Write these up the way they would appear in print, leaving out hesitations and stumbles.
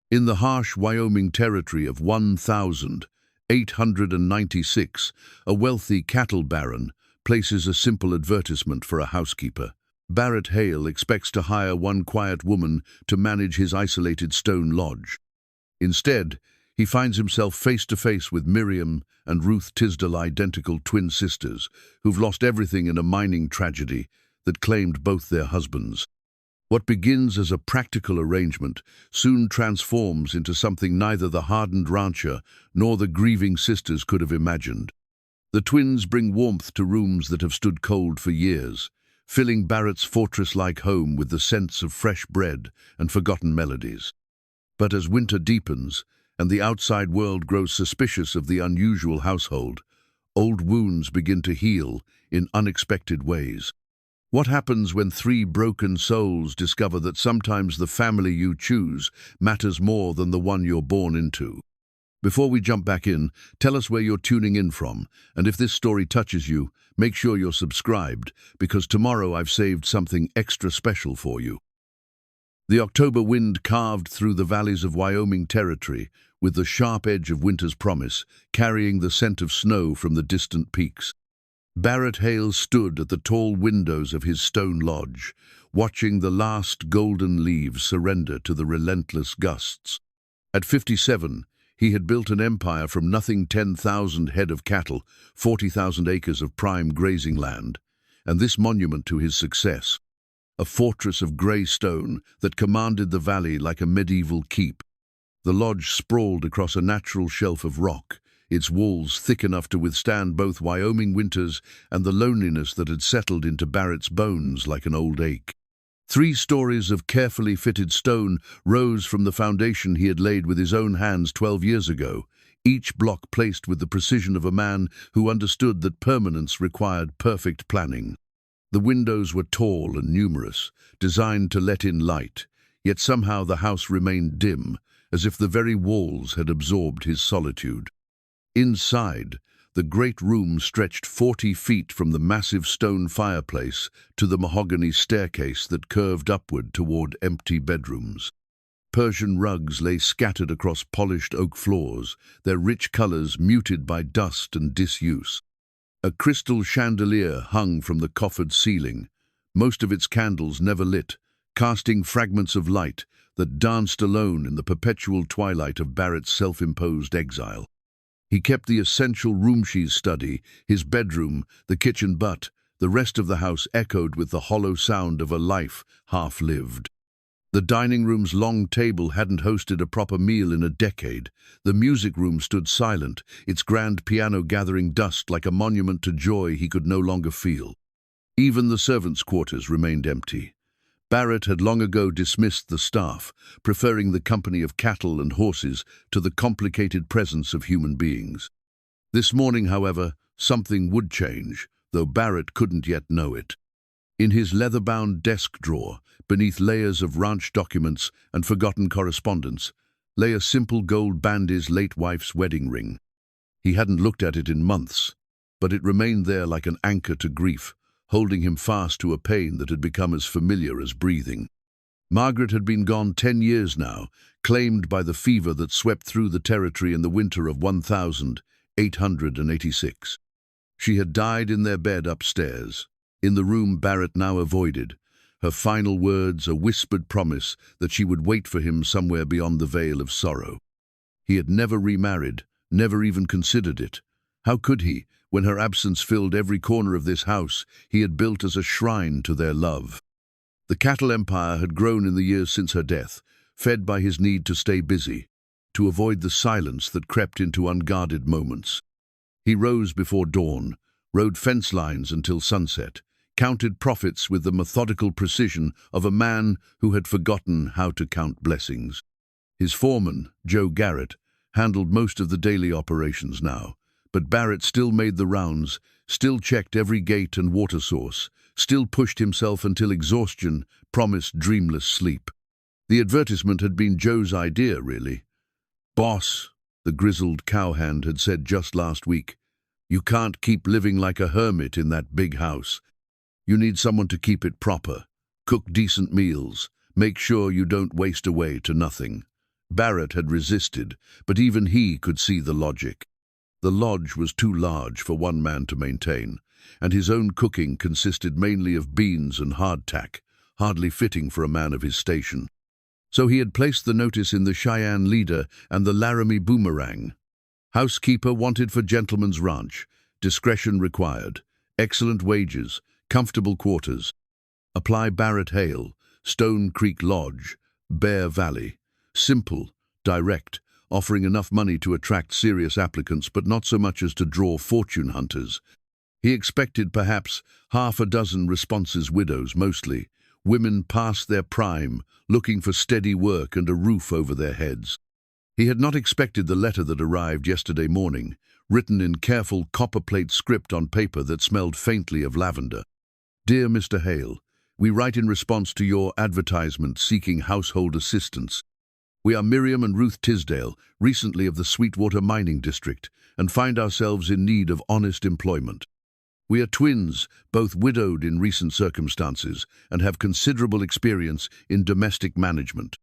In the harsh Wyoming Territory of 1896, a wealthy cattle baron places a simple advertisement for a housekeeper. Barrett Hale expects to hire one quiet woman to manage his isolated stone lodge. Instead, he finds himself face to face with Miriam and Ruth Tisdale, identical twin sisters, who've lost everything in a mining tragedy that claimed both their husbands. What begins as a practical arrangement soon transforms into something neither the hardened rancher nor the grieving sisters could have imagined. The twins bring warmth to rooms that have stood cold for years, filling Barrett's fortress-like home with the scents of fresh bread and forgotten melodies. But as winter deepens and the outside world grows suspicious of the unusual household, old wounds begin to heal in unexpected ways. What happens when three broken souls discover that sometimes the family you choose matters more than the one you're born into? Before we jump back in, tell us where you're tuning in from, and if this story touches you, make sure you're subscribed, because tomorrow I've saved something extra special for you. The October wind carved through the valleys of Wyoming Territory with the sharp edge of winter's promise, carrying the scent of snow from the distant peaks. Barrett Hale stood at the tall windows of his stone lodge, watching the last golden leaves surrender to the relentless gusts. At 57, he had built an empire from nothing: 10,000 head of cattle, 40,000 acres of prime grazing land, and this monument to his success, a fortress of grey stone that commanded the valley like a medieval keep. The lodge sprawled across a natural shelf of rock, its walls thick enough to withstand both Wyoming winters and the loneliness that had settled into Barrett's bones like an old ache. 3 stories of carefully fitted stone rose from the foundation he had laid with his own hands 12 years ago, each block placed with the precision of a man who understood that permanence required perfect planning. The windows were tall and numerous, designed to let in light, yet somehow the house remained dim, as if the very walls had absorbed his solitude. Inside, the great room stretched 40 feet from the massive stone fireplace to the mahogany staircase that curved upward toward empty bedrooms. Persian rugs lay scattered across polished oak floors, their rich colors muted by dust and disuse. A crystal chandelier hung from the coffered ceiling, most of its candles never lit, casting fragments of light that danced alone in the perpetual twilight of Barrett's self-imposed exile. He kept the essential room: she's study, his bedroom, the kitchen, but the rest of the house echoed with the hollow sound of a life half-lived. The dining room's long table hadn't hosted a proper meal in a decade. The music room stood silent, its grand piano gathering dust like a monument to joy he could no longer feel. Even the servants' quarters remained empty. Barrett had long ago dismissed the staff, preferring the company of cattle and horses to the complicated presence of human beings. This morning, however, something would change, though Barrett couldn't yet know it. In his leather-bound desk drawer, beneath layers of ranch documents and forgotten correspondence, lay a simple gold band, his late wife's wedding ring. He hadn't looked at it in months, but it remained there like an anchor to grief, holding him fast to a pain that had become as familiar as breathing. Margaret had been gone 10 years now, claimed by the fever that swept through the territory in the winter of 1886. She had died in their bed upstairs, in the room Barrett now avoided, her final words a whispered promise that she would wait for him somewhere beyond the veil of sorrow. He had never remarried, never even considered it. How could he, when her absence filled every corner of this house he had built as a shrine to their love? The cattle empire had grown in the years since her death, fed by his need to stay busy, to avoid the silence that crept into unguarded moments. He rose before dawn, rode fence lines until sunset, counted profits with the methodical precision of a man who had forgotten how to count blessings. His foreman, Joe Garrett, handled most of the daily operations now, but Barrett still made the rounds, still checked every gate and water source, still pushed himself until exhaustion promised dreamless sleep. The advertisement had been Joe's idea, really. "Boss," the grizzled cowhand had said just last week, "you can't keep living like a hermit in that big house. You need someone to keep it proper, cook decent meals, make sure you don't waste away to nothing. Barrett had resisted, but even he could see the logic. The lodge was too large for one man to maintain, and his own cooking consisted mainly of beans and hardtack, hardly fitting for a man of his station. So he had placed the notice in the Cheyenne Leader and the Laramie Boomerang. Housekeeper wanted for gentleman's ranch, discretion required, excellent wages, comfortable quarters. Apply Barrett Hale, Stone Creek Lodge, Bear Valley. Simple, direct, offering enough money to attract serious applicants but not so much as to draw fortune hunters. He expected perhaps half a dozen responses, widows mostly, women past their prime, looking for steady work and a roof over their heads. He had not expected the letter that arrived yesterday morning, written in careful copperplate script on paper that smelled faintly of lavender. Dear Mr. Hale, we write in response to your advertisement seeking household assistance. We are Miriam and Ruth Tisdale, recently of the Sweetwater Mining District, and find ourselves in need of honest employment. We are twins, both widowed in recent circumstances, and have considerable experience in domestic management.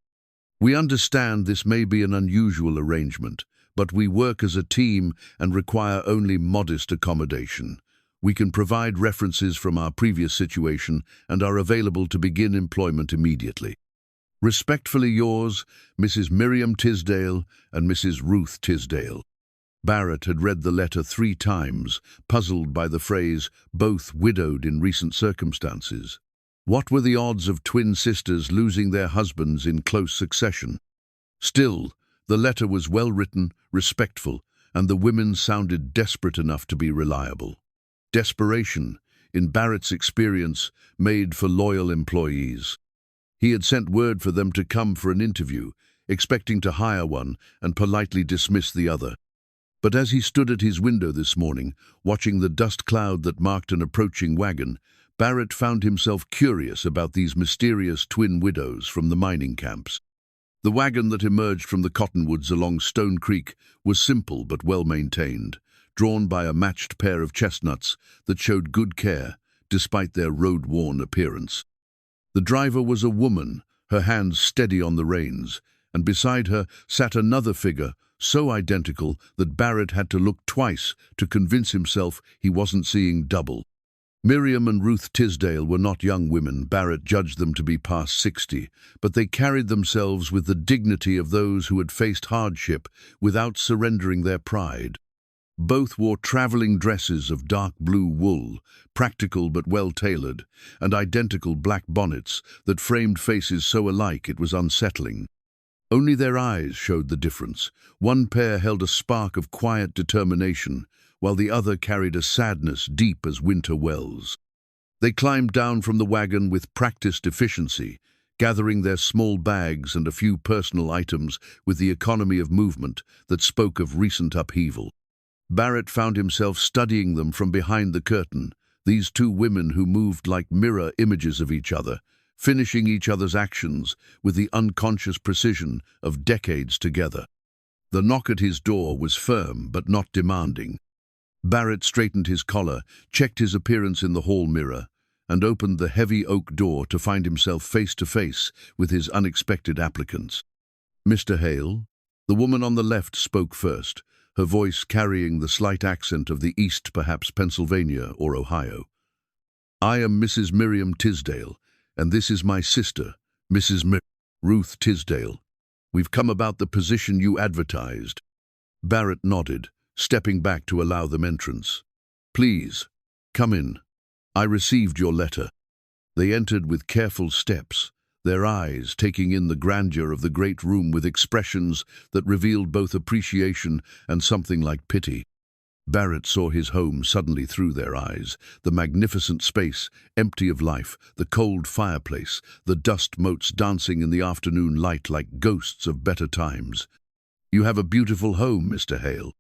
We understand this may be an unusual arrangement, but we work as a team and require only modest accommodation. We can provide references from our previous situation and are available to begin employment immediately. Respectfully yours, Mrs. Miriam Tisdale and Mrs. Ruth Tisdale. Barrett had read the letter 3 times, puzzled by the phrase, both widowed in recent circumstances. What were the odds of twin sisters losing their husbands in close succession? Still, the letter was well written, respectful, and the women sounded desperate enough to be reliable. Desperation, in Barrett's experience, made for loyal employees. He had sent word for them to come for an interview, expecting to hire one and politely dismiss the other. But as he stood at his window this morning, watching the dust cloud that marked an approaching wagon, Barrett found himself curious about these mysterious twin widows from the mining camps. The wagon that emerged from the cottonwoods along Stone Creek was simple but well maintained, drawn by a matched pair of chestnuts that showed good care, despite their road-worn appearance. The driver was a woman, her hands steady on the reins, and beside her sat another figure, so identical that Barrett had to look twice to convince himself he wasn't seeing double. Miriam and Ruth Tisdale were not young women. Barrett judged them to be past 60, but they carried themselves with the dignity of those who had faced hardship without surrendering their pride. Both wore traveling dresses of dark blue wool, practical but well-tailored, and identical black bonnets that framed faces so alike it was unsettling. Only their eyes showed the difference. One pair held a spark of quiet determination, while the other carried a sadness deep as winter wells. They climbed down from the wagon with practiced efficiency, gathering their small bags and a few personal items with the economy of movement that spoke of recent upheaval. Barrett found himself studying them from behind the curtain, these two women who moved like mirror images of each other, finishing each other's actions with the unconscious precision of decades together. The knock at his door was firm but not demanding. Barrett straightened his collar, checked his appearance in the hall mirror, and opened the heavy oak door to find himself face to face with his unexpected applicants. Mr. Hale? The woman on the left spoke first, her voice carrying the slight accent of the East, perhaps Pennsylvania or Ohio. I am Mrs. Miriam Tisdale, and this is my sister, Mrs. Ruth Tisdale. We've come about the position you advertised. Barrett nodded, stepping back to allow them entrance. Please, come in. I received your letter. They entered with careful steps, their eyes taking in the grandeur of the great room with expressions that revealed both appreciation and something like pity. Barrett saw his home suddenly through their eyes, the magnificent space, empty of life, the cold fireplace, the dust motes dancing in the afternoon light like ghosts of better times. You have a beautiful home, Mr. Hale.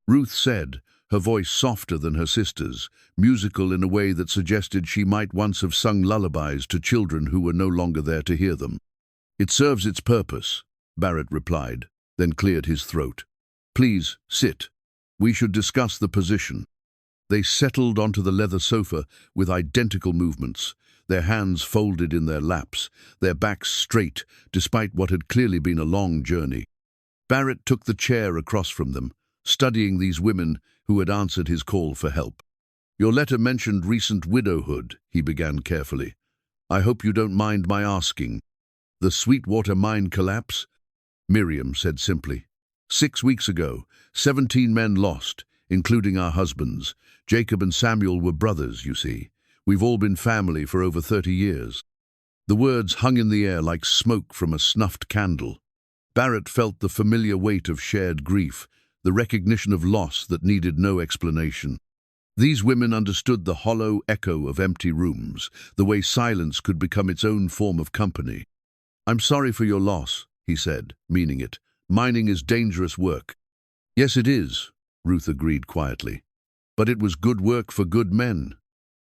Ruth said, her voice softer than her sister's, musical in a way that suggested she might once have sung lullabies to children who were no longer there to hear them. It serves its purpose, Barrett replied, then cleared his throat. Please, sit. We should discuss the position. They settled onto the leather sofa with identical movements, their hands folded in their laps, their backs straight, despite what had clearly been a long journey. Barrett took the chair across from them, studying these women who had answered his call for help. "Your letter mentioned recent widowhood," he began carefully. "I hope you don't mind my asking. The Sweetwater mine collapse?" Miriam said simply. "6 weeks ago, 17 men lost, including our husbands. Jacob and Samuel were brothers, you see. We've all been family for over 30 years. The words hung in the air like smoke from a snuffed candle. Barrett felt the familiar weight of shared grief, the recognition of loss that needed no explanation. These women understood the hollow echo of empty rooms, the way silence could become its own form of company. "I'm sorry for your loss," he said, meaning it. "Mining is dangerous work." "Yes, it is," Ruth agreed quietly. "But it was good work for good men.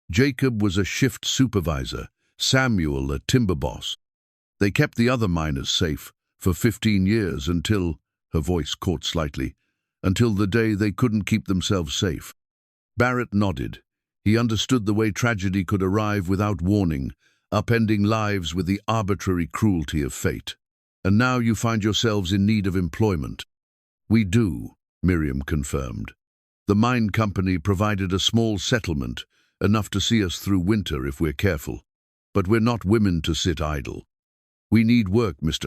Jacob was a shift supervisor, Samuel a timber boss. They kept the other miners safe for 15 years until," her voice caught slightly, "until the day they couldn't keep themselves safe." Barrett nodded. He understood the way tragedy could arrive without warning, upending lives with the arbitrary cruelty of fate. "And now you find yourselves in need of employment." "We do," Miriam confirmed. "The mine company provided a small settlement, enough to see us through winter if we're careful. But we're not women to sit idle. We need work, Mr.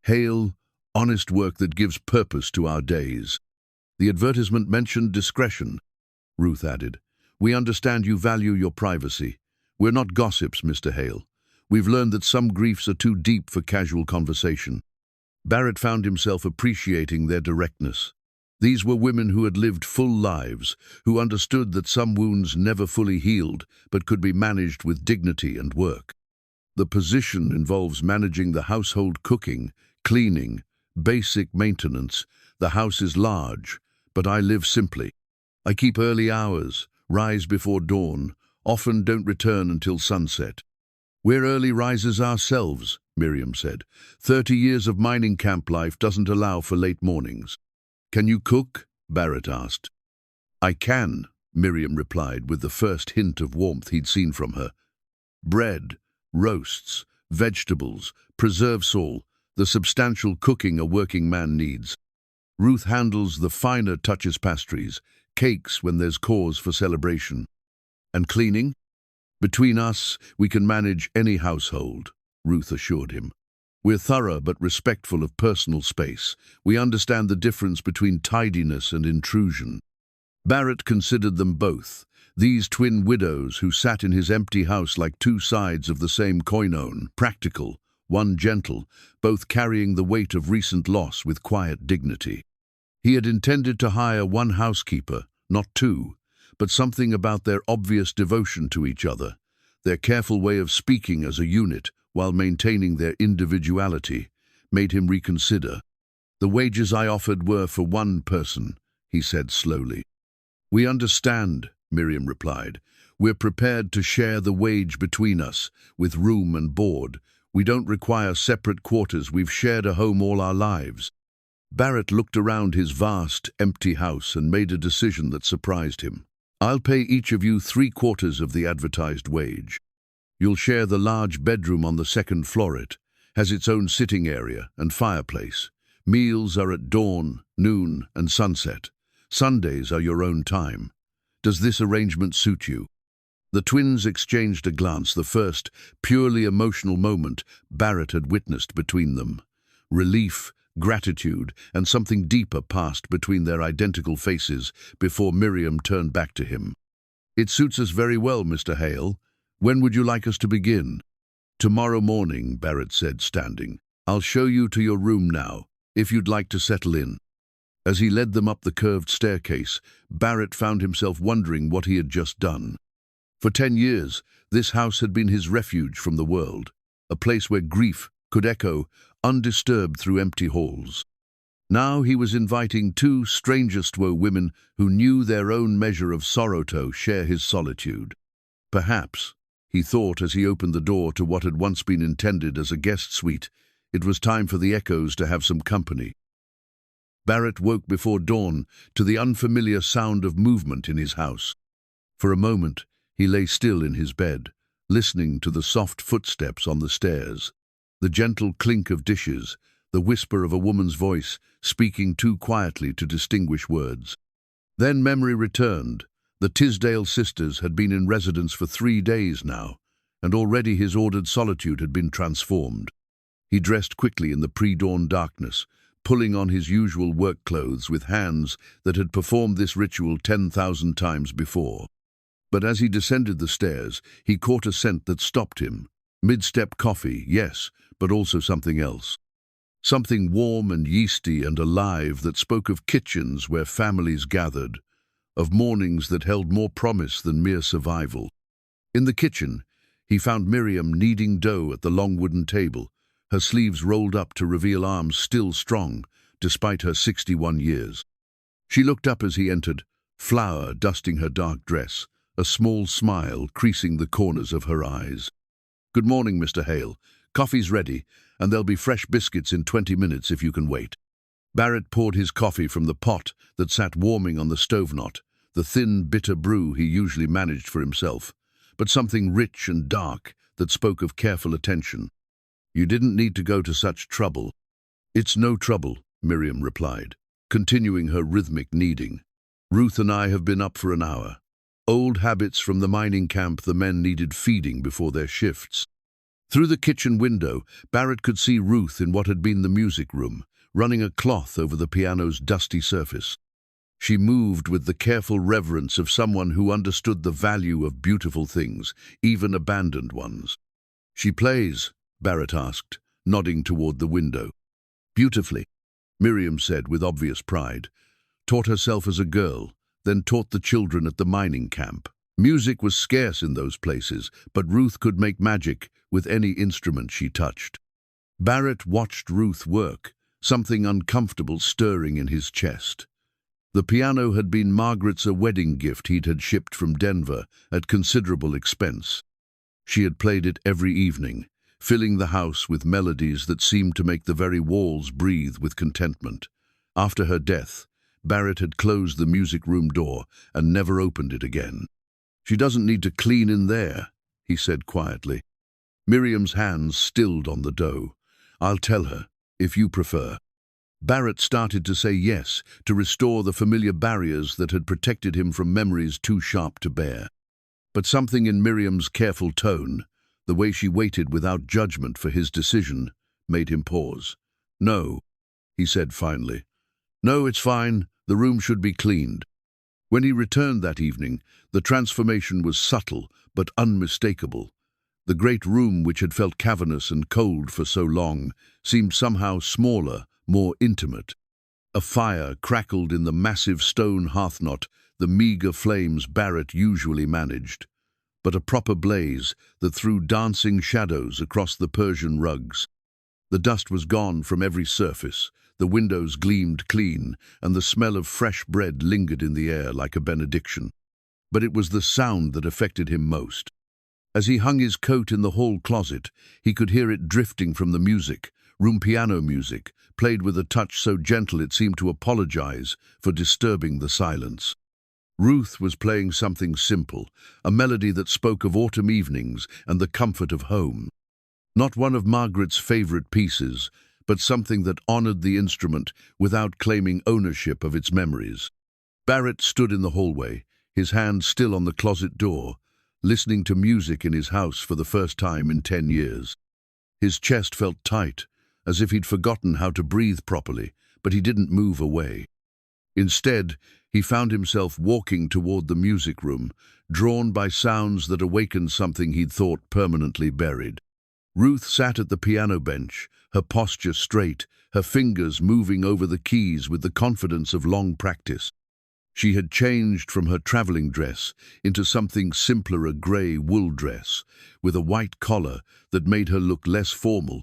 Hale, honest work that gives purpose to our days." "The advertisement mentioned discretion," Ruth added. "We understand you value your privacy. We're not gossips, Mr. Hale. We've learned that some griefs are too deep for casual conversation." Barrett found himself appreciating their directness. These were women who had lived full lives, who understood that some wounds never fully healed, but could be managed with dignity and work. "The position involves managing the household cooking, cleaning, basic maintenance. The house is large, but I live simply. I keep early hours, rise before dawn, often don't return until sunset." "We're early risers ourselves," Miriam said. 30 years of mining camp life doesn't allow for late mornings." "Can you cook?" Barrett asked. "I can," Miriam replied with the first hint of warmth he'd seen from her. "Bread, roasts, vegetables, preserves, all the substantial cooking a working man needs. Ruth handles the finer touches, pastries, cakes when there's cause for celebration. And cleaning? Between us, we can manage any household," Ruth assured him. "We're thorough but respectful of personal space. We understand the difference between tidiness and intrusion." Barrett considered them both, these twin widows who sat in his empty house like two sides of the same coin, practical, one gentle, both carrying the weight of recent loss with quiet dignity. He had intended to hire one housekeeper, not two, but something about their obvious devotion to each other, their careful way of speaking as a unit while maintaining their individuality, made him reconsider. "The wages I offered were for one person," he said slowly. "We understand," Miriam replied. "We're prepared to share the wage between us, with room and board. We don't require separate quarters. We've shared a home all our lives." Barrett looked around his vast, empty house and made a decision that surprised him. "I'll pay each of you 3/4 of the advertised wage. You'll share the large bedroom on the second floor. It has its own sitting area and fireplace. Meals are at dawn, noon, and sunset. Sundays are your own time. Does this arrangement suit you?" The twins exchanged a glance, the first, purely emotional moment Barrett had witnessed between them. Relief, gratitude, and something deeper passed between their identical faces before Miriam turned back to him. "It suits us very well, Mr. Hale. When would you like us to begin?" "Tomorrow morning," Barrett said, standing. "I'll show you to your room now, if you'd like to settle in." As he led them up the curved staircase, Barrett found himself wondering what he had just done. For 10 years, this house had been his refuge from the world, a place where grief could echo, undisturbed through empty halls. Now he was inviting two strangest women who knew their own measure of sorrow to share his solitude. Perhaps, he thought as he opened the door to what had once been intended as a guest suite, it was time for the echoes to have some company. Barrett woke before dawn to the unfamiliar sound of movement in his house. For a moment, he lay still in his bed, listening to the soft footsteps on the stairs, the gentle clink of dishes, the whisper of a woman's voice speaking too quietly to distinguish words. Then memory returned. The Tisdale sisters had been in residence for 3 days now, and already his ordered solitude had been transformed. He dressed quickly in the pre-dawn darkness, pulling on his usual work clothes with hands that had performed this ritual 10,000 times before. But as he descended the stairs, he caught a scent that stopped him. Mid-step coffee, yes, but also something else. Something warm and yeasty and alive that spoke of kitchens where families gathered, of mornings that held more promise than mere survival. In the kitchen, he found Miriam kneading dough at the long wooden table, her sleeves rolled up to reveal arms still strong, despite her 61 years. She looked up as he entered, flour dusting her dark dress, a small smile creasing the corners of her eyes. "Good morning, Mr. Hale. Coffee's ready, and there'll be fresh biscuits in 20 minutes if you can wait." Barrett poured his coffee from the pot that sat warming on the stove knot, the thin, bitter brew he usually managed for himself, but something rich and dark that spoke of careful attention. "You didn't need to go to such trouble." "It's no trouble," Miriam replied, continuing her rhythmic kneading. "Ruth and I have been up for an hour. Old habits from the mining camp. The men needed feeding before their shifts." Through the kitchen window, Barrett could see Ruth in what had been the music room, running a cloth over the piano's dusty surface. She moved with the careful reverence of someone who understood the value of beautiful things, even abandoned ones. "She plays?" Barrett asked, nodding toward the window. "Beautifully," Miriam said with obvious pride. "Taught herself as a girl, then taught the children at the mining camp. Music was scarce in those places, but Ruth could make magic with any instrument she touched." Barrett watched Ruth work, something uncomfortable stirring in his chest. The piano had been Margaret's wedding gift he'd had shipped from Denver at considerable expense. She had played it every evening, filling the house with melodies that seemed to make the very walls breathe with contentment. After her death, Barrett had closed the music room door and never opened it again. "She doesn't need to clean in there," he said quietly. Miriam's hands stilled on the dough. "I'll tell her, if you prefer." Barrett started to say yes, to restore the familiar barriers that had protected him from memories too sharp to bear. But something in Miriam's careful tone, the way she waited without judgment for his decision, made him pause. "No," he said finally. "No, it's fine. The room should be cleaned." When he returned that evening, the transformation was subtle but unmistakable. The great room, which had felt cavernous and cold for so long, seemed somehow smaller, more intimate. A fire crackled in the massive stone hearthnot, the meager flames Barrett usually managed, but a proper blaze that threw dancing shadows across the Persian rugs. The dust was gone from every surface, the windows gleamed clean, and the smell of fresh bread lingered in the air like a benediction. But it was the sound that affected him most. As he hung his coat in the hall closet, he could hear it drifting from the music, room piano music, played with a touch so gentle it seemed to apologize for disturbing the silence. Ruth was playing something simple, a melody that spoke of autumn evenings and the comfort of home. Not one of Margaret's favorite pieces, but something that honored the instrument without claiming ownership of its memories. Barrett stood in the hallway, his hand still on the closet door, listening to music in his house for the first time in 10 years. His chest felt tight, as if he'd forgotten how to breathe properly, but he didn't move away. Instead, he found himself walking toward the music room, drawn by sounds that awakened something he'd thought permanently buried. Ruth sat at the piano bench, her posture straight, her fingers moving over the keys with the confidence of long practice. She had changed from her traveling dress into something simpler, a grey wool dress, with a white collar that made her look less formal,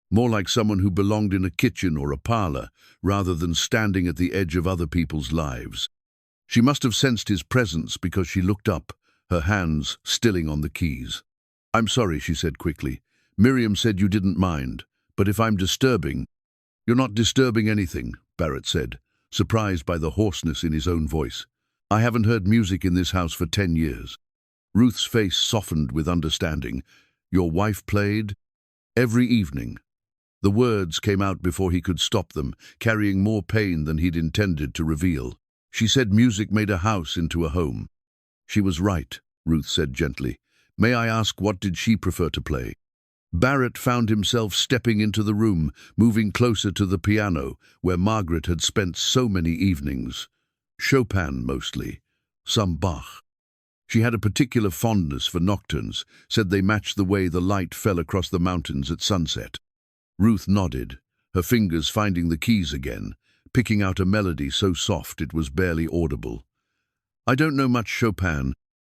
more like someone who belonged in a kitchen or a parlor, rather than standing at the edge of other people's lives. She must have sensed his presence because she looked up, her hands stilling on the keys. "I'm sorry," she said quickly. "Miriam said you didn't mind, but if I'm disturbing—" "You're not disturbing anything," Barrett said, surprised by the hoarseness in his own voice. "I haven't heard music in this house for 10 years. Ruth's face softened with understanding. "Your wife played?" "Every evening." The words came out before he could stop them, carrying more pain than he'd intended to reveal. "She said music made a house into a home." "She was right," Ruth said gently. "May I ask, what did she prefer to play?" Barrett found himself stepping into the room, moving closer to the piano, where Margaret had spent so many evenings. Chopin, mostly. Some Bach. She had a particular fondness for nocturnes, said they matched the way the light fell across the mountains at sunset. Ruth nodded, her fingers finding the keys again, picking out a melody so soft it was barely audible. "I don't know much Chopin,"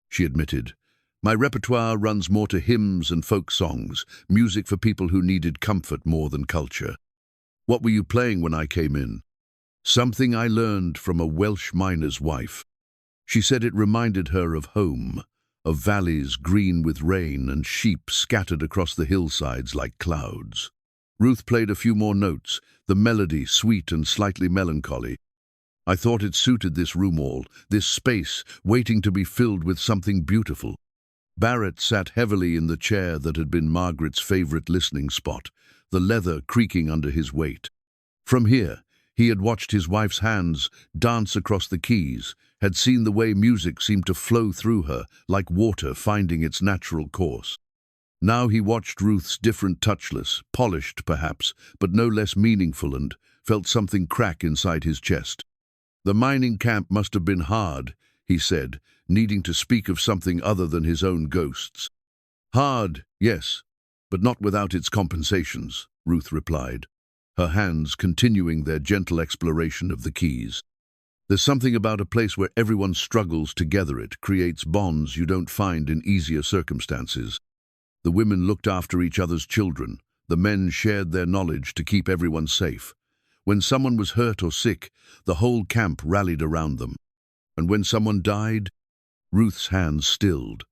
she admitted. "My repertoire runs more to hymns and folk songs, music for people who needed comfort more than culture." "What were you playing when I came in?" "Something I learned from a Welsh miner's wife. She said it reminded her of home, of valleys green with rain and sheep scattered across the hillsides like clouds." Ruth played a few more notes, the melody sweet and slightly melancholy. "I thought it suited this room all, this space, waiting to be filled with something beautiful." Barrett sat heavily in the chair that had been Margaret's favorite listening spot, the leather creaking under his weight. From here, he had watched his wife's hands dance across the keys, had seen the way music seemed to flow through her, like water finding its natural course. Now he watched Ruth's different touchless, polished perhaps, but no less meaningful, and felt something crack inside his chest. "The mining camp must have been hard," he said, needing to speak of something other than his own ghosts. "Hard, yes, but not without its compensations," Ruth replied, her hands continuing their gentle exploration of the keys. "There's something about a place where everyone struggles together. It creates bonds you don't find in easier circumstances." The women looked after each other's children. The men shared their knowledge to keep everyone safe. When someone was hurt or sick, the whole camp rallied around them. And when someone died, Ruth's hands stilled.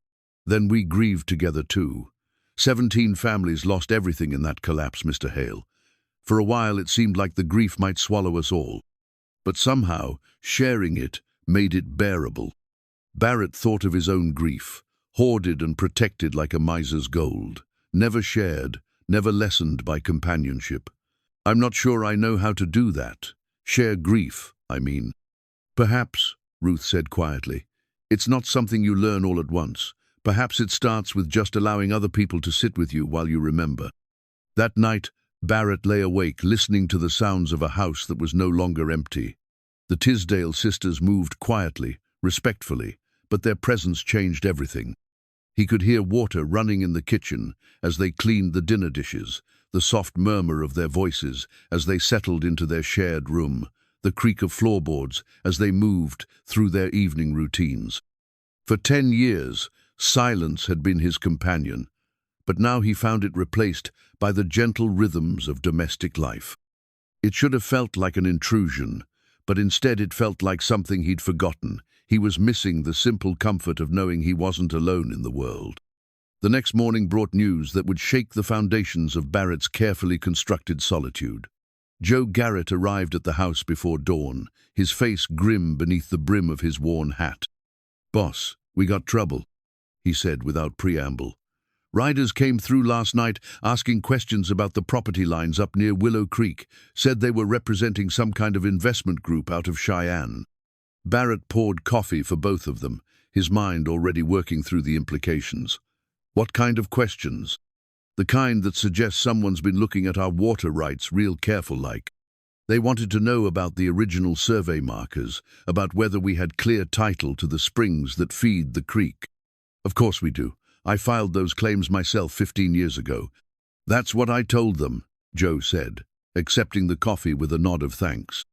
"Then we grieved together too. 17 families lost everything in that collapse, Mr. Hale. For a while it seemed like the grief might swallow us all. But somehow, sharing it made it bearable." Barrett thought of his own grief, hoarded and protected like a miser's gold, never shared, never lessened by companionship. "I'm not sure I know how to do that. Share grief, I mean." "Perhaps," Ruth said quietly. "It's not something you learn all at once. Perhaps it starts with just allowing other people to sit with you while you remember." That night, Barrett lay awake, listening to the sounds of a house that was no longer empty. The Tisdale sisters moved quietly, respectfully, but their presence changed everything. He could hear water running in the kitchen as they cleaned the dinner dishes, the soft murmur of their voices as they settled into their shared room, the creak of floorboards as they moved through their evening routines. For 10 years, silence had been his companion, but now he found it replaced by the gentle rhythms of domestic life. It should have felt like an intrusion, but instead it felt like something he'd forgotten. He was missing the simple comfort of knowing he wasn't alone in the world. The next morning brought news that would shake the foundations of Barrett's carefully constructed solitude. Joe Garrett arrived at the house before dawn, his face grim beneath the brim of his worn hat. "Boss, we got trouble," he said without preamble. "Riders came through last night asking questions about the property lines up near Willow Creek, said they were representing some kind of investment group out of Cheyenne." Barrett poured coffee for both of them, his mind already working through the implications. "What kind of questions?" "The kind that suggests someone's been looking at our water rights real careful like. They wanted to know about the original survey markers, about whether we had clear title to the springs that feed the creek." "Of course we do. I filed those claims myself 15 years ago." "That's what I told them," Joe said, accepting the coffee with a nod of thanks.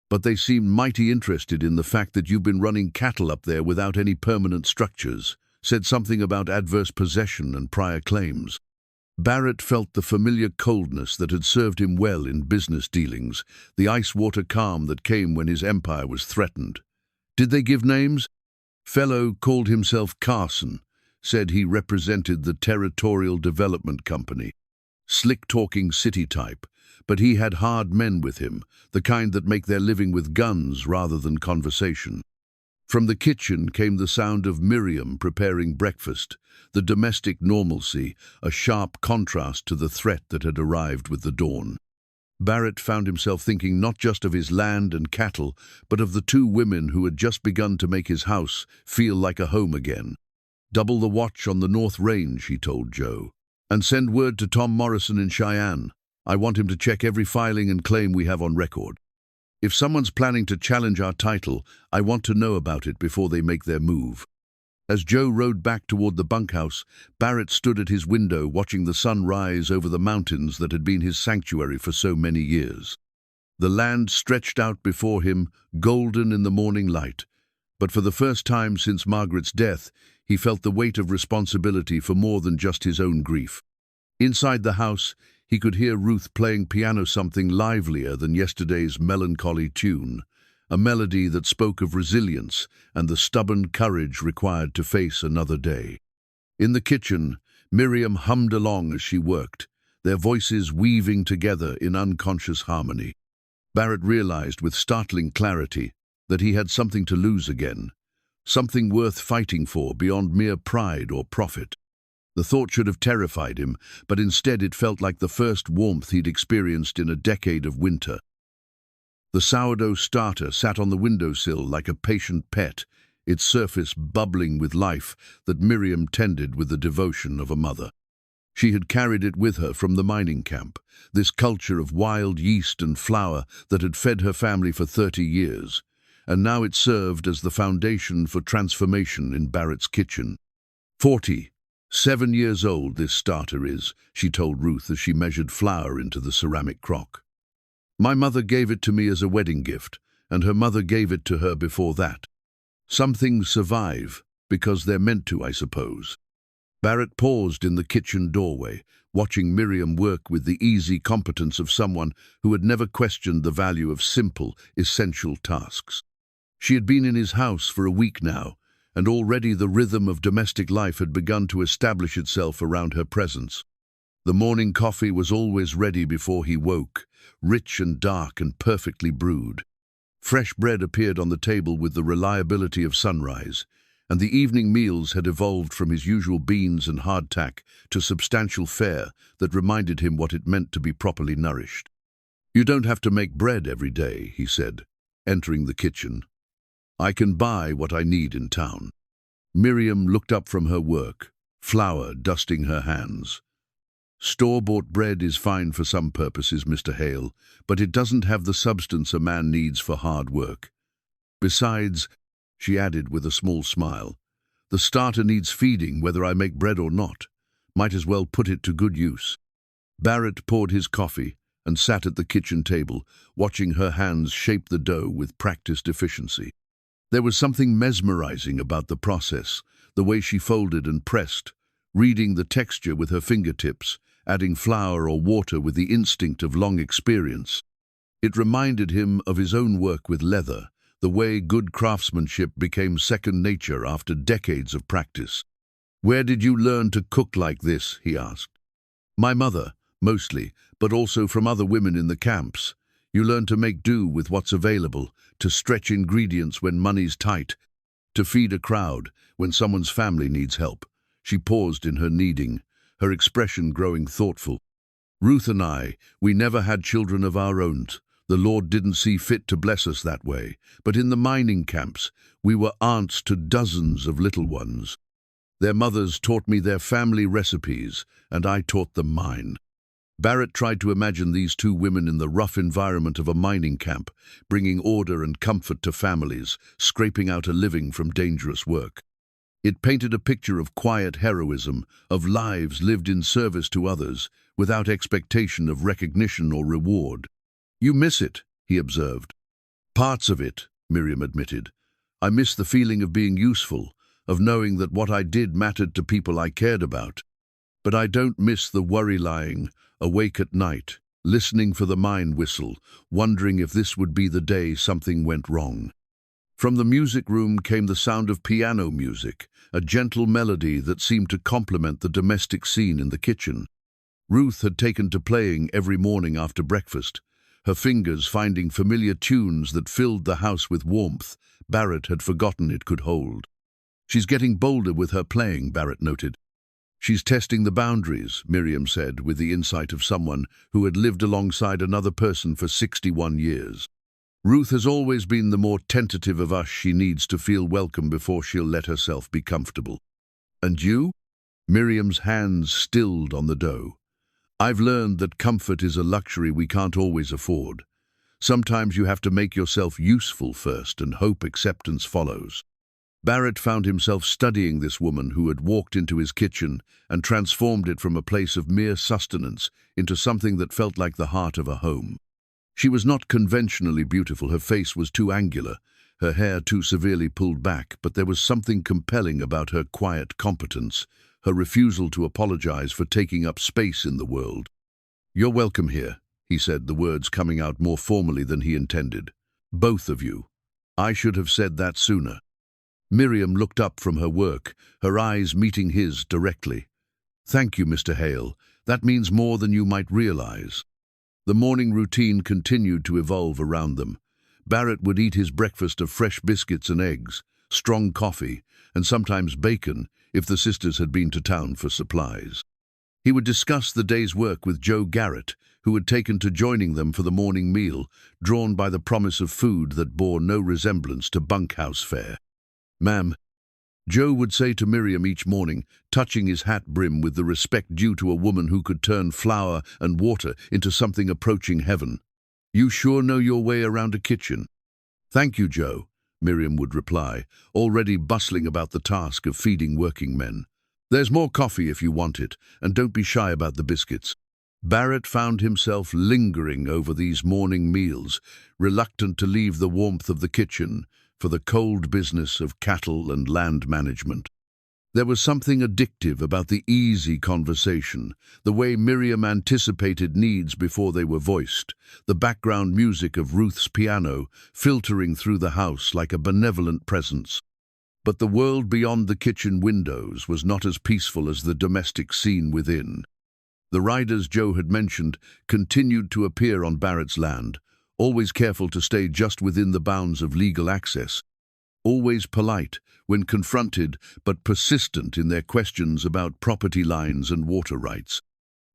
"But they seemed mighty interested in the fact that you've been running cattle up there without any permanent structures. Said something about adverse possession and prior claims." Barrett felt the familiar coldness that had served him well in business dealings, the ice-water calm that came when his empire was threatened. "Did they give names?" "Fellow called himself Carson, said he represented the Territorial Development Company. Slick-talking city type, but he had hard men with him, the kind that make their living with guns rather than conversation." From the kitchen came the sound of Miriam preparing breakfast, the domestic normalcy, a sharp contrast to the threat that had arrived with the dawn. Barrett found himself thinking not just of his land and cattle, but of the two women who had just begun to make his house feel like a home again. "Double the watch on the North Range," he told Joe. "And send word to Tom Morrison in Cheyenne. I want him to check every filing and claim we have on record. If someone's planning to challenge our title, I want to know about it before they make their move." As Joe rode back toward the bunkhouse, Barrett stood at his window watching the sun rise over the mountains that had been his sanctuary for so many years. The land stretched out before him, golden in the morning light. But for the first time since Margaret's death, he felt the weight of responsibility for more than just his own grief. Inside the house, he could hear Ruth playing piano, something livelier than yesterday's melancholy tune, a melody that spoke of resilience and the stubborn courage required to face another day. In the kitchen, Miriam hummed along as she worked, their voices weaving together in unconscious harmony. Barrett realized with startling clarity that he had something to lose again, something worth fighting for beyond mere pride or profit. The thought should have terrified him, but instead it felt like the first warmth he'd experienced in a decade of winter. The sourdough starter sat on the windowsill like a patient pet, its surface bubbling with life that Miriam tended with the devotion of a mother. She had carried it with her from the mining camp, this culture of wild yeast and flour that had fed her family for 30 years, and now it served as the foundation for transformation in Barrett's kitchen. 47 years old this starter is, she told Ruth as she measured flour into the ceramic crock. "My mother gave it to me as a wedding gift, and her mother gave it to her before that. Some things survive, because they're meant to, I suppose." Barrett paused in the kitchen doorway, watching Miriam work with the easy competence of someone who had never questioned the value of simple, essential tasks. She had been in his house for a week now, and already the rhythm of domestic life had begun to establish itself around her presence. The morning coffee was always ready before he woke, rich and dark and perfectly brewed. Fresh bread appeared on the table with the reliability of sunrise, and the evening meals had evolved from his usual beans and hardtack to substantial fare that reminded him what it meant to be properly nourished. "You don't have to make bread every day," he said, entering the kitchen. "I can buy what I need in town." Miriam looked up from her work, flour dusting her hands. "Store-bought bread is fine for some purposes, Mr. Hale, but it doesn't have the substance a man needs for hard work. Besides," she added with a small smile, "the starter needs feeding whether I make bread or not. Might as well put it to good use." Barrett poured his coffee and sat at the kitchen table, watching her hands shape the dough with practiced efficiency. There was something mesmerizing about the process, the way she folded and pressed, reading the texture with her fingertips, adding flour or water with the instinct of long experience. It reminded him of his own work with leather, the way good craftsmanship became second nature after decades of practice. "Where did you learn to cook like this?" he asked. "My mother, mostly, but also from other women in the camps. You learn to make do with what's available, to stretch ingredients when money's tight, to feed a crowd when someone's family needs help." She paused in her kneading, her expression growing thoughtful. "Ruth and I, we never had children of our own. The Lord didn't see fit to bless us that way. But in the mining camps, we were aunts to dozens of little ones. Their mothers taught me their family recipes, and I taught them mine." Barrett tried to imagine these two women in the rough environment of a mining camp, bringing order and comfort to families, scraping out a living from dangerous work. It painted a picture of quiet heroism, of lives lived in service to others, without expectation of recognition or reward. "You miss it," he observed. "Parts of it," Miriam admitted. "I miss the feeling of being useful, of knowing that what I did mattered to people I cared about. But I don't miss the worry lying awake at night, listening for the mine whistle, wondering if this would be the day something went wrong." From the music room came the sound of piano music, a gentle melody that seemed to complement the domestic scene in the kitchen. Ruth had taken to playing every morning after breakfast, her fingers finding familiar tunes that filled the house with warmth Barrett had forgotten it could hold. "She's getting bolder with her playing," Barrett noted. "She's testing the boundaries," Miriam said, with the insight of someone who had lived alongside another person for 61 years. "Ruth has always been the more tentative of us. She needs to feel welcome before she'll let herself be comfortable." "And you?" Miriam's hands stilled on the dough. "I've learned that comfort is a luxury we can't always afford. Sometimes you have to make yourself useful first and hope acceptance follows." Barrett found himself studying this woman who had walked into his kitchen and transformed it from a place of mere sustenance into something that felt like the heart of a home. She was not conventionally beautiful. Her face was too angular, her hair too severely pulled back, but there was something compelling about her quiet competence, her refusal to apologize for taking up space in the world. "You're welcome here," he said, the words coming out more formally than he intended. "Both of you. I should have said that sooner." Miriam looked up from her work, her eyes meeting his directly. "Thank you, Mr. Hale. That means more than you might realize." The morning routine continued to evolve around them. Barrett would eat his breakfast of fresh biscuits and eggs, strong coffee, and sometimes bacon if the sisters had been to town for supplies. He would discuss the day's work with Joe Garrett, who had taken to joining them for the morning meal, drawn by the promise of food that bore no resemblance to bunkhouse fare. "Ma'am," Joe would say to Miriam each morning, touching his hat brim with the respect due to a woman who could turn flour and water into something approaching heaven. "You sure know your way around a kitchen." "Thank you, Joe," Miriam would reply, already bustling about the task of feeding working men. "There's more coffee if you want it, and don't be shy about the biscuits." Barrett found himself lingering over these morning meals, reluctant to leave the warmth of the kitchen for the cold business of cattle and land management. There was something addictive about the easy conversation, the way Miriam anticipated needs before they were voiced, the background music of Ruth's piano filtering through the house like a benevolent presence. But the world beyond the kitchen windows was not as peaceful as the domestic scene within. The riders Joe had mentioned continued to appear on Barrett's land, always careful to stay just within the bounds of legal access, always polite when confronted but persistent in their questions about property lines and water rights.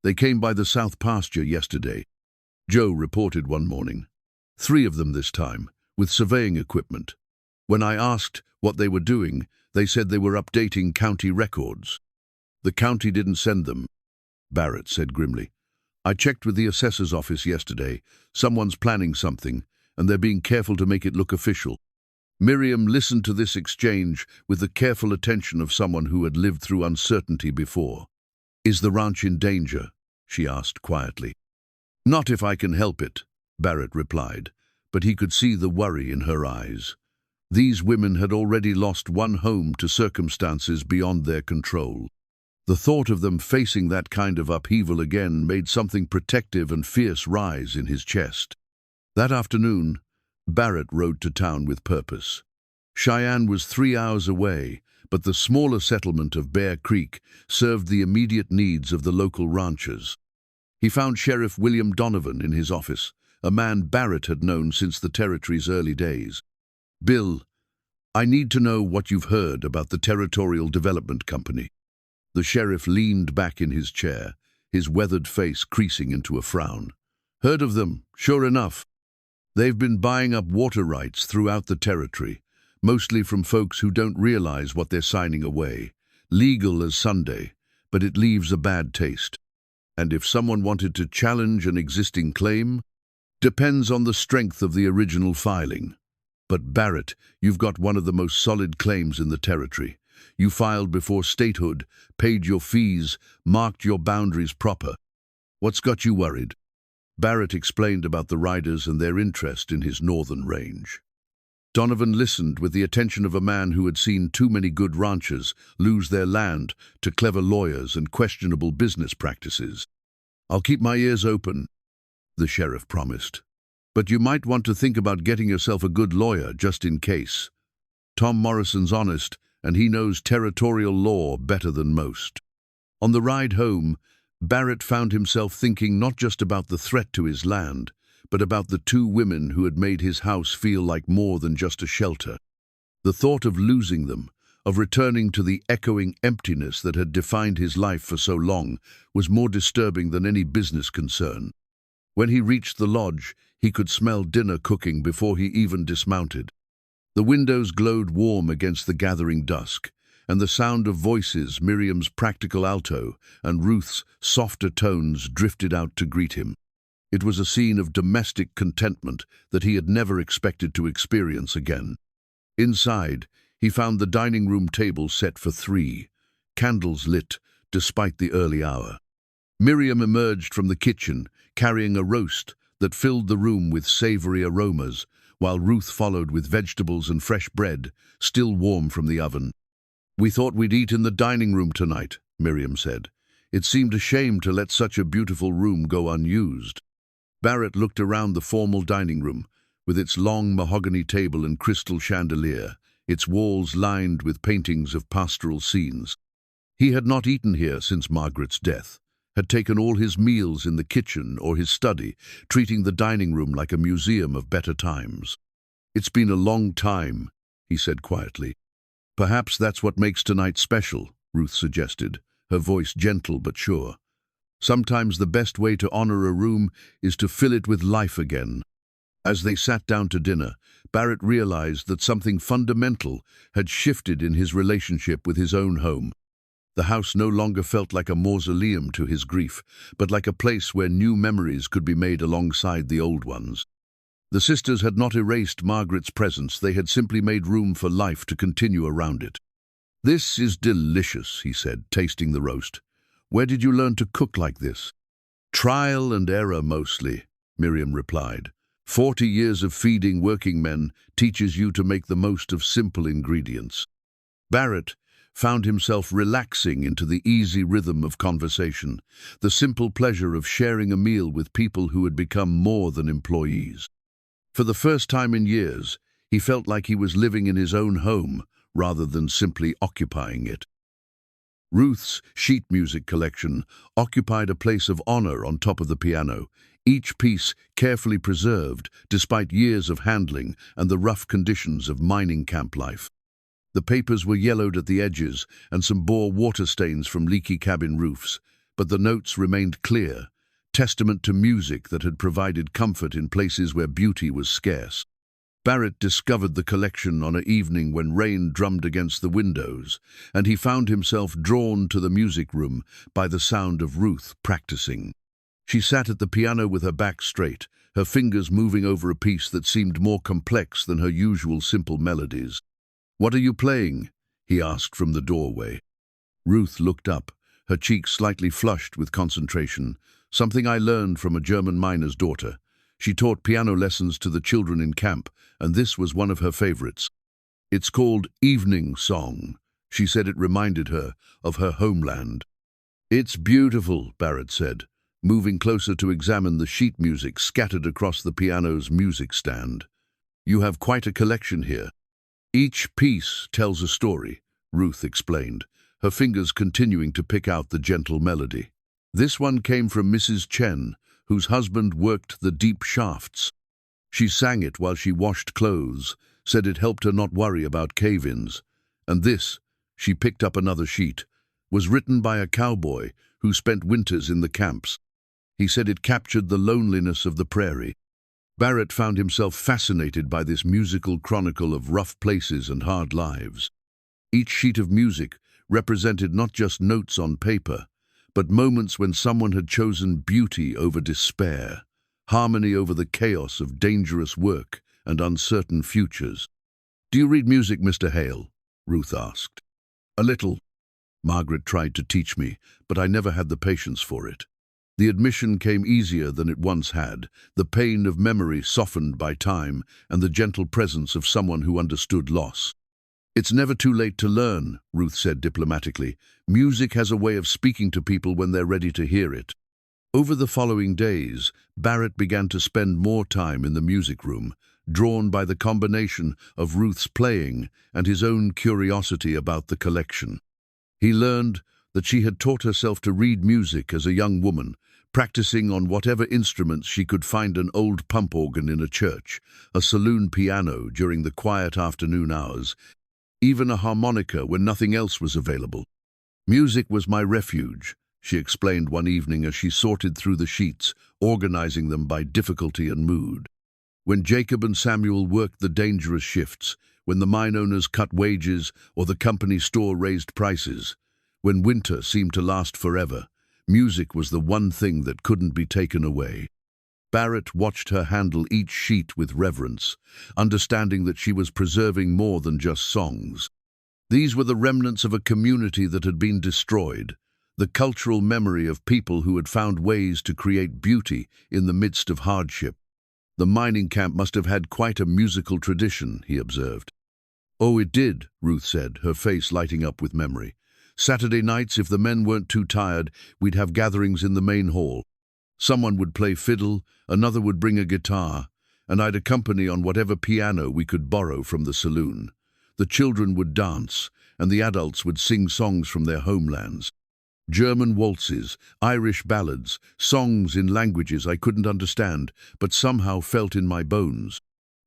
"They came by the south pasture yesterday," Joe reported one morning. "3 of them this time, with surveying equipment. When I asked what they were doing, they said they were updating county records." "The county didn't send them," Barrett said grimly. "I checked with the assessor's office yesterday. Someone's planning something, and they're being careful to make it look official." Miriam listened to this exchange with the careful attention of someone who had lived through uncertainty before. "Is the ranch in danger?" she asked quietly. "Not if I can help it," Barrett replied, but he could see the worry in her eyes. These women had already lost one home to circumstances beyond their control. The thought of them facing that kind of upheaval again made something protective and fierce rise in his chest. That afternoon, Barrett rode to town with purpose. Cheyenne was 3 hours away, but the smaller settlement of Bear Creek served the immediate needs of the local ranchers. He found Sheriff William Donovan in his office, a man Barrett had known since the territory's early days. "Bill, I need to know what you've heard about the Territorial Development Company." The sheriff leaned back in his chair, his weathered face creasing into a frown. "Heard of them, sure enough. They've been buying up water rights throughout the territory, mostly from folks who don't realize what they're signing away. Legal as Sunday, but it leaves a bad taste. And if someone wanted to challenge an existing claim, depends on the strength of the original filing. But Barrett, you've got one of the most solid claims in the territory. You filed before statehood, paid your fees, marked your boundaries proper. What's got you worried?" Barrett explained about the riders and their interest in his northern range. Donovan listened with the attention of a man who had seen too many good ranchers lose their land to clever lawyers and questionable business practices. "I'll keep my ears open," the sheriff promised. "But you might want to think about getting yourself a good lawyer just in case. Tom Morrison's honest, and he knows territorial law better than most." On the ride home, Barrett found himself thinking not just about the threat to his land, but about the two women who had made his house feel like more than just a shelter. The thought of losing them, of returning to the echoing emptiness that had defined his life for so long, was more disturbing than any business concern. When he reached the lodge, he could smell dinner cooking before he even dismounted. The windows glowed warm against the gathering dusk, and the sound of voices, Miriam's practical alto and Ruth's softer tones, drifted out to greet him. It was a scene of domestic contentment that he had never expected to experience again. Inside, he found the dining room table set for 3, candles lit despite the early hour. Miriam emerged from the kitchen, carrying a roast that filled the room with savory aromas, while Ruth followed with vegetables and fresh bread, still warm from the oven. "We thought we'd eat in the dining room tonight," Miriam said. "It seemed a shame to let such a beautiful room go unused." Barrett looked around the formal dining room, with its long mahogany table and crystal chandelier, its walls lined with paintings of pastoral scenes. He had not eaten here since Margaret's death, had taken all his meals in the kitchen or his study, treating the dining room like a museum of better times. "It's been a long time," he said quietly. "Perhaps that's what makes tonight special," Ruth suggested, her voice gentle but sure. "Sometimes the best way to honor a room is to fill it with life again." As they sat down to dinner, Barrett realized that something fundamental had shifted in his relationship with his own home. The house no longer felt like a mausoleum to his grief, but like a place where new memories could be made alongside the old ones. The sisters had not erased Margaret's presence, they had simply made room for life to continue around it. "This is delicious," he said, tasting the roast. "Where did you learn to cook like this?" "Trial and error mostly," Miriam replied. 40 years of feeding working men teaches you to make the most of simple ingredients." Barrett found himself relaxing into the easy rhythm of conversation, the simple pleasure of sharing a meal with people who had become more than employees. For the first time in years, he felt like he was living in his own home rather than simply occupying it. Ruth's sheet music collection occupied a place of honor on top of the piano, each piece carefully preserved despite years of handling and the rough conditions of mining camp life. The papers were yellowed at the edges and some bore water stains from leaky cabin roofs, but the notes remained clear, testament to music that had provided comfort in places where beauty was scarce. Barrett discovered the collection on an evening when rain drummed against the windows, and he found himself drawn to the music room by the sound of Ruth practicing. She sat at the piano with her back straight, her fingers moving over a piece that seemed more complex than her usual simple melodies. "What are you playing?" he asked from the doorway. Ruth looked up, her cheeks slightly flushed with concentration. "Something I learned from a German miner's daughter. She taught piano lessons to the children in camp, and this was one of her favorites. It's called Evening Song." She said it reminded her of her homeland. "It's beautiful," Barrett said, moving closer to examine the sheet music scattered across the piano's music stand. "You have quite a collection here." "Each piece tells a story," Ruth explained, her fingers continuing to pick out the gentle melody. "This one came from Mrs. Chen, whose husband worked the deep shafts. She sang it while she washed clothes, said it helped her not worry about cave-ins. And this," she picked up another sheet, "was written by a cowboy who spent winters in the camps. He said it captured the loneliness of the prairie." Barrett found himself fascinated by this musical chronicle of rough places and hard lives. Each sheet of music represented not just notes on paper, but moments when someone had chosen beauty over despair, harmony over the chaos of dangerous work and uncertain futures. "Do you read music, Mr. Hale?" Ruth asked. "A little. Margaret tried to teach me, but I never had the patience for it." The admission came easier than it once had, the pain of memory softened by time and the gentle presence of someone who understood loss. "It's never too late to learn," Ruth said diplomatically. "Music has a way of speaking to people when they're ready to hear it." Over the following days, Barrett began to spend more time in the music room, drawn by the combination of Ruth's playing and his own curiosity about the collection. He learned that she had taught herself to read music as a young woman, practicing on whatever instruments she could find: an old pump organ in a church, a saloon piano during the quiet afternoon hours, even a harmonica when nothing else was available. "Music was my refuge," she explained one evening as she sorted through the sheets, organizing them by difficulty and mood. When Jacob and Samuel worked the dangerous shifts, when the mine owners cut wages or the company store raised prices, when winter seemed to last forever, music was the one thing that couldn't be taken away. Barrett watched her handle each sheet with reverence, understanding that she was preserving more than just songs. These were the remnants of a community that had been destroyed, the cultural memory of people who had found ways to create beauty in the midst of hardship. "The mining camp must have had quite a musical tradition," he observed. "Oh, it did," Ruth said, her face lighting up with memory. "Saturday nights, if the men weren't too tired, we'd have gatherings in the main hall. Someone would play fiddle, another would bring a guitar, and I'd accompany on whatever piano we could borrow from the saloon. The children would dance, and the adults would sing songs from their homelands. German waltzes, Irish ballads, songs in languages I couldn't understand, but somehow felt in my bones."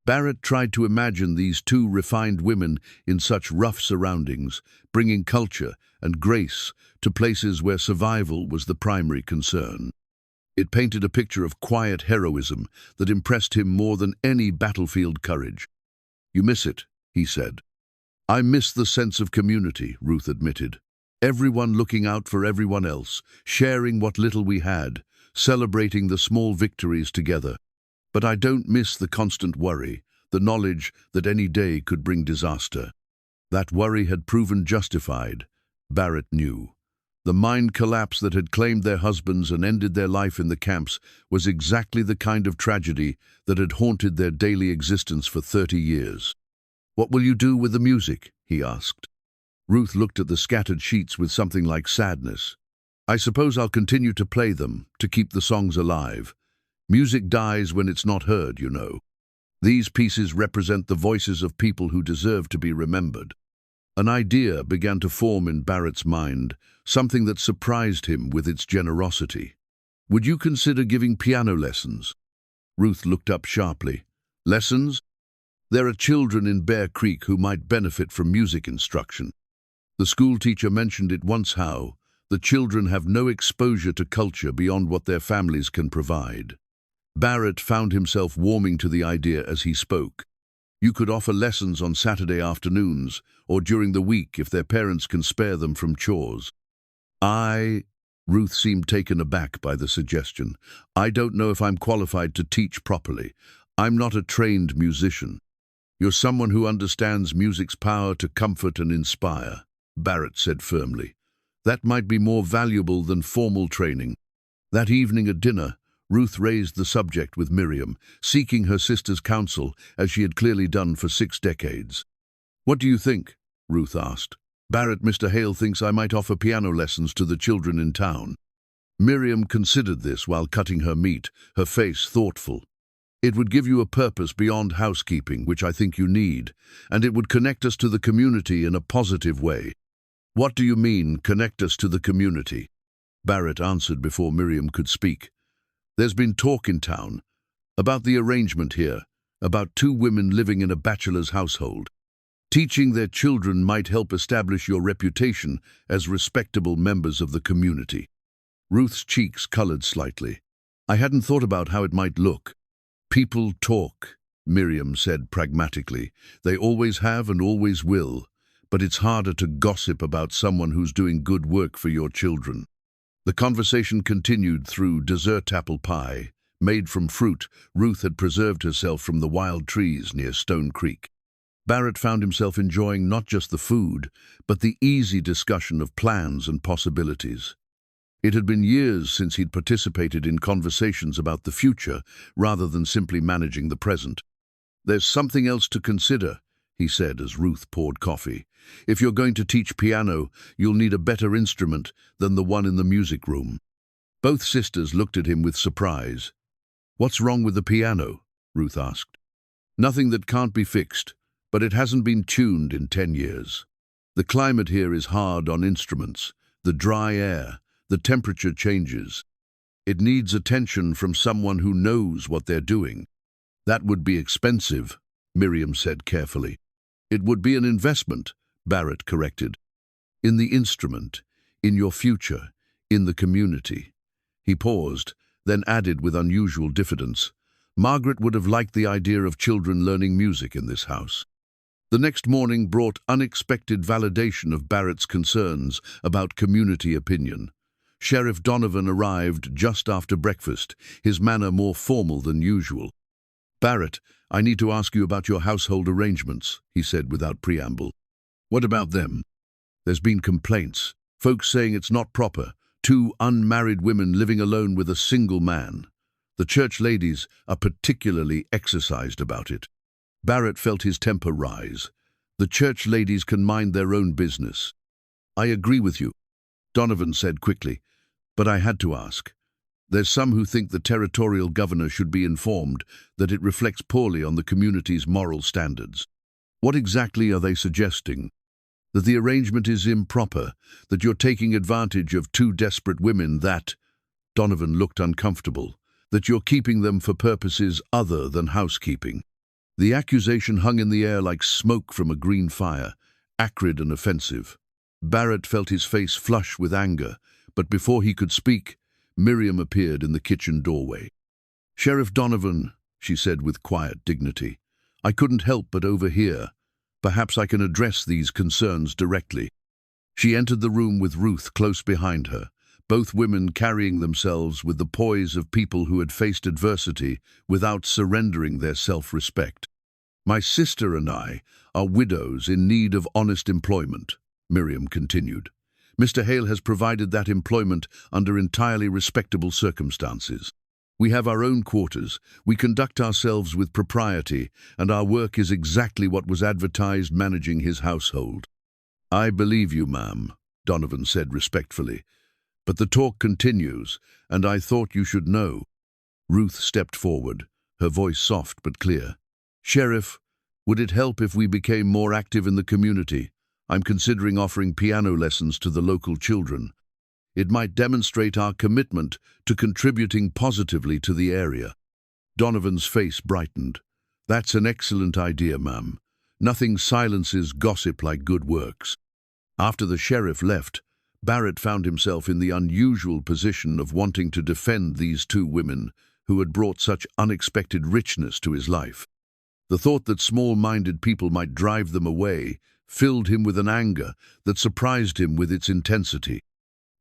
Barrett tried to imagine these two refined women in such rough surroundings, bringing culture and grace to places where survival was the primary concern. It painted a picture of quiet heroism that impressed him more than any battlefield courage. "You miss it," he said. "I miss the sense of community," Ruth admitted. "Everyone looking out for everyone else, sharing what little we had, celebrating the small victories together. But I don't miss the constant worry, the knowledge that any day could bring disaster." That worry had proven justified, Barrett knew. The mine collapse that had claimed their husbands and ended their life in the camps was exactly the kind of tragedy that had haunted their daily existence for 30 years. "What will you do with the music?" he asked. Ruth looked at the scattered sheets with something like sadness. "I suppose I'll continue to play them, to keep the songs alive. Music dies when it's not heard, you know. These pieces represent the voices of people who deserve to be remembered." An idea began to form in Barrett's mind, something that surprised him with its generosity. "Would you consider giving piano lessons?" Ruth looked up sharply. "Lessons? There are children in Bear Creek who might benefit from music instruction. The schoolteacher mentioned it once how the children have no exposure to culture beyond what their families can provide." Barrett found himself warming to the idea as he spoke. "You could offer lessons on Saturday afternoons or during the week if their parents can spare them from chores." Ruth seemed taken aback by the suggestion. "I don't know if I'm qualified to teach properly. I'm not a trained musician." "You're someone who understands music's power to comfort and inspire," Barrett said firmly. "That might be more valuable than formal training." That evening at dinner, Ruth raised the subject with Miriam, seeking her sister's counsel as she had clearly done for 6 decades. "What do you think?" Ruth asked. "Barrett, Mr. Hale thinks I might offer piano lessons to the children in town." Miriam considered this while cutting her meat, her face thoughtful. "It would give you a purpose beyond housekeeping, which I think you need, and it would connect us to the community in a positive way." "What do you mean, connect us to the community?" Barrett answered before Miriam could speak. "There's been talk in town about the arrangement here, about 2 women living in a bachelor's household. Teaching their children might help establish your reputation as respectable members of the community." Ruth's cheeks colored slightly. "I hadn't thought about how it might look." "People talk," Miriam said pragmatically. "They always have and always will, but it's harder to gossip about someone who's doing good work for your children." The conversation continued through dessert apple pie, made from fruit Ruth had preserved herself from the wild trees near Stone Creek. Barrett found himself enjoying not just the food, but the easy discussion of plans and possibilities. It had been years since he'd participated in conversations about the future rather than simply managing the present. "There's something else to consider," he said as Ruth poured coffee. "If you're going to teach piano, you'll need a better instrument than the one in the music room." Both sisters looked at him with surprise. "What's wrong with the piano?" Ruth asked. "Nothing that can't be fixed, but it hasn't been tuned in 10 years. The climate here is hard on instruments, the dry air, the temperature changes. It needs attention from someone who knows what they're doing. That would be expensive, Miriam said carefully. It would be an investment, Barrett corrected. In the instrument, in your future, in the community. He paused, then added with unusual diffidence, Margaret would have liked the idea of children learning music in this house. The next morning brought unexpected validation of Barrett's concerns about community opinion. Sheriff Donovan arrived just after breakfast, his manner more formal than usual. Barrett, I need to ask you about your household arrangements, he said without preamble. What about them? There's been complaints, folks saying it's not proper, 2 unmarried women living alone with a single man. The church ladies are particularly exercised about it. Barrett felt his temper rise. The church ladies can mind their own business. I agree with you, Donovan said quickly, but I had to ask. There's some who think the territorial governor should be informed that it reflects poorly on the community's moral standards. What exactly are they suggesting? That the arrangement is improper, that you're taking advantage of 2 desperate women, that, Donovan looked uncomfortable, that you're keeping them for purposes other than housekeeping. The accusation hung in the air like smoke from a green fire, acrid and offensive. Barrett felt his face flush with anger, but before he could speak, Miriam appeared in the kitchen doorway. Sheriff Donovan, she said with quiet dignity, I couldn't help but overhear. Perhaps I can address these concerns directly. She entered the room with Ruth close behind her, both women carrying themselves with the poise of people who had faced adversity without surrendering their self-respect. My sister and I are widows in need of honest employment, Miriam continued. Mr. Hale has provided that employment under entirely respectable circumstances. We have our own quarters, we conduct ourselves with propriety, and our work is exactly what was advertised managing his household. I believe you, ma'am, Donovan said respectfully. But the talk continues, and I thought you should know. Ruth stepped forward, her voice soft but clear. Sheriff, would it help if we became more active in the community? I'm considering offering piano lessons to the local children. It might demonstrate our commitment to contributing positively to the area. Donovan's face brightened. That's an excellent idea, ma'am. Nothing silences gossip like good works. After the sheriff left, Barrett found himself in the unusual position of wanting to defend these 2 women who had brought such unexpected richness to his life. The thought that small-minded people might drive them away filled him with an anger that surprised him with its intensity.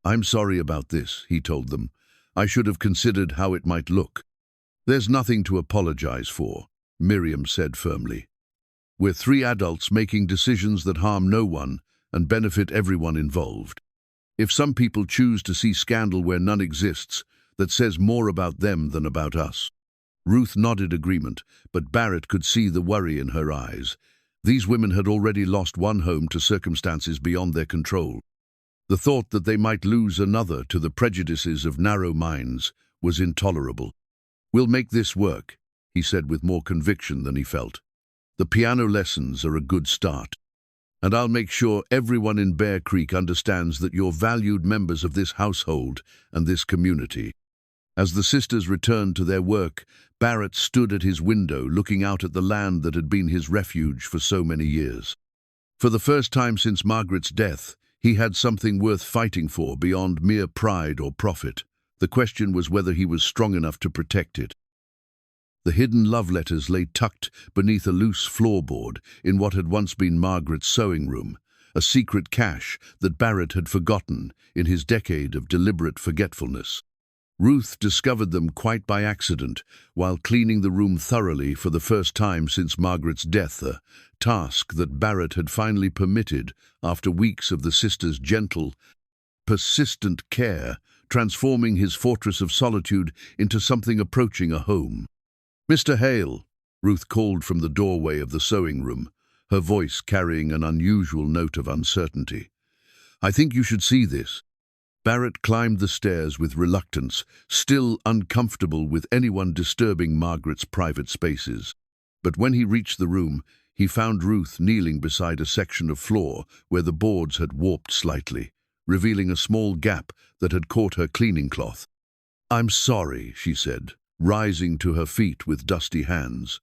I'm sorry about this, he told them. I should have considered how it might look. There's nothing to apologize for, Miriam said firmly. We're 3 adults making decisions that harm no one and benefit everyone involved. If some people choose to see scandal where none exists, that says more about them than about us. Ruth nodded agreement, but Barrett could see the worry in her eyes. These women had already lost one home to circumstances beyond their control. The thought that they might lose another to the prejudices of narrow minds was intolerable. We'll make this work, he said with more conviction than he felt. The piano lessons are a good start. And I'll make sure everyone in Bear Creek understands that you're valued members of this household and this community. As the sisters returned to their work, Barrett stood at his window looking out at the land that had been his refuge for so many years. For the first time since Margaret's death, he had something worth fighting for beyond mere pride or profit. The question was whether he was strong enough to protect it. The hidden love letters lay tucked beneath a loose floorboard in what had once been Margaret's sewing room, a secret cache that Barrett had forgotten in his decade of deliberate forgetfulness. Ruth discovered them quite by accident while cleaning the room thoroughly for the first time since Margaret's death, a task that Barrett had finally permitted after weeks of the sisters' gentle, persistent care, transforming his fortress of solitude into something approaching a home. Mr. Hale, Ruth called from the doorway of the sewing room, her voice carrying an unusual note of uncertainty. I think you should see this. Barrett climbed the stairs with reluctance, still uncomfortable with anyone disturbing Margaret's private spaces. But when he reached the room, he found Ruth kneeling beside a section of floor where the boards had warped slightly, revealing a small gap that had caught her cleaning cloth. "I'm sorry," she said, rising to her feet with dusty hands.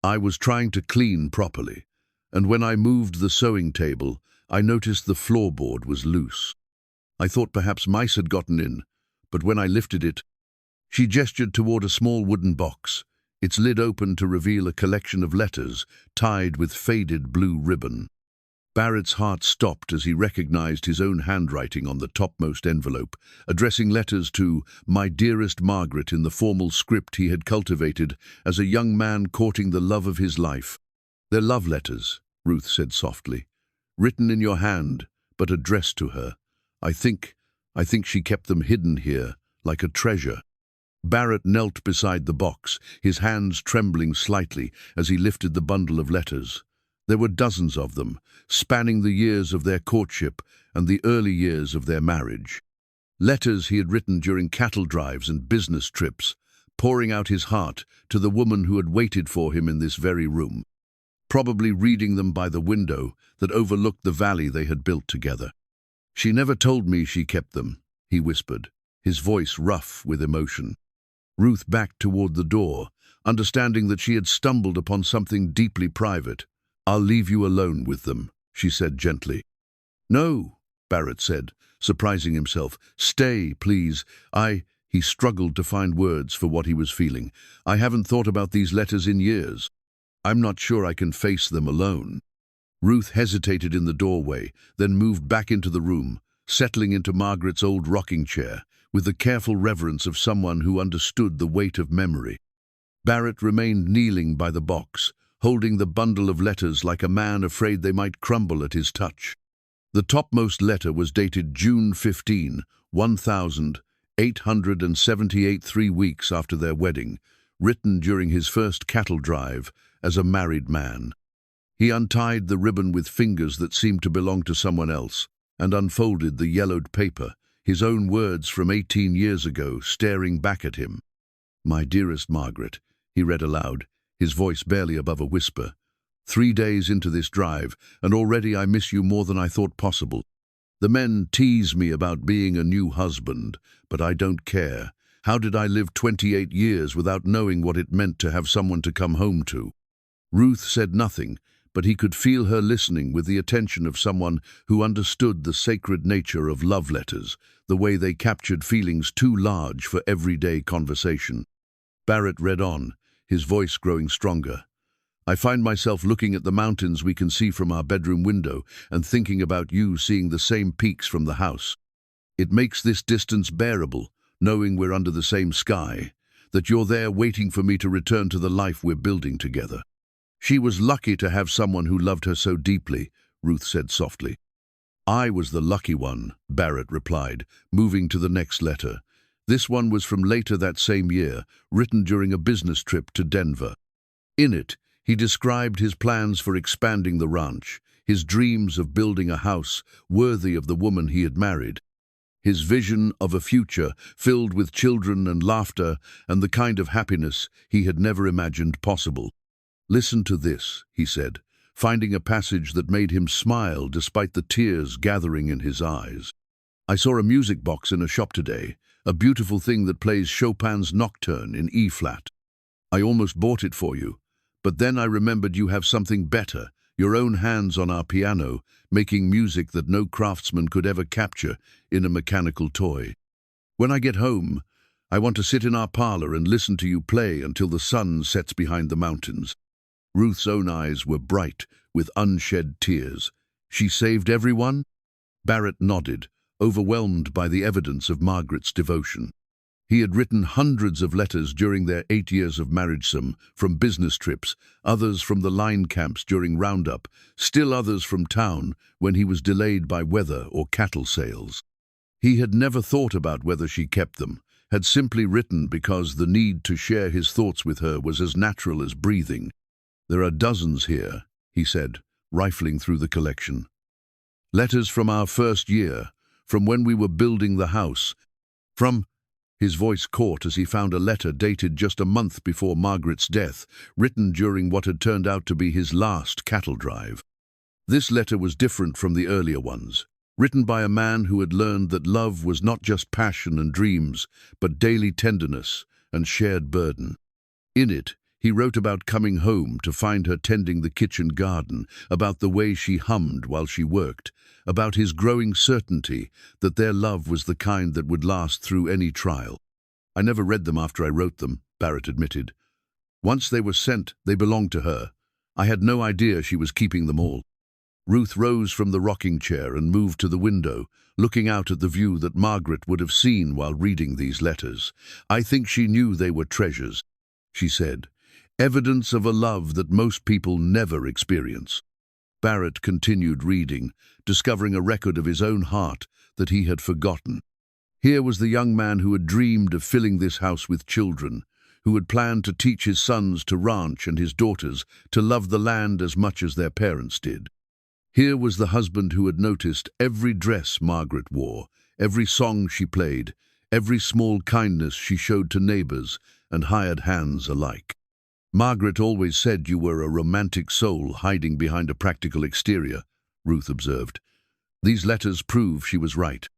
"I was trying to clean properly, and when I moved the sewing table, I noticed the floorboard was loose. I thought perhaps mice had gotten in, but when I lifted it—" She gestured toward a small wooden box, its lid open to reveal a collection of letters tied with faded blue ribbon. Barrett's heart stopped as he recognized his own handwriting on the topmost envelope, addressing letters to "My dearest Margaret" in the formal script he had cultivated as a young man courting the love of his life. "They're love letters," Ruth said softly, "written in your hand, but addressed to her. I think she kept them hidden here, like a treasure." Barrett knelt beside the box, his hands trembling slightly as he lifted the bundle of letters. There were dozens of them, spanning the years of their courtship and the early years of their marriage. Letters he had written during cattle drives and business trips, pouring out his heart to the woman who had waited for him in this very room, probably reading them by the window that overlooked the valley they had built together. "She never told me she kept them," he whispered, his voice rough with emotion. Ruth backed toward the door, understanding that she had stumbled upon something deeply private. "I'll leave you alone with them," she said gently. "No," Barrett said, surprising himself. "Stay, please. He struggled to find words for what he was feeling. "I haven't thought about these letters in years. I'm not sure I can face them alone." Ruth hesitated in the doorway, then moved back into the room, settling into Margaret's old rocking chair, with the careful reverence of someone who understood the weight of memory. Barrett remained kneeling by the box, holding the bundle of letters like a man afraid they might crumble at his touch. The topmost letter was dated June 15, 1878, 3 weeks after their wedding, written during his first cattle drive as a married man. He untied the ribbon with fingers that seemed to belong to someone else, and unfolded the yellowed paper, his own words from 18 years ago staring back at him. "My dearest Margaret," he read aloud, his voice barely above a whisper. "3 days into this drive, and already I miss you more than I thought possible. The men tease me about being a new husband, but I don't care. How did I live 28 years without knowing what it meant to have someone to come home to?" Ruth said nothing, but he could feel her listening with the attention of someone who understood the sacred nature of love letters, the way they captured feelings too large for everyday conversation. Barrett read on, his voice growing stronger. "I find myself looking at the mountains we can see from our bedroom window and thinking about you seeing the same peaks from the house. It makes this distance bearable, knowing we're under the same sky, that you're there waiting for me to return to the life we're building together." "She was lucky to have someone who loved her so deeply," Ruth said softly. "I was the lucky one," Barrett replied, moving to the next letter. This one was from later that same year, written during a business trip to Denver. In it, he described his plans for expanding the ranch, his dreams of building a house worthy of the woman he had married, his vision of a future filled with children and laughter and the kind of happiness he had never imagined possible. "Listen to this," he said, finding a passage that made him smile despite the tears gathering in his eyes. "I saw a music box in a shop today, a beautiful thing that plays Chopin's Nocturne in E-flat. I almost bought it for you, but then I remembered you have something better, your own hands on our piano, making music that no craftsman could ever capture in a mechanical toy. When I get home, I want to sit in our parlor and listen to you play until the sun sets behind the mountains." Ruth's own eyes were bright with unshed tears. "She saved everyone?" Barrett nodded, overwhelmed by the evidence of Margaret's devotion. He had written hundreds of letters during their 8 years of marriage, some from business trips, others from the line camps during roundup, still others from town when he was delayed by weather or cattle sales. He had never thought about whether she kept them, had simply written because the need to share his thoughts with her was as natural as breathing. "There are dozens here," he said, rifling through the collection. "Letters from our first year, from when we were building the house, from—" His voice caught as he found a letter dated just a month before Margaret's death, written during what had turned out to be his last cattle drive. This letter was different from the earlier ones. written by a man who had learned that love was not just passion and dreams, but daily tenderness and shared burden. In it, he wrote about coming home to find her tending the kitchen garden, about the way she hummed while she worked, about his growing certainty that their love was the kind that would last through any trial. "I never read them after I wrote them," Barrett admitted. "Once they were sent, they belonged to her. I had no idea she was keeping them all." Ruth rose from the rocking chair and moved to the window, looking out at the view that Margaret would have seen while reading these letters. "I think she knew they were treasures," she said. "Evidence of a love that most people never experience." Barrett continued reading, discovering a record of his own heart that he had forgotten. Here was the young man who had dreamed of filling this house with children, who had planned to teach his sons to ranch and his daughters to love the land as much as their parents did. Here was the husband who had noticed every dress Margaret wore, every song she played, every small kindness she showed to neighbors and hired hands alike. "Margaret always said you were a romantic soul hiding behind a practical exterior," Ruth observed. "These letters prove she was right."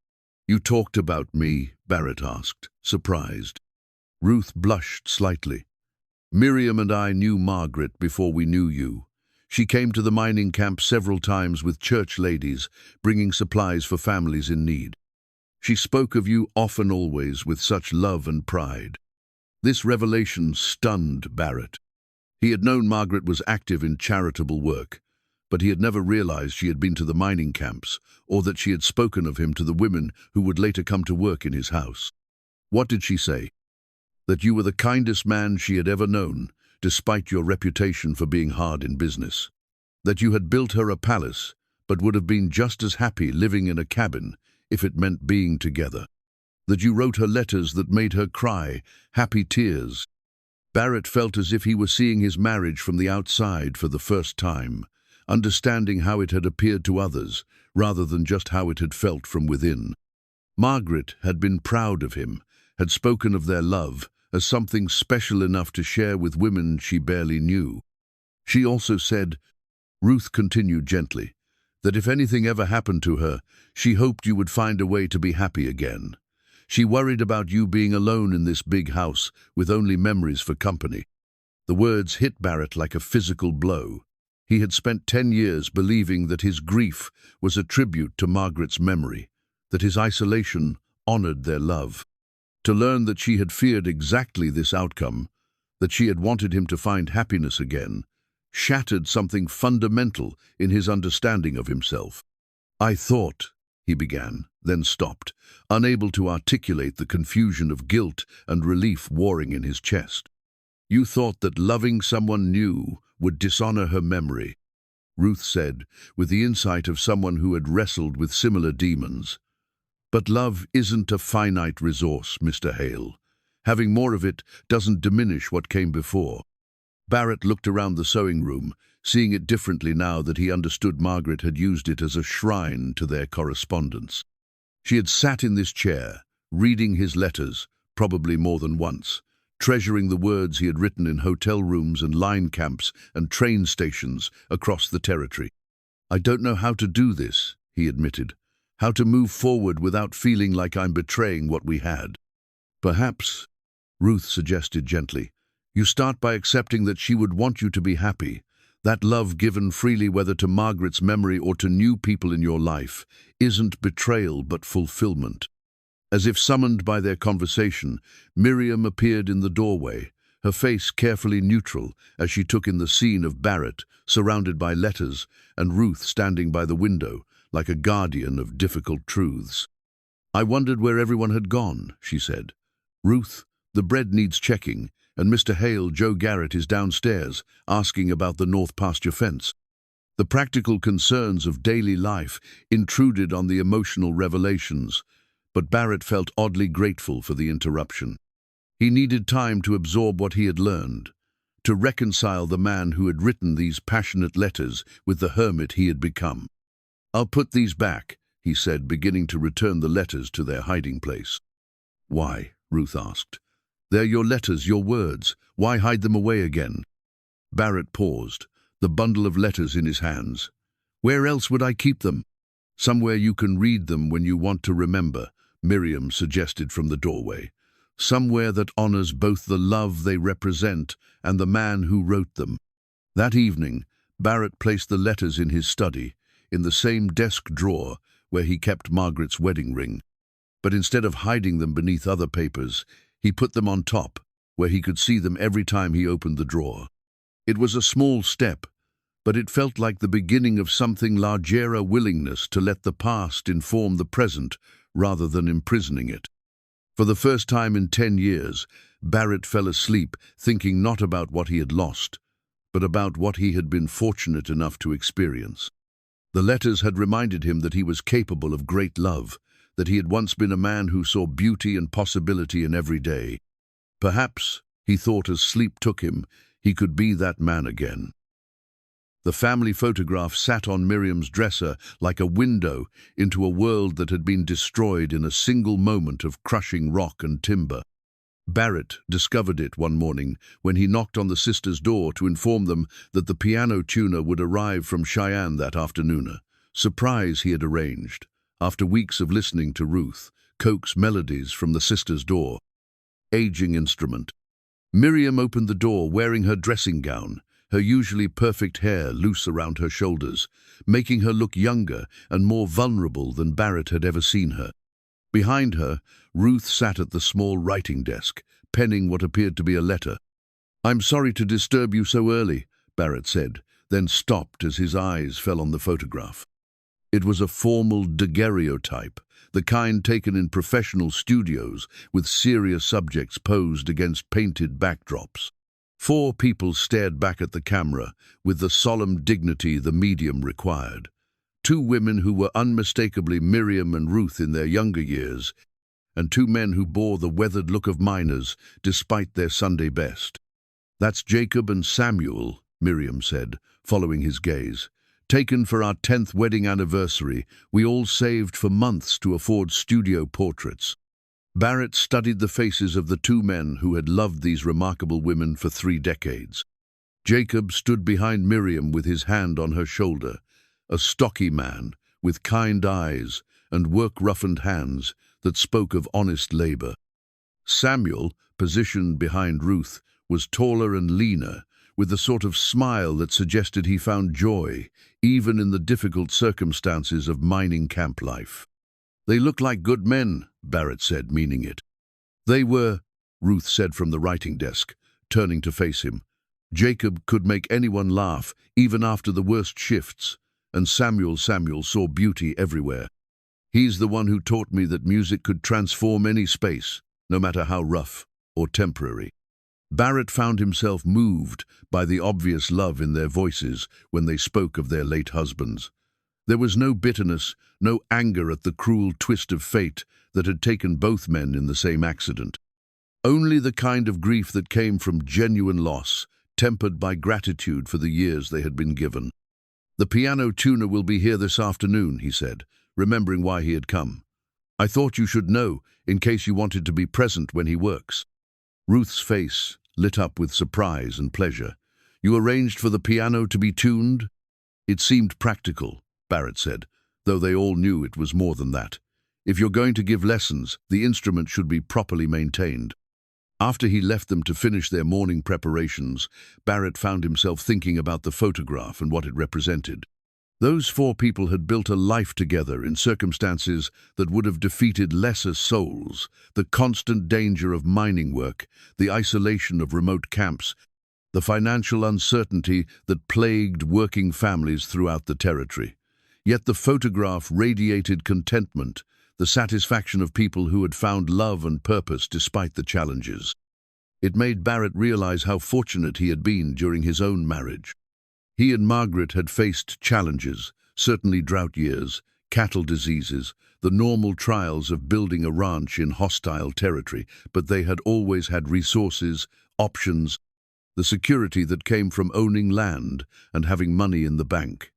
"You talked about me?" Barrett asked, surprised. Ruth blushed slightly. "Miriam and I knew Margaret before we knew you. She came to the mining camp several times with church ladies, bringing supplies for families in need. She spoke of you often, always, with such love and pride." This revelation stunned Barrett. He had known Margaret was active in charitable work, but he had never realized she had been to the mining camps, or that she had spoken of him to the women who would later come to work in his house. "What did she say?" "That you were the kindest man she had ever known, despite your reputation for being hard in business. That you had built her a palace, but would have been just as happy living in a cabin if it meant being together. That you wrote her letters that made her cry, happy tears." Barrett felt as if he were seeing his marriage from the outside for the first time, understanding how it had appeared to others, rather than just how it had felt from within. Margaret had been proud of him, had spoken of their love as something special enough to share with women she barely knew. She also said, Ruth continued gently, that if anything ever happened to her, she hoped you would find a way to be happy again. She worried about you being alone in this big house with only memories for company. The words hit Barrett like a physical blow. He had spent 10 years believing that his grief was a tribute to Margaret's memory, that his isolation honored their love. To learn that she had feared exactly this outcome, that she had wanted him to find happiness again, shattered something fundamental in his understanding of himself. "I thought," he began, then stopped, unable to articulate the confusion of guilt and relief warring in his chest. "You thought that loving someone new would dishonor her memory," Ruth said, with the insight of someone who had wrestled with similar demons. "But love isn't a finite resource, Mr. Hale. Having more of it doesn't diminish what came before." Barrett looked around the sewing room, seeing it differently now that he understood Margaret had used it as a shrine to their correspondence. She had sat in this chair, reading his letters, probably more than once, treasuring the words he had written in hotel rooms and line camps and train stations across the territory. "I don't know how to do this," he admitted, "how to move forward without feeling like I'm betraying what we had." "Perhaps," Ruth suggested gently, "you start by accepting that she would want you to be happy. That love given freely, whether to Margaret's memory or to new people in your life, isn't betrayal but fulfillment." As if summoned by their conversation, Miriam appeared in the doorway, her face carefully neutral as she took in the scene of Barrett, surrounded by letters, and Ruth standing by the window, like a guardian of difficult truths. "I wondered where everyone had gone," she said. "Ruth, the bread needs checking, and Mr. Hale, Joe Garrett, is downstairs, asking about the north pasture fence." The practical concerns of daily life intruded on the emotional revelations, but Barrett felt oddly grateful for the interruption. He needed time to absorb what he had learned, to reconcile the man who had written these passionate letters with the hermit he had become. "I'll put these back," he said, beginning to return the letters to their hiding place. "Why?" Ruth asked. "They're your letters, your words. Why hide them away again?" Barrett paused, the bundle of letters in his hands. "Where else would I keep them?" Somewhere you can read them when you want to remember, Miriam suggested from the doorway. Somewhere that honors both the love they represent and the man who wrote them. That evening, Barrett placed the letters in his study, in the same desk drawer where he kept Margaret's wedding ring. But instead of hiding them beneath other papers, he put them on top, where he could see them every time he opened the drawer. It was a small step, but it felt like the beginning of something larger, a willingness to let the past inform the present rather than imprisoning it. For the first time in 10 years, Barrett fell asleep thinking not about what he had lost, but about what he had been fortunate enough to experience. The letters had reminded him that he was capable of great love, that he had once been a man who saw beauty and possibility in every day. Perhaps, he thought as sleep took him, he could be that man again. The family photograph sat on Miriam's dresser like a window into a world that had been destroyed in a single moment of crushing rock and timber. Barrett discovered it one morning when he knocked on the sisters' door to inform them that the piano tuner would arrive from Cheyenne that afternoon, a surprise he had arranged, after weeks of listening to Ruth coax melodies from the sisters' door. Aging instrument. Miriam opened the door wearing her dressing gown, her usually perfect hair loose around her shoulders, making her look younger and more vulnerable than Barrett had ever seen her. Behind her, Ruth sat at the small writing desk, penning what appeared to be a letter. "I'm sorry to disturb you so early," Barrett said, then stopped as his eyes fell on the photograph. It was a formal daguerreotype, the kind taken in professional studios with serious subjects posed against painted backdrops. 4 people stared back at the camera with the solemn dignity the medium required. 2 women who were unmistakably Miriam and Ruth in their younger years, and 2 men who bore the weathered look of miners despite their Sunday best. "That's Jacob and Samuel," Miriam said, following his gaze. "Taken for our 10th wedding anniversary, we all saved for months to afford studio portraits." Barrett studied the faces of the 2 men who had loved these remarkable women for 3 decades. Jacob stood behind Miriam with his hand on her shoulder, a stocky man with kind eyes and work-roughened hands that spoke of honest labor. Samuel, positioned behind Ruth, was taller and leaner, with the sort of smile that suggested he found joy, even in the difficult circumstances of mining camp life. "They look like good men," Barrett said, meaning it. "They were," Ruth said from the writing desk, turning to face him. "Jacob could make anyone laugh, even after the worst shifts, and Samuel saw beauty everywhere. He's the one who taught me that music could transform any space, no matter how rough or temporary." Barrett found himself moved by the obvious love in their voices when they spoke of their late husbands. There was no bitterness, no anger at the cruel twist of fate that had taken both men in the same accident. Only the kind of grief that came from genuine loss, tempered by gratitude for the years they had been given. "The piano tuner will be here this afternoon," he said, remembering why he had come. "I thought you should know, in case you wanted to be present when he works." Ruth's face lit up with surprise and pleasure. "You arranged for the piano to be tuned?" "It seemed practical," Barrett said, though they all knew it was more than that. "If you're going to give lessons, the instrument should be properly maintained." After he left them to finish their morning preparations, Barrett found himself thinking about the photograph and what it represented. Those 4 people had built a life together in circumstances that would have defeated lesser souls, the constant danger of mining work, the isolation of remote camps, the financial uncertainty that plagued working families throughout the territory. Yet the photograph radiated contentment, the satisfaction of people who had found love and purpose despite the challenges. It made Barrett realize how fortunate he had been during his own marriage. He and Margaret had faced challenges, certainly drought years, cattle diseases, the normal trials of building a ranch in hostile territory, but they had always had resources, options, the security that came from owning land and having money in the bank.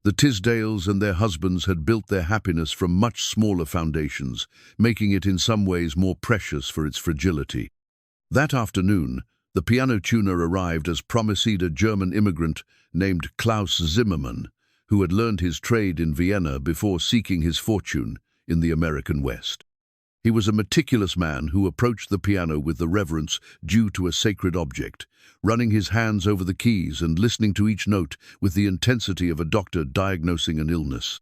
The Tisdales and their husbands had built their happiness from much smaller foundations, making it in some ways more precious for its fragility. That afternoon, the piano tuner arrived as promised, a German immigrant named Klaus Zimmermann, who had learned his trade in Vienna before seeking his fortune in the American West. He was a meticulous man who approached the piano with the reverence due to a sacred object, running his hands over the keys and listening to each note with the intensity of a doctor diagnosing an illness.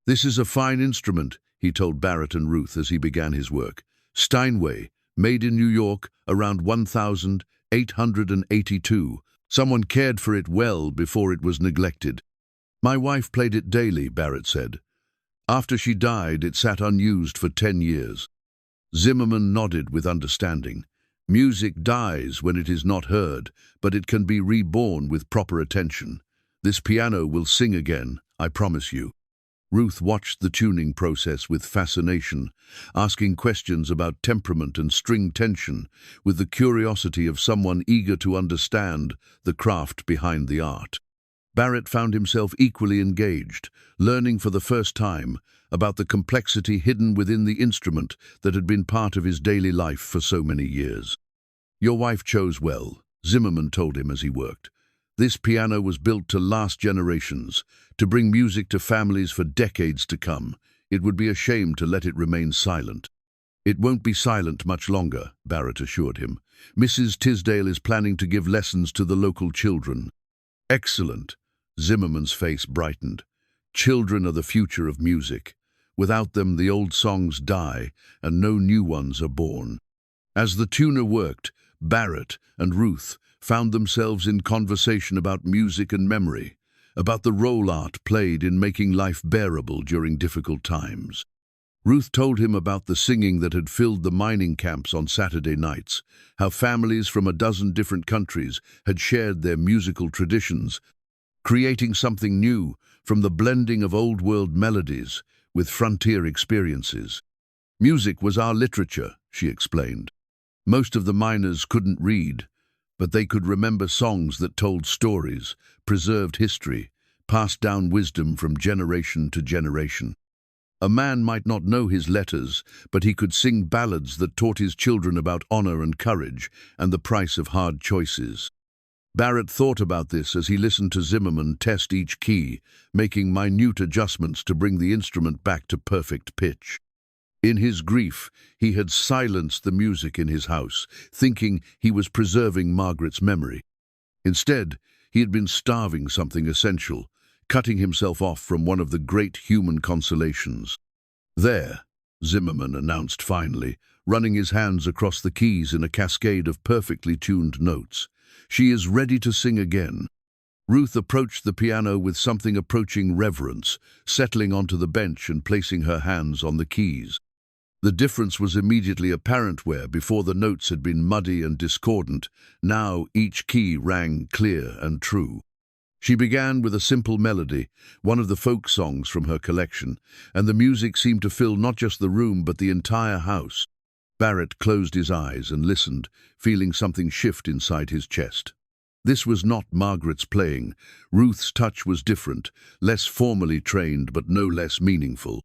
"This is a fine instrument," he told Barrett and Ruth as he began his work. "Steinway, made in New York around 1882. Someone cared for it well before it was neglected." "My wife played it daily," Barrett said. "After she died, it sat unused for 10 years. Zimmerman nodded with understanding. "Music dies when it is not heard, but it can be reborn with proper attention. This piano will sing again, I promise you." Ruth watched the tuning process with fascination, asking questions about temperament and string tension with the curiosity of someone eager to understand the craft behind the art. Barrett found himself equally engaged, learning for the first time about the complexity hidden within the instrument that had been part of his daily life for so many years. "Your wife chose well," Zimmerman told him as he worked. "This piano was built to last generations, to bring music to families for decades to come. It would be a shame to let it remain silent." "It won't be silent much longer," Barrett assured him. "Mrs. Tisdale is planning to give lessons to the local children." "Excellent." Zimmerman's face brightened. "Children are the future of music. Without them, the old songs die and no new ones are born." As the tuner worked, Barrett and Ruth found themselves in conversation about music and memory, about the role art played in making life bearable during difficult times. Ruth told him about the singing that had filled the mining camps on Saturday nights, how families from a dozen different countries had shared their musical traditions, creating something new from the blending of old-world melodies with frontier experiences. "Music was our literature," she explained. "Most of the miners couldn't read, but they could remember songs that told stories, preserved history, passed down wisdom from generation to generation. A man might not know his letters, but he could sing ballads that taught his children about honor and courage and the price of hard choices." Barrett thought about this as he listened to Zimmerman test each key, making minute adjustments to bring the instrument back to perfect pitch. In his grief, he had silenced the music in his house, thinking he was preserving Margaret's memory. Instead, he had been starving something essential, cutting himself off from one of the great human consolations. "There," Zimmerman announced finally, running his hands across the keys in a cascade of perfectly tuned notes. "She is ready to sing again." Ruth approached the piano with something approaching reverence, settling onto the bench and placing her hands on the keys. The difference was immediately apparent where, before, the notes had been muddy and discordant, now each key rang clear and true. She began with a simple melody, one of the folk songs from her collection, and the music seemed to fill not just the room but the entire house. Barrett closed his eyes and listened, feeling something shift inside his chest. This was not Margaret's playing. Ruth's touch was different, less formally trained but no less meaningful.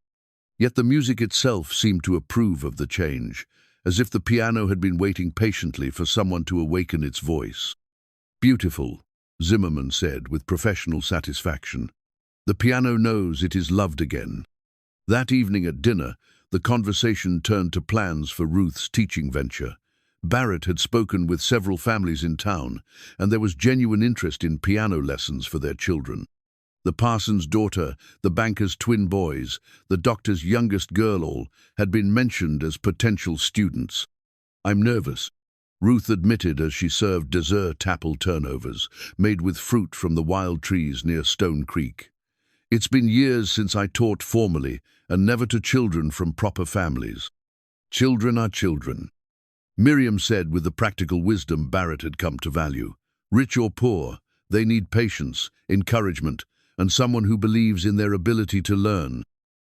Yet the music itself seemed to approve of the change, as if the piano had been waiting patiently for someone to awaken its voice. "Beautiful," Zimmerman said with professional satisfaction. "The piano knows it is loved again." That evening at dinner, the conversation turned to plans for Ruth's teaching venture. Barrett had spoken with several families in town, and there was genuine interest in piano lessons for their children. The parson's daughter, the banker's twin boys, the doctor's youngest girl all had been mentioned as potential students. "I'm nervous," Ruth admitted as she served dessert apple turnovers, made with fruit from the wild trees near Stone Creek. "It's been years since I taught formally, and never to children from proper families." "Children are children," Miriam said with the practical wisdom Barrett had come to value. "Rich or poor, they need patience, encouragement, and someone who believes in their ability to learn."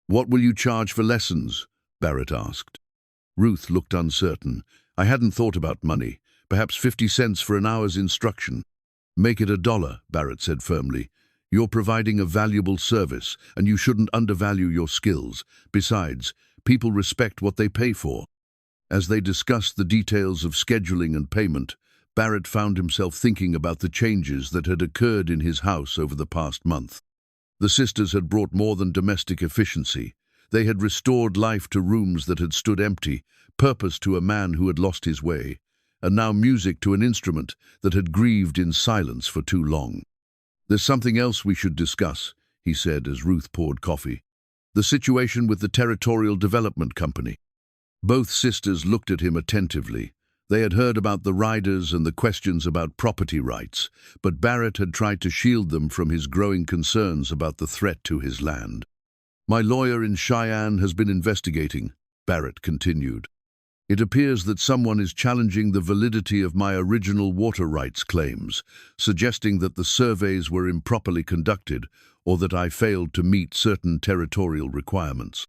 "What will you charge for lessons?" Barrett asked. Ruth looked uncertain. "I hadn't thought about money. Perhaps 50 cents for an hour's instruction." "Make it $1, Barrett said firmly. "You're providing a valuable service, and you shouldn't undervalue your skills. Besides, people respect what they pay for." As they discussed the details of scheduling and payment, Barrett found himself thinking about the changes that had occurred in his house over the past month. The sisters had brought more than domestic efficiency. They had restored life to rooms that had stood empty, purpose to a man who had lost his way, and now music to an instrument that had grieved in silence for too long. "There's something else we should discuss," he said as Ruth poured coffee. "The situation with the Territorial Development Company." Both sisters looked at him attentively. They had heard about the riders and the questions about property rights, but Barrett had tried to shield them from his growing concerns about the threat to his land. "My lawyer in Cheyenne has been investigating," Barrett continued. "It appears that someone is challenging the validity of my original water rights claims, suggesting that the surveys were improperly conducted or that I failed to meet certain territorial requirements."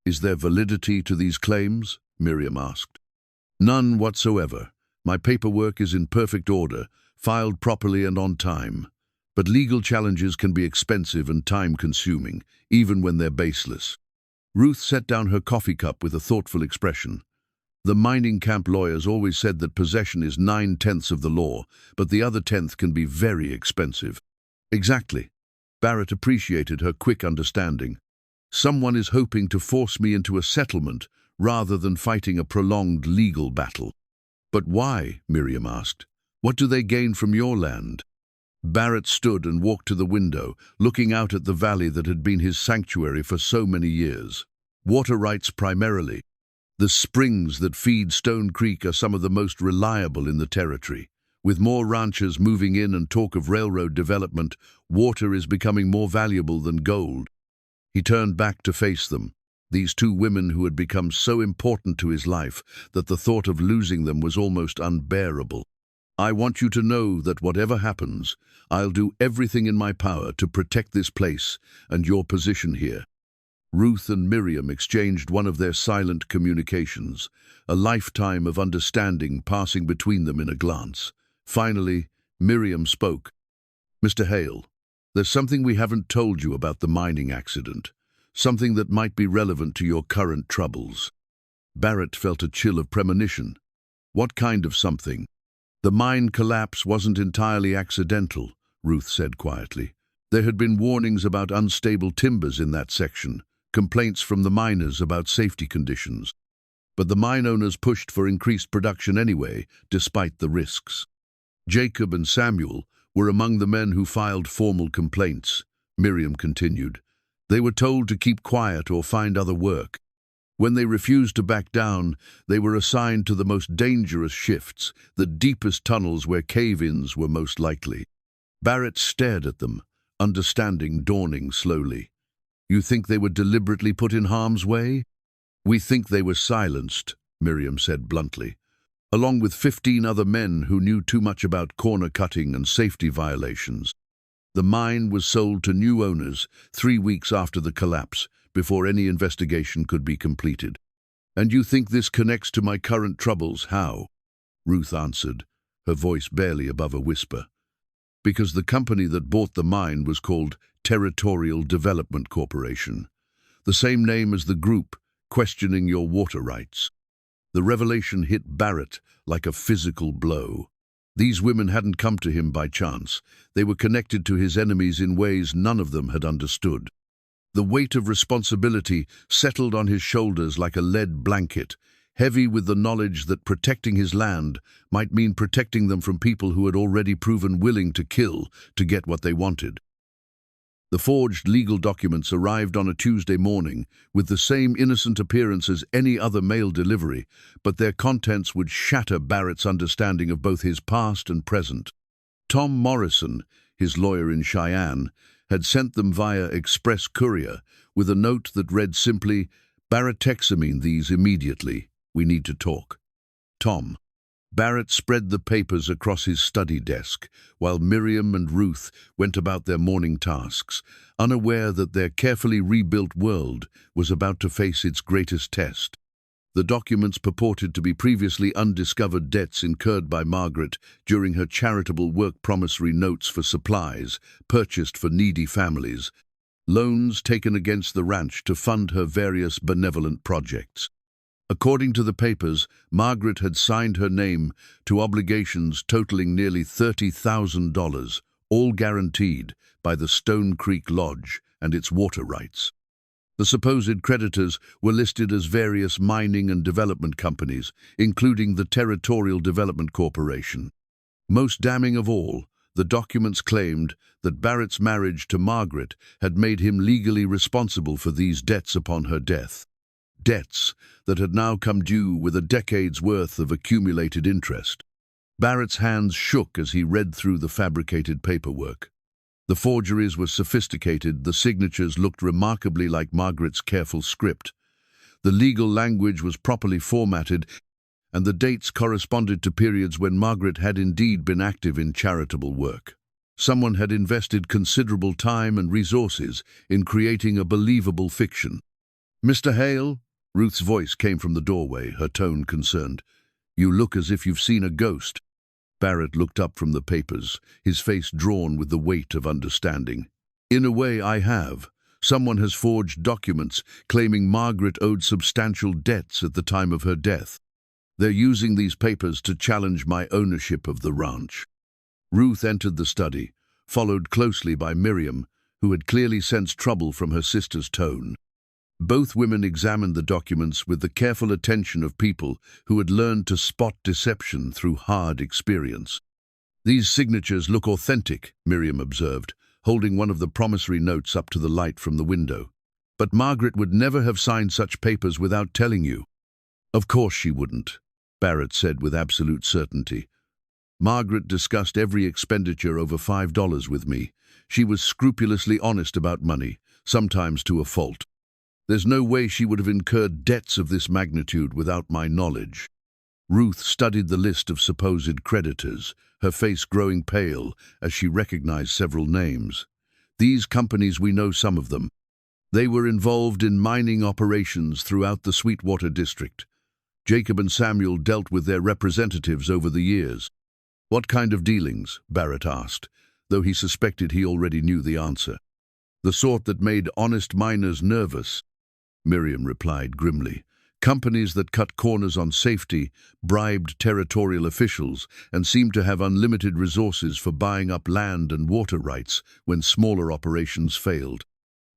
"Is there validity to these claims?" Miriam asked. "None whatsoever. My paperwork is in perfect order, filed properly and on time. But legal challenges can be expensive and time-consuming, even when they're baseless." Ruth set down her coffee cup with a thoughtful expression. "The mining camp lawyers always said that possession is 9/10 of the law, but the other 10th can be very expensive." "Exactly." Barrett appreciated her quick understanding. "Someone is hoping to force me into a settlement rather than fighting a prolonged legal battle." "But why?" Miriam asked. "What do they gain from your land?" Barrett stood and walked to the window, looking out at the valley that had been his sanctuary for so many years. "Water rights primarily. The springs that feed Stone Creek are some of the most reliable in the territory. With more ranchers moving in and talk of railroad development, water is becoming more valuable than gold." He turned back to face them, these two women who had become so important to his life that the thought of losing them was almost unbearable. "I want you to know that whatever happens, I'll do everything in my power to protect this place and your position here." Ruth and Miriam exchanged one of their silent communications, a lifetime of understanding passing between them in a glance. Finally, Miriam spoke. "Mr. Hale, there's something we haven't told you about the mining accident, something that might be relevant to your current troubles." Barrett felt a chill of premonition. "What kind of something?" "The mine collapse wasn't entirely accidental," Ruth said quietly. "There had been warnings about unstable timbers in that section, complaints from the miners about safety conditions. But the mine owners pushed for increased production anyway, despite the risks. Jacob and Samuel were among the men who filed formal complaints," Miriam continued. "They were told to keep quiet or find other work. When they refused to back down, they were assigned to the most dangerous shifts, the deepest tunnels where cave-ins were most likely." Barrett stared at them, understanding dawning slowly. "You think they were deliberately put in harm's way?" "We think they were silenced," Miriam said bluntly, "along with 15 other men who knew too much about corner cutting and safety violations. The mine was sold to new owners 3 weeks after the collapse, before any investigation could be completed." "And you think this connects to my current troubles? How?" Ruth answered, her voice barely above a whisper. "Because the company that bought the mine was called Territorial Development Corporation, the same name as the group questioning your water rights." The revelation hit Barrett like a physical blow. These women hadn't come to him by chance. They were connected to his enemies in ways none of them had understood. The weight of responsibility settled on his shoulders like a lead blanket, heavy with the knowledge that protecting his land might mean protecting them from people who had already proven willing to kill to get what they wanted. The forged legal documents arrived on a Tuesday morning with the same innocent appearance as any other mail delivery, but their contents would shatter Barrett's understanding of both his past and present. Tom Morrison, his lawyer in Cheyenne, had sent them via express courier with a note that read simply, "Barrett, examine these immediately. We need to talk. Tom." Barrett spread the papers across his study desk, while Miriam and Ruth went about their morning tasks, unaware that their carefully rebuilt world was about to face its greatest test. The documents purported to be previously undiscovered debts incurred by Margaret during her charitable work promissory notes for supplies purchased for needy families, loans taken against the ranch to fund her various benevolent projects. According to the papers, Margaret had signed her name to obligations totaling nearly $30,000, all guaranteed by the Stone Creek Lodge and its water rights. The supposed creditors were listed as various mining and development companies, including the Territorial Development Corporation. Most damning of all, the documents claimed that Barrett's marriage to Margaret had made him legally responsible for these debts upon her death. Debts that had now come due with a decade's worth of accumulated interest. Barrett's hands shook as he read through the fabricated paperwork. The forgeries were sophisticated, the signatures looked remarkably like Margaret's careful script. The legal language was properly formatted, and the dates corresponded to periods when Margaret had indeed been active in charitable work. Someone had invested considerable time and resources in creating a believable fiction. "Mr. Hale?" Ruth's voice came from the doorway, her tone concerned. "You look as if you've seen a ghost." Barrett looked up from the papers, his face drawn with the weight of understanding. "In a way, I have. Someone has forged documents claiming Margaret owed substantial debts at the time of her death. They're using these papers to challenge my ownership of the ranch." Ruth entered the study, followed closely by Miriam, who had clearly sensed trouble from her sister's tone. Both women examined the documents with the careful attention of people who had learned to spot deception through hard experience. "These signatures look authentic," Miriam observed, holding one of the promissory notes up to the light from the window. "But Margaret would never have signed such papers without telling you." "Of course she wouldn't," Barrett said with absolute certainty. "Margaret discussed every expenditure over $5 with me. She was scrupulously honest about money, sometimes to a fault. There's no way she would have incurred debts of this magnitude without my knowledge." Ruth studied the list of supposed creditors, her face growing pale as she recognized several names. "These companies, we know some of them. They were involved in mining operations throughout the Sweetwater district. Jacob and Samuel dealt with their representatives over the years." "What kind of dealings?" Barrett asked, though he suspected he already knew the answer. "The sort that made honest miners nervous," Miriam replied grimly. "Companies that cut corners on safety, bribed territorial officials, and seemed to have unlimited resources for buying up land and water rights when smaller operations failed."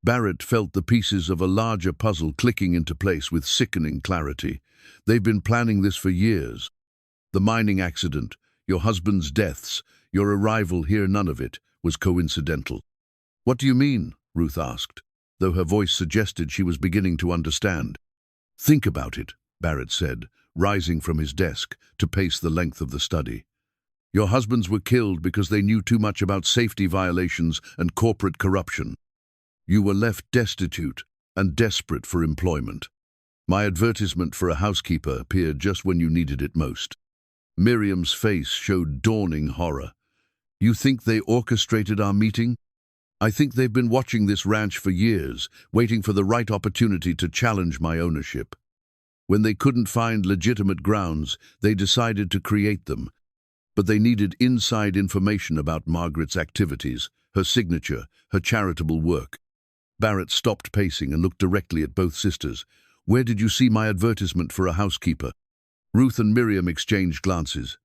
Barrett felt the pieces of a larger puzzle clicking into place with sickening clarity. "They've been planning this for years. The mining accident, your husband's deaths, your arrival here, none of it was coincidental." "What do you mean?" Ruth asked, though her voice suggested she was beginning to understand. "Think about it," Barrett said, rising from his desk to pace the length of the study. "Your husbands were killed because they knew too much about safety violations and corporate corruption. You were left destitute and desperate for employment. My advertisement for a housekeeper appeared just when you needed it most." Miriam's face showed dawning horror. "You think they orchestrated our meeting?" "I think they've been watching this ranch for years, waiting for the right opportunity to challenge my ownership. When they couldn't find legitimate grounds, they decided to create them. But they needed inside information about Margaret's activities, her signature, her charitable work." Barrett stopped pacing and looked directly at both sisters. "Where did you see my advertisement for a housekeeper?" Ruth and Miriam exchanged glances.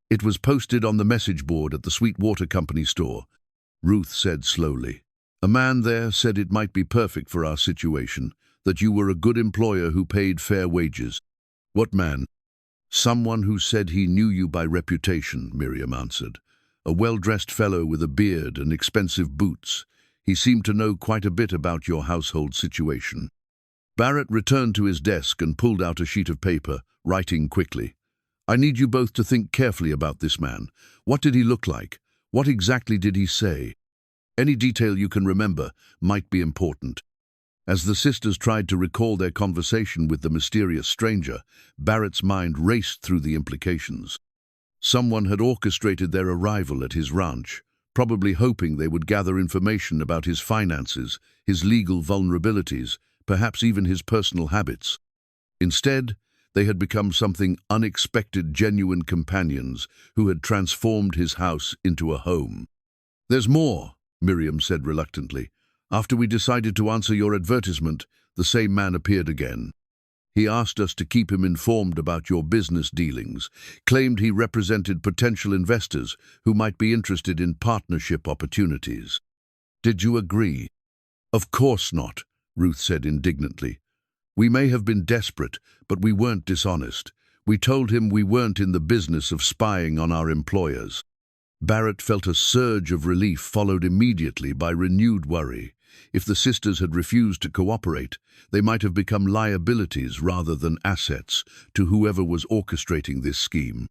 "It was posted on the message board at the Sweetwater Company store," Ruth said slowly. "A man there said it might be perfect for our situation, that you were a good employer who paid fair wages." "What man?" "Someone who said he knew you by reputation," Miriam answered. "A well-dressed fellow with a beard and expensive boots. He seemed to know quite a bit about your household situation." Barrett returned to his desk and pulled out a sheet of paper, writing quickly. "I need you both to think carefully about this man. What did he look like? What exactly did he say? Any detail you can remember might be important." As the sisters tried to recall their conversation with the mysterious stranger, Barrett's mind raced through the implications. Someone had orchestrated their arrival at his ranch, probably hoping they would gather information about his finances, his legal vulnerabilities, perhaps even his personal habits. Instead, they had become something unexpected, genuine companions who had transformed his house into a home. "There's more," Miriam said reluctantly. "After we decided to answer your advertisement, the same man appeared again. He asked us to keep him informed about your business dealings, claimed he represented potential investors who might be interested in partnership opportunities. Did you agree? Of course not, Ruth said indignantly. We may have been desperate, but we weren't dishonest. We told him we weren't in the business of spying on our employers. Barrett felt a surge of relief followed immediately by renewed worry. If the sisters had refused to cooperate, they might have become liabilities rather than assets to whoever was orchestrating this scheme.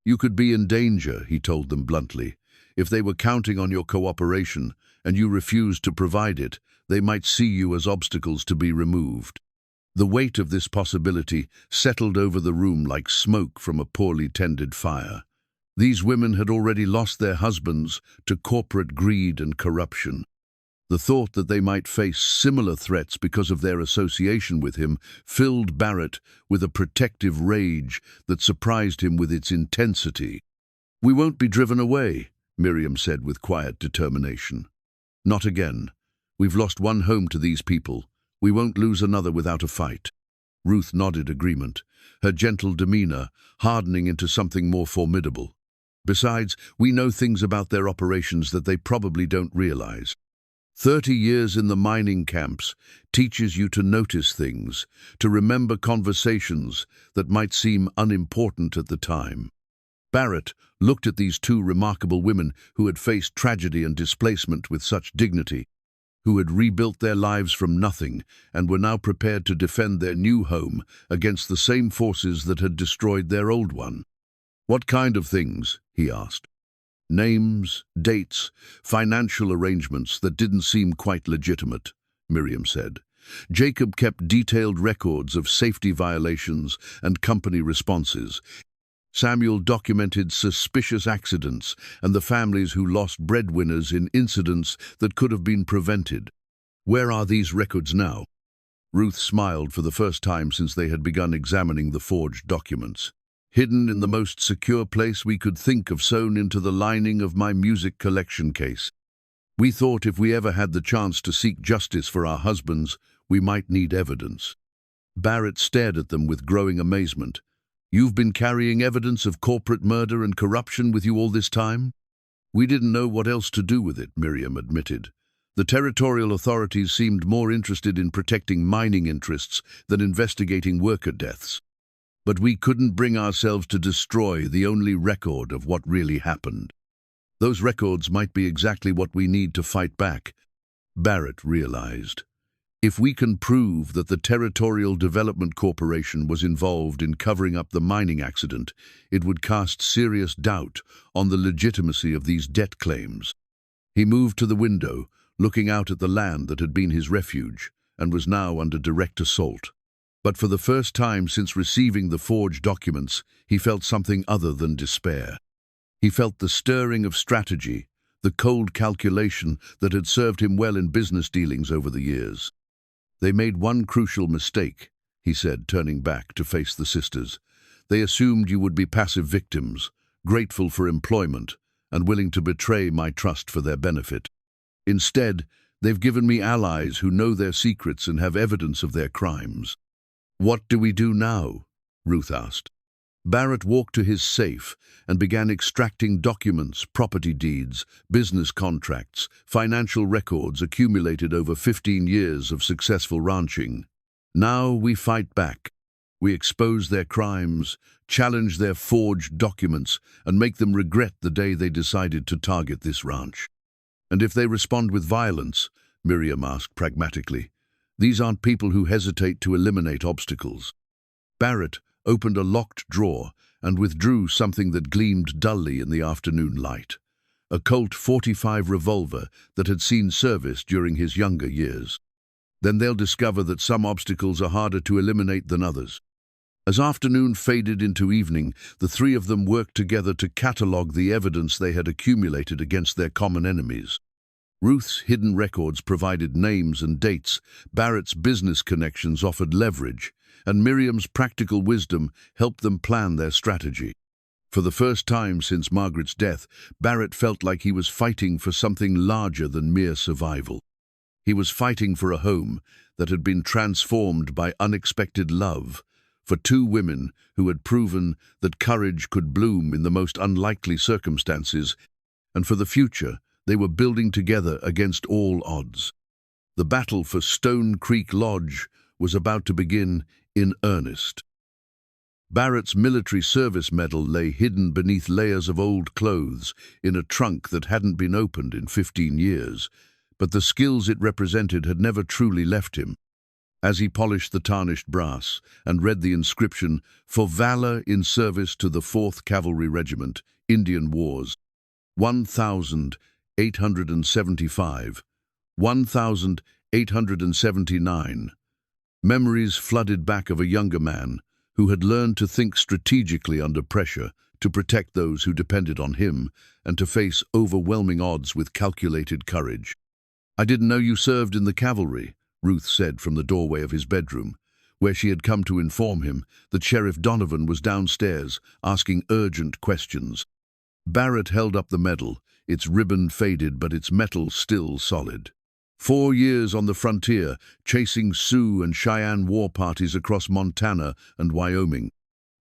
You could be in danger, he told them bluntly. If they were counting on your cooperation and you refused to provide it, they might see you as obstacles to be removed. The weight of this possibility settled over the room like smoke from a poorly tended fire. These women had already lost their husbands to corporate greed and corruption. The thought that they might face similar threats because of their association with him filled Barrett with a protective rage that surprised him with its intensity. "We won't be driven away," Miriam said with quiet determination. "Not again. We've lost one home to these people. We won't lose another without a fight." Ruth nodded agreement, her gentle demeanor hardening into something more formidable. "Besides, we know things about their operations that they probably don't realize. 30 years in the mining camps teaches you to notice things, to remember conversations that might seem unimportant at the time." Barrett looked at these two remarkable women who had faced tragedy and displacement with such dignity, who had rebuilt their lives from nothing and were now prepared to defend their new home against the same forces that had destroyed their old one. "What kind of things?" he asked. "Names, dates, financial arrangements that didn't seem quite legitimate," Miriam said. "Jacob kept detailed records of safety violations and company responses. Samuel documented suspicious accidents and the families who lost breadwinners in incidents that could have been prevented. Where are these records now?" Ruth smiled for the first time since they had begun examining the forged documents. "Hidden in the most secure place we could think of, sewn into the lining of my music collection case. We thought if we ever had the chance to seek justice for our husbands, we might need evidence." Barrett stared at them with growing amazement. "You've been carrying evidence of corporate murder and corruption with you all this time?" "We didn't know what else to do with it," Miriam admitted. "The territorial authorities seemed more interested in protecting mining interests than investigating worker deaths. But we couldn't bring ourselves to destroy the only record of what really happened. Those records might be exactly what we need to fight back," Barrett realized. "If we can prove that the Territorial Development Corporation was involved in covering up the mining accident, it would cast serious doubt on the legitimacy of these debt claims." He moved to the window, looking out at the land that had been his refuge and was now under direct assault. But for the first time since receiving the forged documents, he felt something other than despair. He felt the stirring of strategy, the cold calculation that had served him well in business dealings over the years. "They made one crucial mistake," he said, turning back to face the sisters. "They assumed you would be passive victims, grateful for employment, and willing to betray my trust for their benefit. Instead, they've given me allies who know their secrets and have evidence of their crimes." "What do we do now?" Ruth asked. Barrett walked to his safe and began extracting documents, property deeds, business contracts, financial records accumulated over 15 years of successful ranching. "Now we fight back. We expose their crimes, challenge their forged documents, and make them regret the day they decided to target this ranch." "And if they respond with violence?" Miriam asked pragmatically. "These aren't people who hesitate to eliminate obstacles." Barrett opened a locked drawer and withdrew something that gleamed dully in the afternoon light. A Colt .45 revolver that had seen service during his younger years. "Then they'll discover that some obstacles are harder to eliminate than others." As afternoon faded into evening, the three of them worked together to catalogue the evidence they had accumulated against their common enemies. Ruth's hidden records provided names and dates, Barrett's business connections offered leverage, and Miriam's practical wisdom helped them plan their strategy. For the first time since Margaret's death, Barrett felt like he was fighting for something larger than mere survival. He was fighting for a home that had been transformed by unexpected love, for two women who had proven that courage could bloom in the most unlikely circumstances, and for the future they were building together against all odds. The battle for Stone Creek Lodge was about to begin in earnest. Barrett's military service medal lay hidden beneath layers of old clothes in a trunk that hadn't been opened in 15 years, but the skills it represented had never truly left him. As he polished the tarnished brass and read the inscription, "For valor in service to the 4th Cavalry Regiment, Indian Wars, 1875, 1879, memories flooded back of a younger man who had learned to think strategically under pressure, to protect those who depended on him, and to face overwhelming odds with calculated courage. "I didn't know you served in the cavalry," Ruth said from the doorway of his bedroom, where she had come to inform him that Sheriff Donovan was downstairs, asking urgent questions. Barrett held up the medal, its ribbon faded but its metal still solid. 4 years on the frontier, chasing Sioux and Cheyenne war parties across Montana and Wyoming.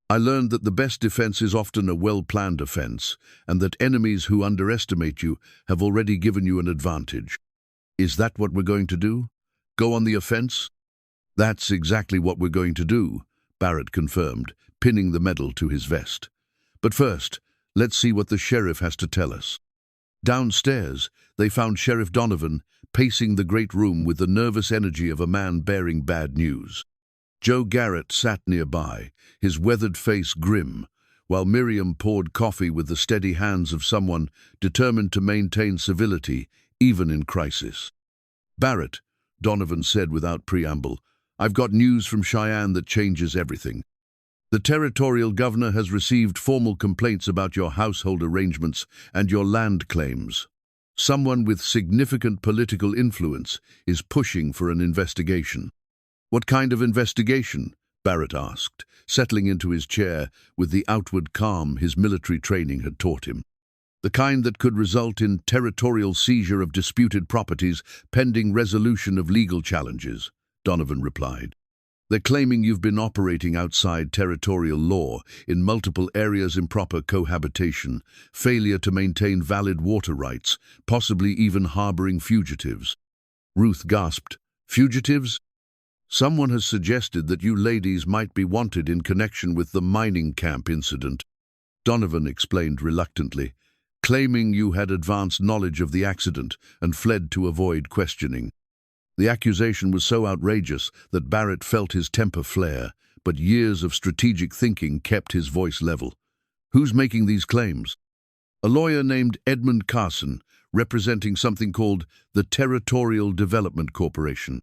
I learned that the best defense is often a well-planned offense, and that enemies who underestimate you have already given you an advantage. Is that what we're going to do? Go on the offense? That's exactly what we're going to do, Barrett confirmed, pinning the medal to his vest. But first, let's see what the sheriff has to tell us. Downstairs, they found Sheriff Donovan pacing the great room with the nervous energy of a man bearing bad news. Joe Garrett sat nearby, his weathered face grim, while Miriam poured coffee with the steady hands of someone determined to maintain civility, even in crisis. "Barrett," Donovan said without preamble, "I've got news from Cheyenne that changes everything. The territorial governor has received formal complaints about your household arrangements and your land claims. Someone with significant political influence is pushing for an investigation." "What kind of investigation?" Barrett asked, settling into his chair with the outward calm his military training had taught him. "The kind that could result in territorial seizure of disputed properties pending resolution of legal challenges," Donovan replied. "They're claiming you've been operating outside territorial law in multiple areas, improper cohabitation, failure to maintain valid water rights, possibly even harboring fugitives." Ruth gasped. "Fugitives? Someone has suggested that you ladies might be wanted in connection with the mining camp incident," Donovan explained reluctantly, "claiming you had advanced knowledge of the accident and fled to avoid questioning." The accusation was so outrageous that Barrett felt his temper flare, but years of strategic thinking kept his voice level. "Who's making these claims?" "A lawyer named Edmund Carson, representing something called the Territorial Development Corporation.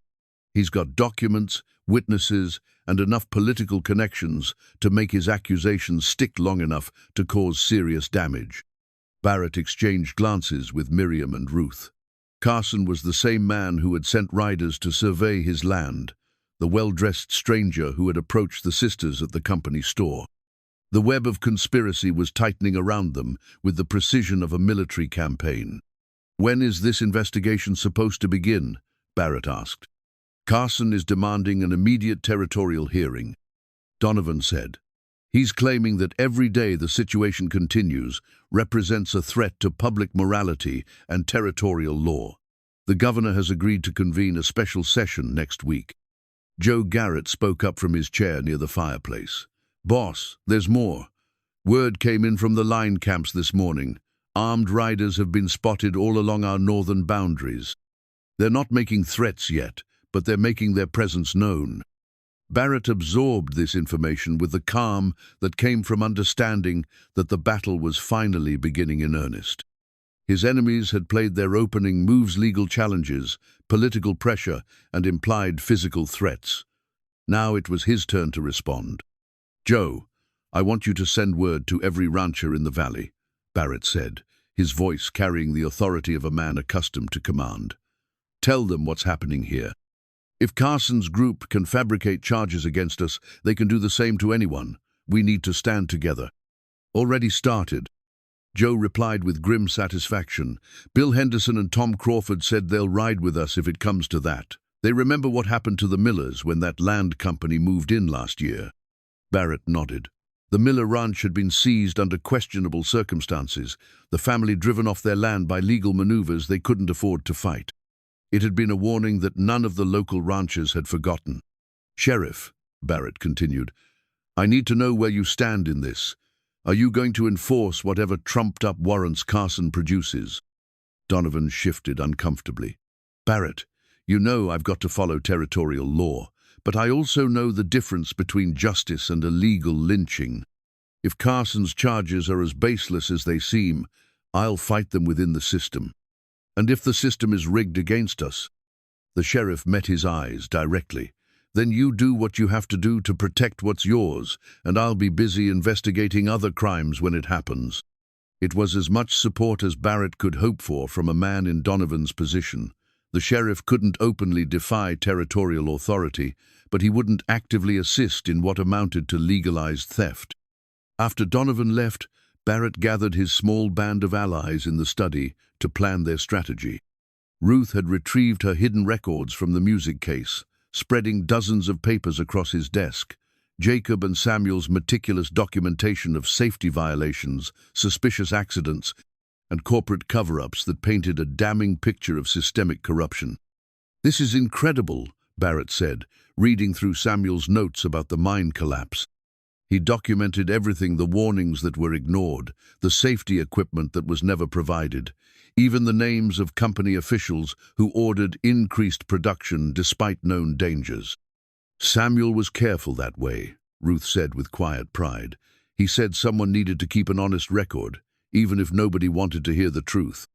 He's got documents, witnesses, and enough political connections to make his accusations stick long enough to cause serious damage." Barrett exchanged glances with Miriam and Ruth. Carson was the same man who had sent riders to survey his land, the well-dressed stranger who had approached the sisters at the company store. The web of conspiracy was tightening around them with the precision of a military campaign. "When is this investigation supposed to begin?" Barrett asked. "Carson is demanding an immediate territorial hearing," Donovan said. "He's claiming that every day the situation continues represents a threat to public morality and territorial law. The governor has agreed to convene a special session next week." Joe Garrett spoke up from his chair near the fireplace. "Boss, there's more. Word came in from the line camps this morning. Armed riders have been spotted all along our northern boundaries. They're not making threats yet, but they're making their presence known." Barrett absorbed this information with the calm that came from understanding that the battle was finally beginning in earnest. His enemies had played their opening moves, legal challenges, political pressure, and implied physical threats. Now it was his turn to respond. "Joe, I want you to send word to every rancher in the valley," Barrett said, his voice carrying the authority of a man accustomed to command. "Tell them what's happening here. If Carson's group can fabricate charges against us, they can do the same to anyone. We need to stand together." "Already started," Joe replied with grim satisfaction. "Bill Henderson and Tom Crawford said they'll ride with us if it comes to that. They remember what happened to the Millers when that land company moved in last year. Barrett nodded. The Miller Ranch had been seized under questionable circumstances, the family driven off their land by legal maneuvers they couldn't afford to fight. It had been a warning that none of the local ranchers had forgotten. "Sheriff," Barrett continued, "I need to know where you stand in this. Are you going to enforce whatever trumped-up warrants Carson produces?" Donovan shifted uncomfortably. "Barrett, you know I've got to follow territorial law, but I also know the difference between justice and illegal lynching. If Carson's charges are as baseless as they seem, I'll fight them within the system. And if the system is rigged against us," the sheriff met his eyes directly, "then you do what you have to do to protect what's yours, and I'll be busy investigating other crimes when it happens." It was as much support as Barrett could hope for from a man in Donovan's position. The sheriff couldn't openly defy territorial authority, but he wouldn't actively assist in what amounted to legalized theft. After Donovan left, Barrett gathered his small band of allies in the study to plan their strategy. Ruth had retrieved her hidden records from the music case, spreading dozens of papers across his desk. Jacob and Samuel's meticulous documentation of safety violations, suspicious accidents, and corporate cover-ups that painted a damning picture of systemic corruption. "This is incredible," Barrett said, reading through Samuel's notes about the mine collapse. He documented everything: the warnings that were ignored, the safety equipment that was never provided, even the names of company officials who ordered increased production despite known dangers. "Samuel was careful that way," Ruth said with quiet pride. "He said someone needed to keep an honest record, even if nobody wanted to hear the truth."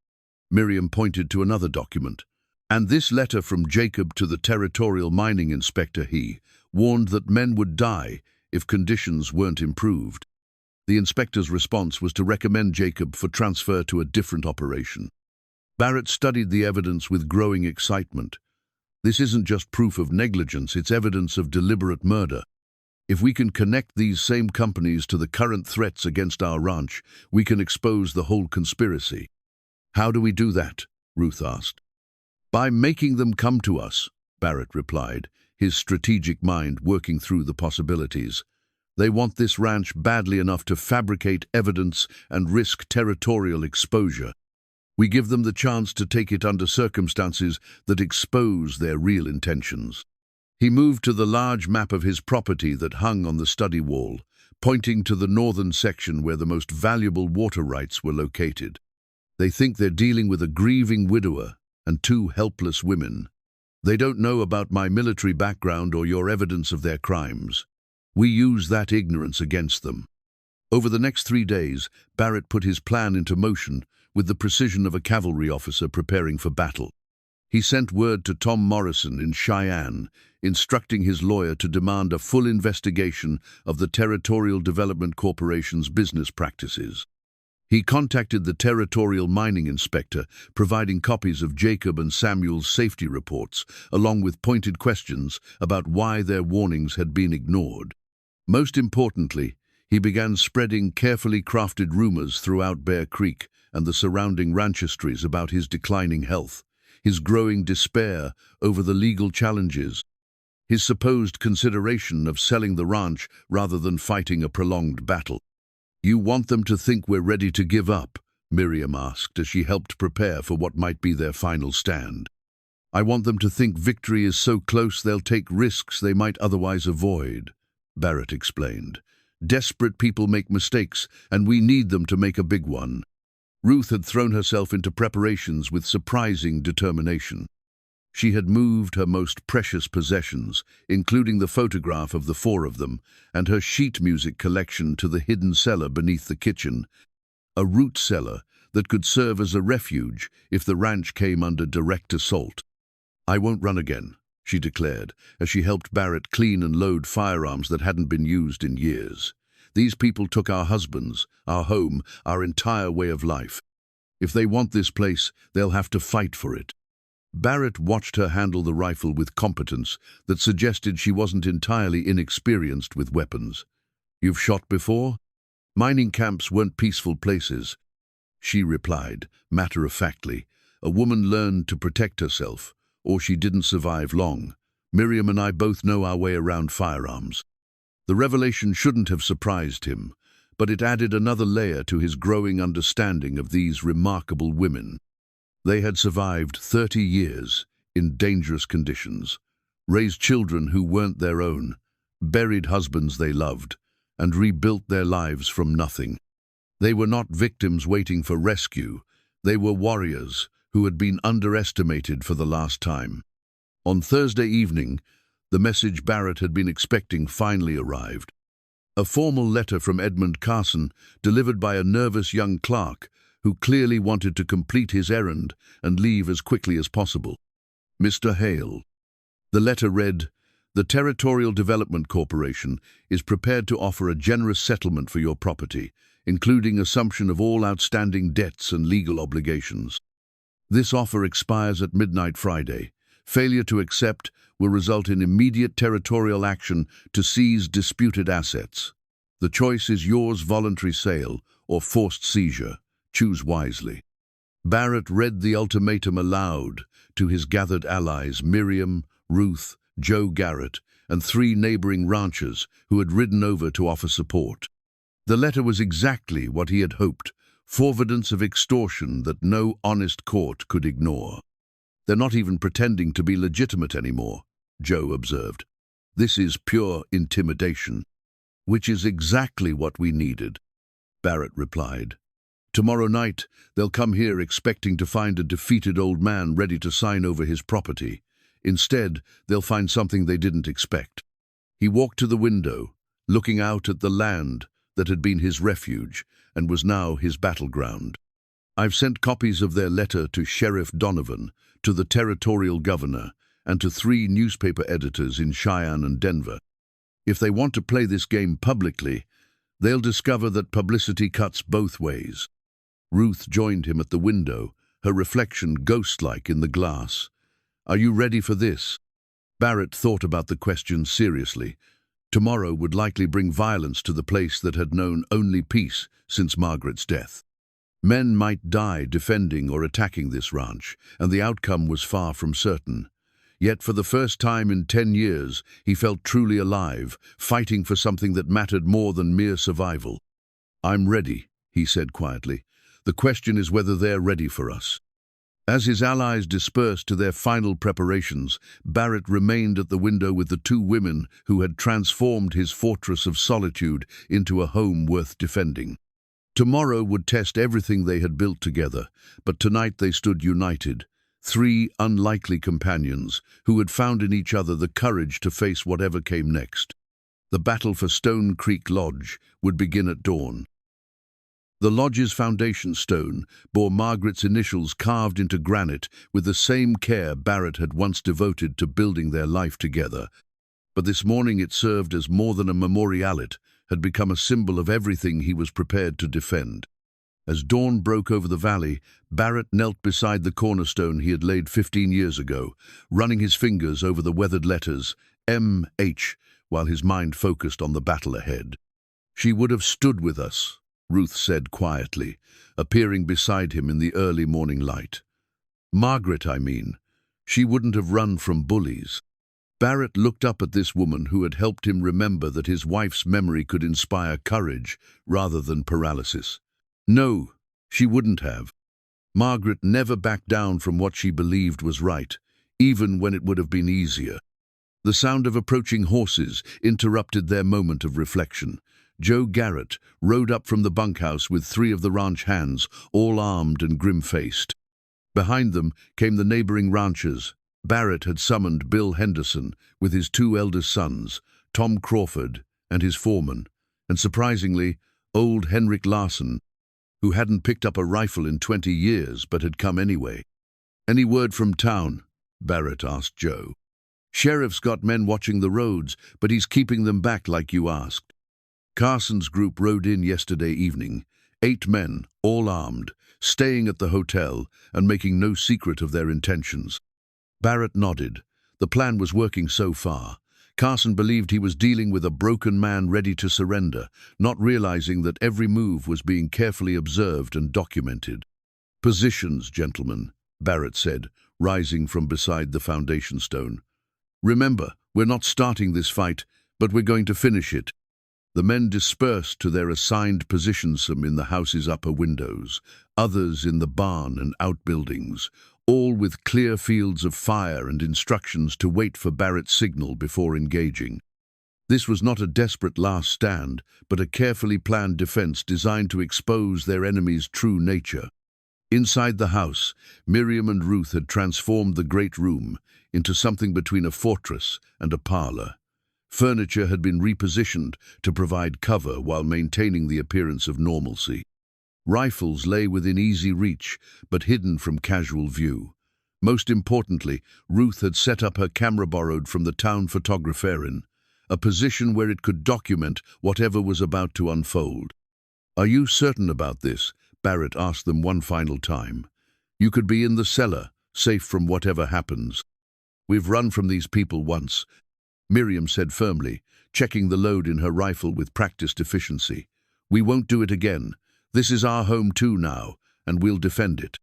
Miriam pointed to another document. "And this letter from Jacob to the territorial mining inspector, he warned that men would die if conditions weren't improved." The inspector's response was to recommend Jacob for transfer to a different operation. Barrett studied the evidence with growing excitement. This isn't just proof of negligence, it's evidence of deliberate murder. If we can connect these same companies to the current threats against our ranch, we can expose the whole conspiracy. "How do we do that?" Ruth asked. "By making them come to us," Barrett replied, his strategic mind working through the possibilities. "They want this ranch badly enough to fabricate evidence and risk territorial exposure. We give them the chance to take it under circumstances that expose their real intentions." He moved to the large map of his property that hung on the study wall, pointing to the northern section where the most valuable water rights were located. "They think they're dealing with a grieving widower and two helpless women. They don't know about my military background or your evidence of their crimes. We use that ignorance against them." Over the next 3 days, Barrett put his plan into motion with the precision of a cavalry officer preparing for battle. He sent word to Tom Morrison in Cheyenne, instructing his lawyer to demand a full investigation of the Territorial Development Corporation's business practices. He contacted the territorial mining inspector, providing copies of Jacob and Samuel's safety reports, along with pointed questions about why their warnings had been ignored. Most importantly, he began spreading carefully crafted rumors throughout Bear Creek and the surrounding ranchestries about his declining health, his growing despair over the legal challenges, his supposed consideration of selling the ranch rather than fighting a prolonged battle. "You want them to think we're ready to give up?" Miriam asked as she helped prepare for what might be their final stand. "I want them to think victory is so close they'll take risks they might otherwise avoid," Barrett explained. "Desperate people make mistakes, and we need them to make a big one." Ruth had thrown herself into preparations with surprising determination. She had moved her most precious possessions, including the photograph of the 4 of them, and her sheet music collection to the hidden cellar beneath the kitchen, a root cellar that could serve as a refuge if the ranch came under direct assault. "I won't run again," she declared, as she helped Barrett clean and load firearms that hadn't been used in years. "These people took our husbands, our home, our entire way of life. If they want this place, they'll have to fight for it." Barrett watched her handle the rifle with competence that suggested she wasn't entirely inexperienced with weapons. "You've shot before?" "Mining camps weren't peaceful places," she replied, matter-of-factly. "A woman learned to protect herself, or she didn't survive long. Miriam and I both know our way around firearms." The revelation shouldn't have surprised him, but it added another layer to his growing understanding of these remarkable women. They had survived 30 years in dangerous conditions, raised children who weren't their own, buried husbands they loved, and rebuilt their lives from nothing. They were not victims waiting for rescue. They were warriors who had been underestimated for the last time. On Thursday evening, the message Barrett had been expecting finally arrived. A formal letter from Edmund Carson, delivered by a nervous young clerk who clearly wanted to complete his errand and leave as quickly as possible. Mr. Hale. The letter read, "The Territorial Development Corporation is prepared to offer a generous settlement for your property, including assumption of all outstanding debts and legal obligations. This offer expires at midnight Friday. Failure to accept will result in immediate territorial action to seize disputed assets. The choice is yours: voluntary sale or forced seizure. Choose wisely." Barrett read the ultimatum aloud to his gathered allies, Miriam, Ruth, Joe Garrett, and 3 neighboring ranchers who had ridden over to offer support. The letter was exactly what he had hoped, forwardance of extortion that no honest court could ignore. "They're not even pretending to be legitimate anymore," Joe observed. "This is pure intimidation." "Which is exactly what we needed," Barrett replied. "Tomorrow night, they'll come here expecting to find a defeated old man ready to sign over his property. Instead, they'll find something they didn't expect." He walked to the window, looking out at the land that had been his refuge and was now his battleground. "I've sent copies of their letter to Sheriff Donovan, to the territorial governor, and to 3 newspaper editors in Cheyenne and Denver. If they want to play this game publicly, they'll discover that publicity cuts both ways." Ruth joined him at the window, her reflection ghost-like in the glass. "Are you ready for this?" Barrett thought about the question seriously. Tomorrow would likely bring violence to the place that had known only peace since Margaret's death. Men might die defending or attacking this ranch, and the outcome was far from certain. Yet for the first time in 10 years, he felt truly alive, fighting for something that mattered more than mere survival. "I'm ready," he said quietly. "The question is whether they're ready for us." As his allies dispersed to their final preparations, Barrett remained at the window with the 2 women who had transformed his fortress of solitude into a home worth defending. Tomorrow would test everything they had built together, but tonight they stood united, 3 unlikely companions who had found in each other the courage to face whatever came next. The battle for Stone Creek Lodge would begin at dawn. The lodge's foundation stone bore Margaret's initials carved into granite with the same care Barrett had once devoted to building their life together. But this morning it served as more than a memorial. It had become a symbol of everything he was prepared to defend. As dawn broke over the valley, Barrett knelt beside the cornerstone he had laid 15 years ago, running his fingers over the weathered letters M.H. while his mind focused on the battle ahead. "She would have stood with us," Ruth said quietly, appearing beside him in the early morning light. "Margaret, I mean. She wouldn't have run from bullies." Barrett looked up at this woman who had helped him remember that his wife's memory could inspire courage rather than paralysis. No, she wouldn't have. Margaret never backed down from what she believed was right, even when it would have been easier. The sound of approaching horses interrupted their moment of reflection. Joe Garrett rode up from the bunkhouse with 3 of the ranch hands, all armed and grim-faced. Behind them came the neighboring ranchers. Barrett had summoned Bill Henderson with his 2 eldest sons, Tom Crawford and his foreman, and surprisingly, old Henrik Larson, who hadn't picked up a rifle in 20 years but had come anyway. "Any word from town?" Barrett asked Joe. "Sheriff's got men watching the roads, but he's keeping them back like you asked. Carson's group rode in yesterday evening, 8 men, all armed, staying at the hotel and making no secret of their intentions." Barrett nodded. The plan was working so far. Carson believed he was dealing with a broken man ready to surrender, not realizing that every move was being carefully observed and documented. "Positions, gentlemen," Barrett said, rising from beside the foundation stone. "Remember, we're not starting this fight, But we're going to finish it." The men dispersed to their assigned positions, some in the house's upper windows, others in the barn and outbuildings, all with clear fields of fire and instructions to wait for Barrett's signal before engaging. This was not a desperate last stand, but a carefully planned defense designed to expose their enemy's true nature. Inside the house, Miriam and Ruth had transformed the great room into something between a fortress and a parlor. Furniture had been repositioned to provide cover while maintaining the appearance of normalcy. Rifles lay within easy reach, but hidden from casual view. Most importantly, Ruth had set up her camera borrowed from the town photographerin, a position where it could document whatever was about to unfold. "Are you certain about this?" Barrett asked them one final time. "You could be in the cellar, safe from whatever happens." "We've run from these people once," Miriam said firmly, checking the load in her rifle with practiced efficiency. "We won't do it again. This is our home too now, and we'll defend it."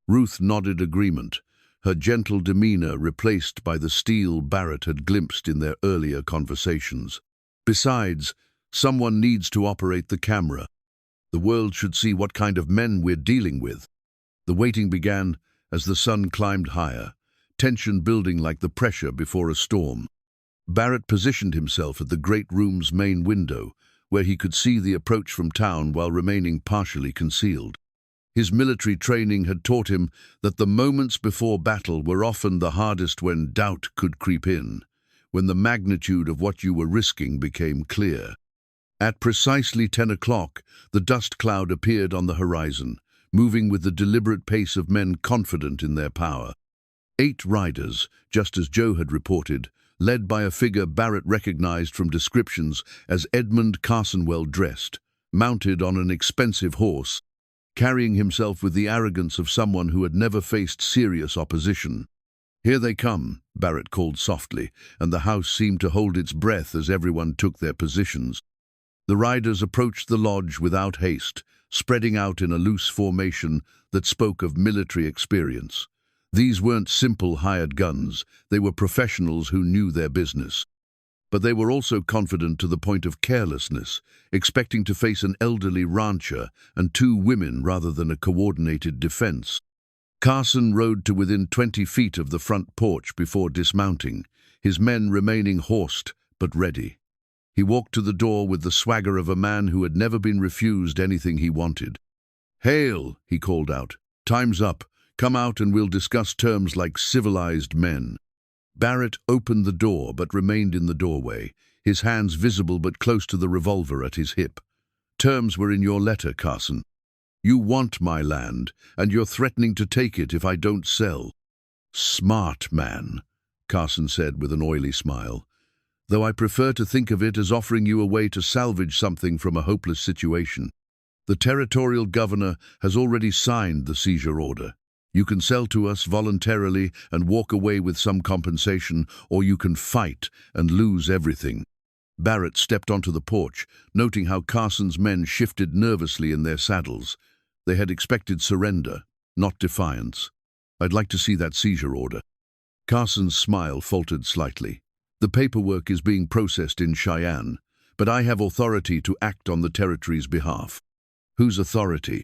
Ruth nodded agreement, her gentle demeanor replaced by the steel Barrett had glimpsed in their earlier conversations. "Besides, someone needs to operate the camera. The world should see what kind of men we're dealing with." The waiting began as the sun climbed higher, tension building like the pressure before a storm. Barrett positioned himself at the great room's main window, where he could see the approach from town while remaining partially concealed. His military training had taught him that the moments before battle were often the hardest, when doubt could creep in, when the magnitude of what you were risking became clear. At precisely 10 o'clock, the dust cloud appeared on the horizon, moving with the deliberate pace of men confident in their power. 8 riders, just as Joe had reported, led by a figure Barrett recognized from descriptions as Edmund Carsonwell dressed, mounted on an expensive horse, carrying himself with the arrogance of someone who had never faced serious opposition. "Here they come," Barrett called softly, and the house seemed to hold its breath as everyone took their positions. The riders approached the lodge without haste, spreading out in a loose formation that spoke of military experience. These weren't simple hired guns, they were professionals who knew their business. But they were also confident to the point of carelessness, expecting to face an elderly rancher and 2 women rather than a coordinated defense. Carson rode to within 20 feet of the front porch before dismounting, his men remaining horsed but ready. He walked to the door with the swagger of a man who had never been refused anything he wanted. "Hale," he called out, "time's up. Come out and we'll discuss terms like civilized men." Barrett opened the door but remained in the doorway, his hands visible but close to the revolver at his hip. "Terms were in your letter, Carson. You want my land, and you're threatening to take it if I don't sell." "Smart man," Carson said with an oily smile, "though I prefer to think of it as offering you a way to salvage something from a hopeless situation. The territorial governor has already signed the seizure order. You can sell to us voluntarily and walk away with some compensation, or you can fight and lose everything." Barrett stepped onto the porch, noting how Carson's men shifted nervously in their saddles. They had expected surrender, not defiance. "I'd like to see that seizure order." Carson's smile faltered slightly. "The paperwork is being processed in Cheyenne, but I have authority to act on the territory's behalf." "Whose authority?"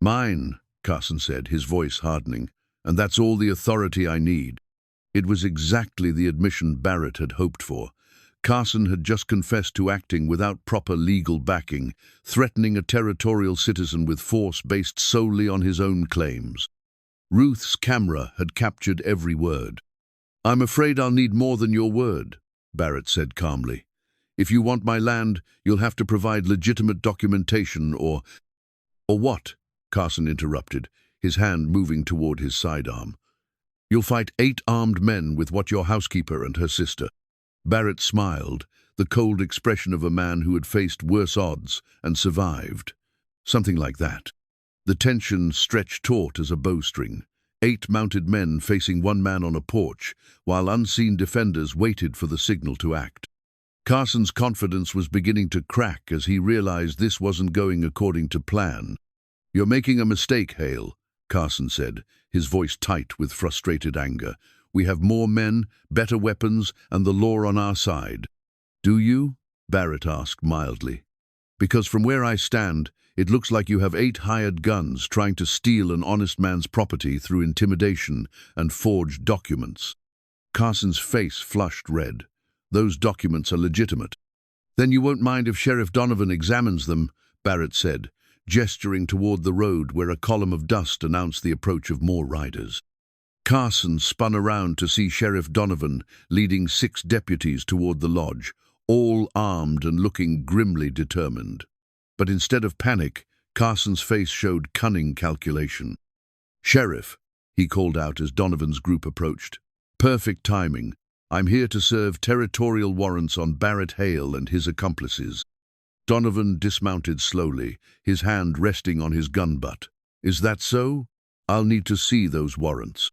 "Mine," Carson said, his voice hardening, "and that's all the authority I need." It was exactly the admission Barrett had hoped for. Carson had just confessed to acting without proper legal backing, threatening a territorial citizen with force based solely on his own claims. Ruth's camera had captured every word. "I'm afraid I'll need more than your word," Barrett said calmly. "If you want my land, you'll have to provide legitimate documentation or—" "Or what?" Carson interrupted, his hand moving toward his sidearm. "You'll fight 8 armed men with what your housekeeper and her sister." Barrett smiled, the cold expression of a man who had faced worse odds and survived. Something like that. The tension stretched taut as a bowstring. 8 mounted men facing 1 man on a porch, while unseen defenders waited for the signal to act. Carson's confidence was beginning to crack as he realized this wasn't going according to plan. "You're making a mistake, Hale," Carson said, his voice tight with frustrated anger. "We have more men, better weapons, and the law on our side." "Do you?" Barrett asked mildly. "Because from where I stand, it looks like you have 8 hired guns trying to steal an honest man's property through intimidation and forged documents." Carson's face flushed red. "Those documents are legitimate." "Then you won't mind if Sheriff Donovan examines them," Barrett said, gesturing toward the road where a column of dust announced the approach of more riders. Carson spun around to see Sheriff Donovan leading 6 deputies toward the lodge, all armed and looking grimly determined. But instead of panic, Carson's face showed cunning calculation. "Sheriff," he called out as Donovan's group approached. "Perfect timing. I'm here to serve territorial warrants on Barrett Hale and his accomplices." Donovan dismounted slowly, his hand resting on his gun butt. "Is that so? I'll need to see those warrants."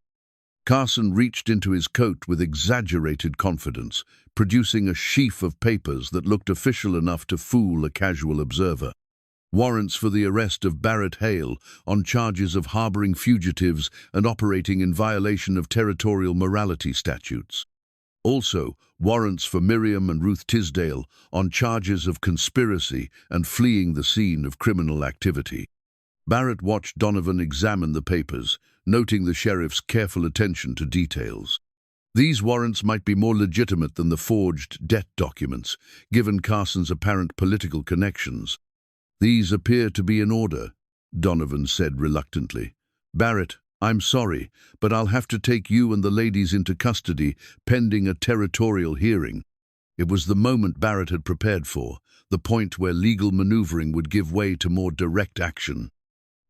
Carson reached into his coat with exaggerated confidence, producing a sheaf of papers that looked official enough to fool a casual observer. Warrants for the arrest of Barrett Hale on charges of harboring fugitives and operating in violation of territorial morality statutes. Also, warrants for Miriam and Ruth Tisdale on charges of conspiracy and fleeing the scene of criminal activity. Barrett watched Donovan examine the papers, noting the sheriff's careful attention to details. These warrants might be more legitimate than the forged debt documents, given Carson's apparent political connections. "These appear to be in order," Donovan said reluctantly. "Barrett, I'm sorry, but I'll have to take you and the ladies into custody pending a territorial hearing." It was the moment Barrett had prepared for, the point where legal maneuvering would give way to more direct action.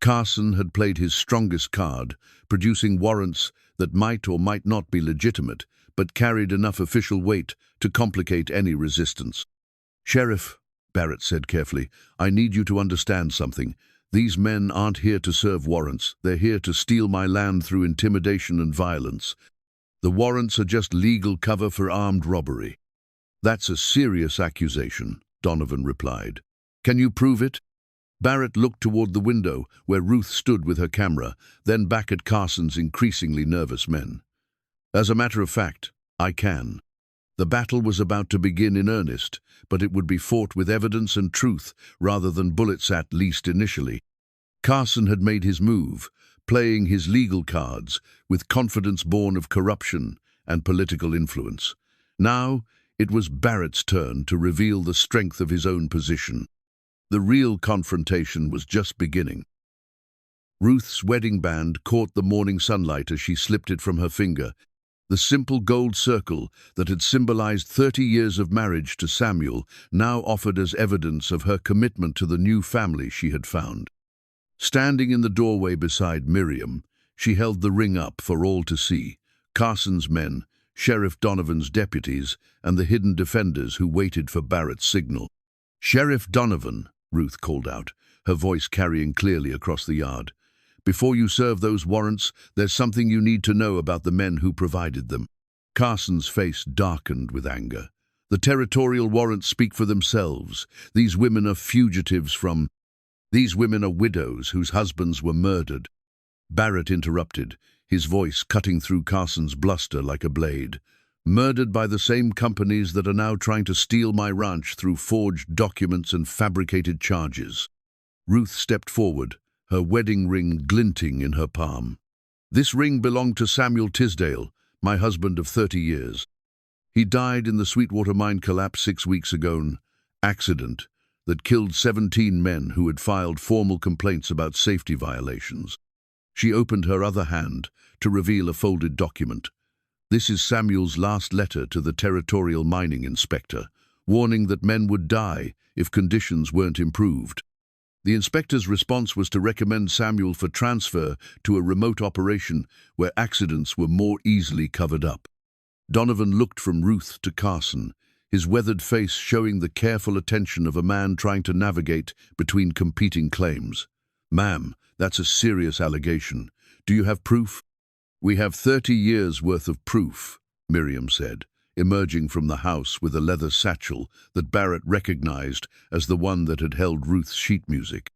Carson had played his strongest card, producing warrants that might or might not be legitimate, but carried enough official weight to complicate any resistance. "Sheriff," Barrett said carefully, "I need you to understand something. These men aren't here to serve warrants. They're here to steal my land through intimidation and violence. The warrants are just legal cover for armed robbery." "That's a serious accusation," Donovan replied. "Can you prove it?" Barrett looked toward the window, where Ruth stood with her camera, then back at Carson's increasingly nervous men. "As a matter of fact, I can." The battle was about to begin in earnest, but it would be fought with evidence and truth rather than bullets, at least initially. Carson had made his move, playing his legal cards with confidence born of corruption and political influence. Now it was Barrett's turn to reveal the strength of his own position. The real confrontation was just beginning. Ruth's wedding band caught the morning sunlight as she slipped it from her finger. The simple gold circle that had symbolized 30 years of marriage to Samuel now offered as evidence of her commitment to the new family she had found. Standing in the doorway beside Miriam, she held the ring up for all to see: Carson's men, Sheriff Donovan's deputies, and the hidden defenders who waited for Barrett's signal. "Sheriff Donovan," Ruth called out, her voice carrying clearly across the yard, "before you serve those warrants, there's something you need to know about the men who provided them." Carson's face darkened with anger. "The territorial warrants speak for themselves. These women are fugitives from... These women are widows whose husbands were murdered." Barrett interrupted, his voice cutting through Carson's bluster like a blade. "Murdered by the same companies that are now trying to steal my ranch through forged documents and fabricated charges." Ruth stepped forward, her wedding ring glinting in her palm. "This ring belonged to Samuel Tisdale, my husband of 30 years. He died in the Sweetwater mine collapse 6 weeks ago, an accident that killed 17 men who had filed formal complaints about safety violations." She opened her other hand to reveal a folded document. "This is Samuel's last letter to the territorial mining inspector, warning that men would die if conditions weren't improved. The inspector's response was to recommend Samuel for transfer to a remote operation where accidents were more easily covered up." Donovan looked from Ruth to Carson, his weathered face showing the careful attention of a man trying to navigate between competing claims. "Ma'am, that's a serious allegation. Do you have proof?" "We have 30 years' worth of proof," Miriam said, emerging from the house with a leather satchel that Barrett recognized as the one that had held Ruth's sheet music.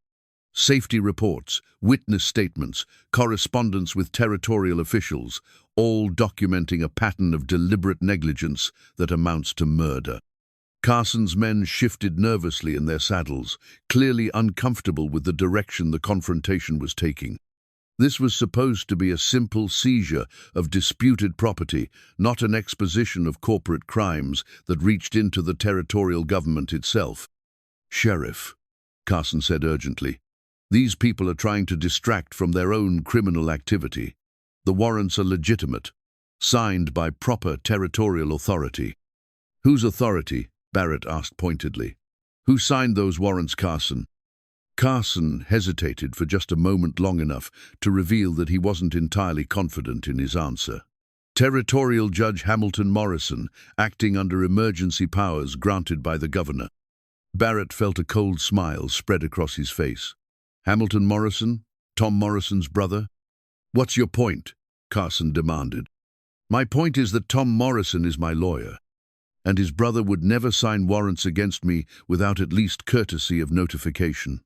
"Safety reports, witness statements, correspondence with territorial officials, all documenting a pattern of deliberate negligence that amounts to murder." Carson's men shifted nervously in their saddles, clearly uncomfortable with the direction the confrontation was taking. This was supposed to be a simple seizure of disputed property, not an exposition of corporate crimes that reached into the territorial government itself. "Sheriff," Carson said urgently, "these people are trying to distract from their own criminal activity. The warrants are legitimate, signed by proper territorial authority." "Whose authority?" Barrett asked pointedly. "Who signed those warrants, Carson?" Carson hesitated for just a moment, long enough to reveal that he wasn't entirely confident in his answer. "Territorial Judge Hamilton Morrison, acting under emergency powers granted by the governor." Barrett felt a cold smile spread across his face. "Hamilton Morrison? Tom Morrison's brother?" "What's your point?" Carson demanded. "My point is that Tom Morrison is my lawyer, and his brother would never sign warrants against me without at least courtesy of notification."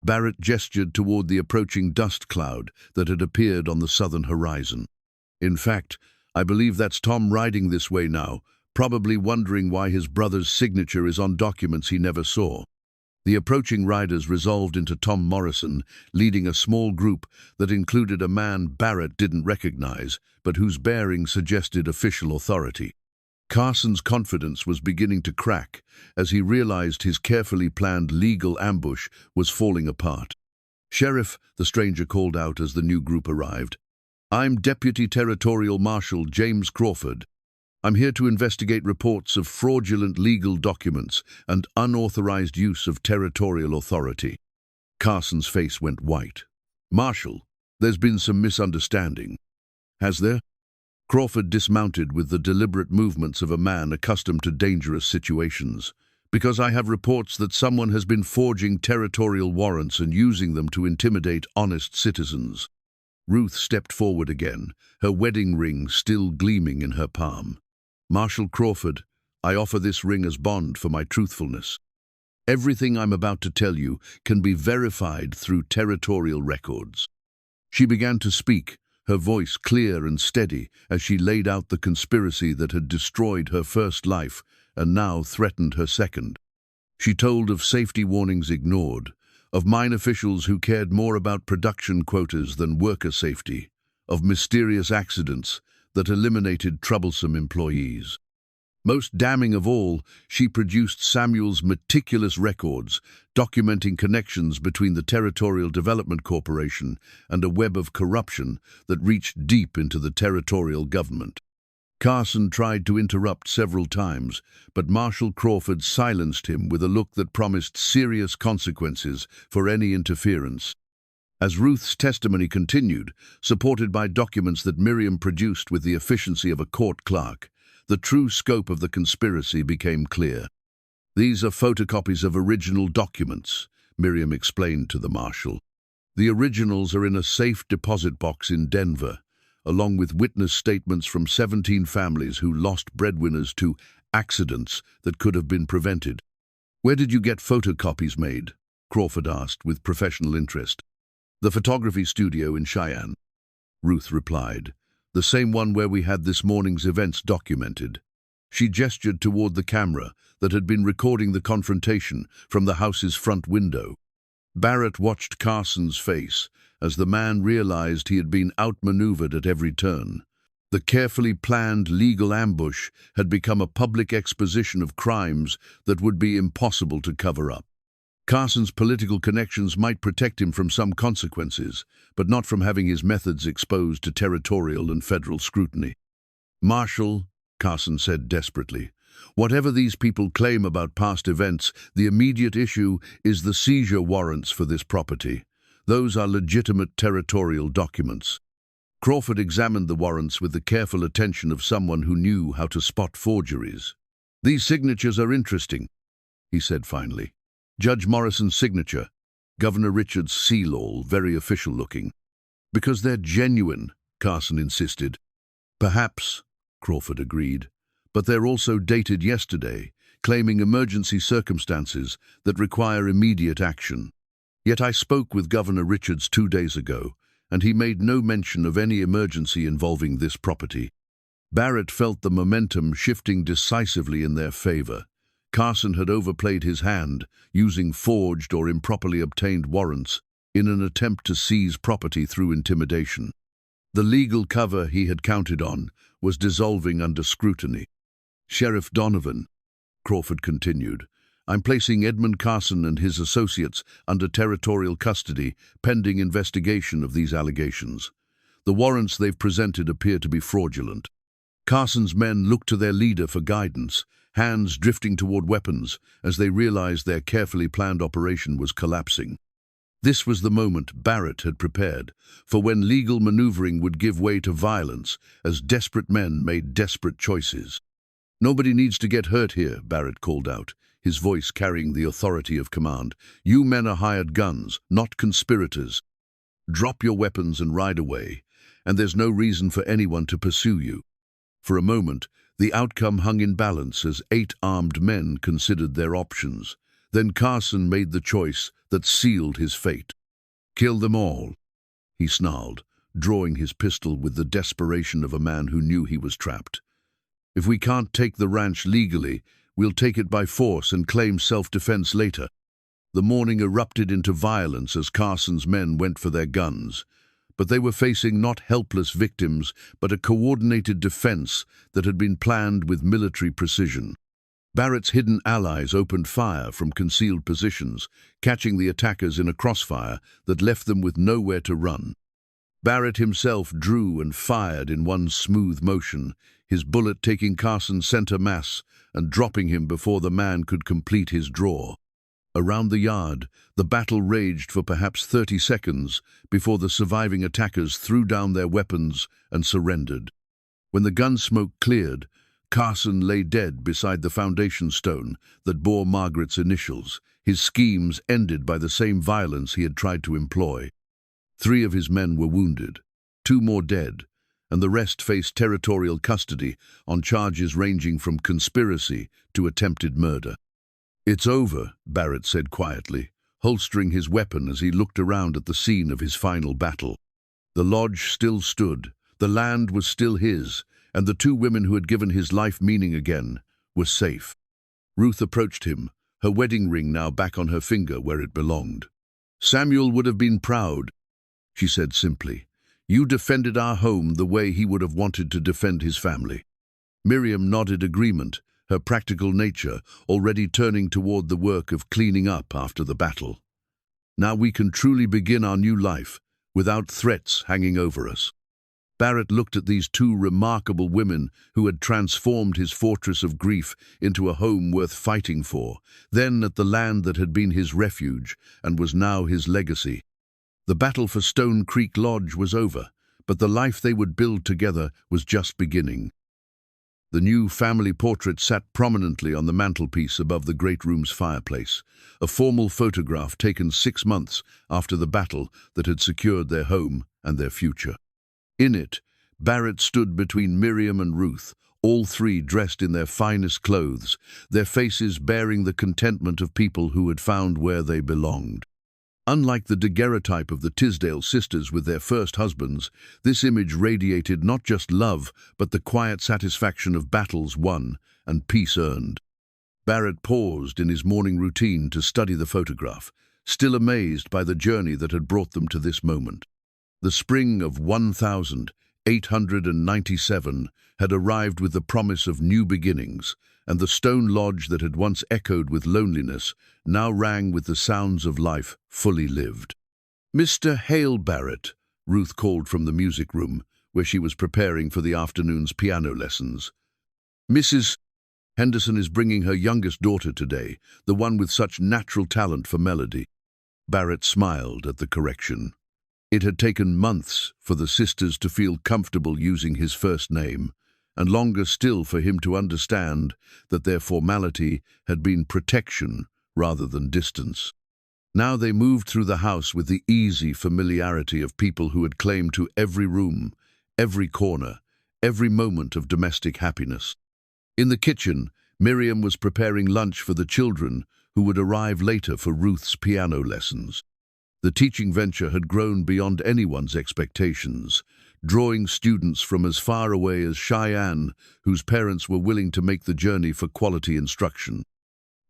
Barrett gestured toward the approaching dust cloud that had appeared on the southern horizon. "In fact, I believe that's Tom riding this way now, probably wondering why his brother's signature is on documents he never saw." The approaching riders resolved into Tom Morrison, leading a small group that included a man Barrett didn't recognize, but whose bearing suggested official authority. Carson's confidence was beginning to crack as he realized his carefully planned legal ambush was falling apart. "Sheriff," the stranger called out as the new group arrived, "I'm Deputy Territorial Marshal James Crawford. I'm here to investigate reports of fraudulent legal documents and unauthorized use of territorial authority." Carson's face went white. "Marshal, there's been some misunderstanding." "Has there?" Crawford dismounted with the deliberate movements of a man accustomed to dangerous situations. "Because I have reports that someone has been forging territorial warrants and using them to intimidate honest citizens." Ruth stepped forward again, her wedding ring still gleaming in her palm. "Marshal Crawford, I offer this ring as bond for my truthfulness. Everything I'm about to tell you can be verified through territorial records." She began to speak, her voice clear and steady as she laid out the conspiracy that had destroyed her first life and now threatened her second. She told of safety warnings ignored, of mine officials who cared more about production quotas than worker safety, of mysterious accidents that eliminated troublesome employees. Most damning of all, she produced Samuel's meticulous records, documenting connections between the Territorial Development Corporation and a web of corruption that reached deep into the territorial government. Carson tried to interrupt several times, but Marshal Crawford silenced him with a look that promised serious consequences for any interference. As Ruth's testimony continued, supported by documents that Miriam produced with the efficiency of a court clerk, the true scope of the conspiracy became clear. "These are photocopies of original documents," Miriam explained to the marshal. "The originals are in a safe deposit box in Denver, along with witness statements from 17 families who lost breadwinners to accidents that could have been prevented." "Where did you get photocopies made?" Crawford asked with professional interest. "The photography studio in Cheyenne," Ruth replied. "The same one where we had this morning's events documented." She gestured toward the camera that had been recording the confrontation from the house's front window. Barrett watched Carson's face as the man realized he had been outmaneuvered at every turn. The carefully planned legal ambush had become a public exposition of crimes that would be impossible to cover up. Carson's political connections might protect him from some consequences, but not from having his methods exposed to territorial and federal scrutiny. "Marshal," Carson said desperately, "whatever these people claim about past events, the immediate issue is the seizure warrants for this property. Those are legitimate territorial documents." Crawford examined the warrants with the careful attention of someone who knew how to spot forgeries. "These signatures are interesting," he said finally. "Judge Morrison's signature, Governor Richard's seal, all very official looking." "Because they're genuine," Carson insisted. "Perhaps," Crawford agreed, "but they're also dated yesterday, claiming emergency circumstances that require immediate action. Yet I spoke with Governor Richards 2 days ago, and he made no mention of any emergency involving this property." Barrett felt the momentum shifting decisively in their favor. Carson had overplayed his hand, using forged or improperly obtained warrants in an attempt to seize property through intimidation. The legal cover he had counted on was dissolving under scrutiny. "Sheriff Donovan," Crawford continued, "I'm placing Edmund Carson and his associates under territorial custody pending investigation of these allegations. The warrants they've presented appear to be fraudulent." Carson's men looked to their leader for guidance, hands drifting toward weapons as they realized their carefully planned operation was collapsing. This was the moment Barrett had prepared, for when legal maneuvering would give way to violence as desperate men made desperate choices. "Nobody needs to get hurt here," Barrett called out, his voice carrying the authority of command. "You men are hired guns, not conspirators. Drop your weapons and ride away, and there's no reason for anyone to pursue you." For a moment, the outcome hung in balance as 8 armed men considered their options. Then Carson made the choice that sealed his fate. "Kill them all," he snarled, drawing his pistol with the desperation of a man who knew he was trapped. "If we can't take the ranch legally, we'll take it by force and claim self-defense later." The morning erupted into violence as Carson's men went for their guns. But they were facing not helpless victims, but a coordinated defense that had been planned with military precision. Barrett's hidden allies opened fire from concealed positions, catching the attackers in a crossfire that left them with nowhere to run. Barrett himself drew and fired in one smooth motion, his bullet taking Carson center mass and dropping him before the man could complete his draw. Around the yard, the battle raged for perhaps 30 seconds before the surviving attackers threw down their weapons and surrendered. When the gun smoke cleared, Carson lay dead beside the foundation stone that bore Margaret's initials, his schemes ended by the same violence he had tried to employ. 3 of his men were wounded, 2 more dead, and the rest faced territorial custody on charges ranging from conspiracy to attempted murder. "It's over," Barrett said quietly, holstering his weapon as he looked around at the scene of his final battle. The lodge still stood, the land was still his, and the 2 women who had given his life meaning again were safe. Ruth approached him, her wedding ring now back on her finger where it belonged. "Samuel would have been proud," she said simply. "You defended our home the way he would have wanted to defend his family." Miriam nodded agreement, her practical nature already turning toward the work of cleaning up after the battle. "Now we can truly begin our new life, without threats hanging over us." Barrett looked at these 2 remarkable women who had transformed his fortress of grief into a home worth fighting for, then at the land that had been his refuge and was now his legacy. The battle for Stone Creek Lodge was over, but the life they would build together was just beginning. The new family portrait sat prominently on the mantelpiece above the great room's fireplace, a formal photograph taken 6 months after the battle that had secured their home and their future. In it, Barrett stood between Miriam and Ruth, all 3 dressed in their finest clothes, their faces bearing the contentment of people who had found where they belonged. Unlike the daguerreotype of the Tisdale sisters with their first husbands, this image radiated not just love, but the quiet satisfaction of battles won and peace earned. Barrett paused in his morning routine to study the photograph, still amazed by the journey that had brought them to this moment. The spring of 1897 had arrived with the promise of new beginnings, and the stone lodge that had once echoed with loneliness now rang with the sounds of life fully lived. "Mr. Hale Barrett," Ruth called from the music room, where she was preparing for the afternoon's piano lessons. "Mrs. Henderson is bringing her youngest daughter today, the one with such natural talent for melody." Barrett smiled at the correction. It had taken months for the sisters to feel comfortable using his first name, and longer still for him to understand that their formality had been protection rather than distance. Now they moved through the house with the easy familiarity of people who had claimed to every room, every corner, every moment of domestic happiness. In the kitchen, Miriam was preparing lunch for the children who would arrive later for Ruth's piano lessons. The teaching venture had grown beyond anyone's expectations, drawing students from as far away as Cheyenne, whose parents were willing to make the journey for quality instruction.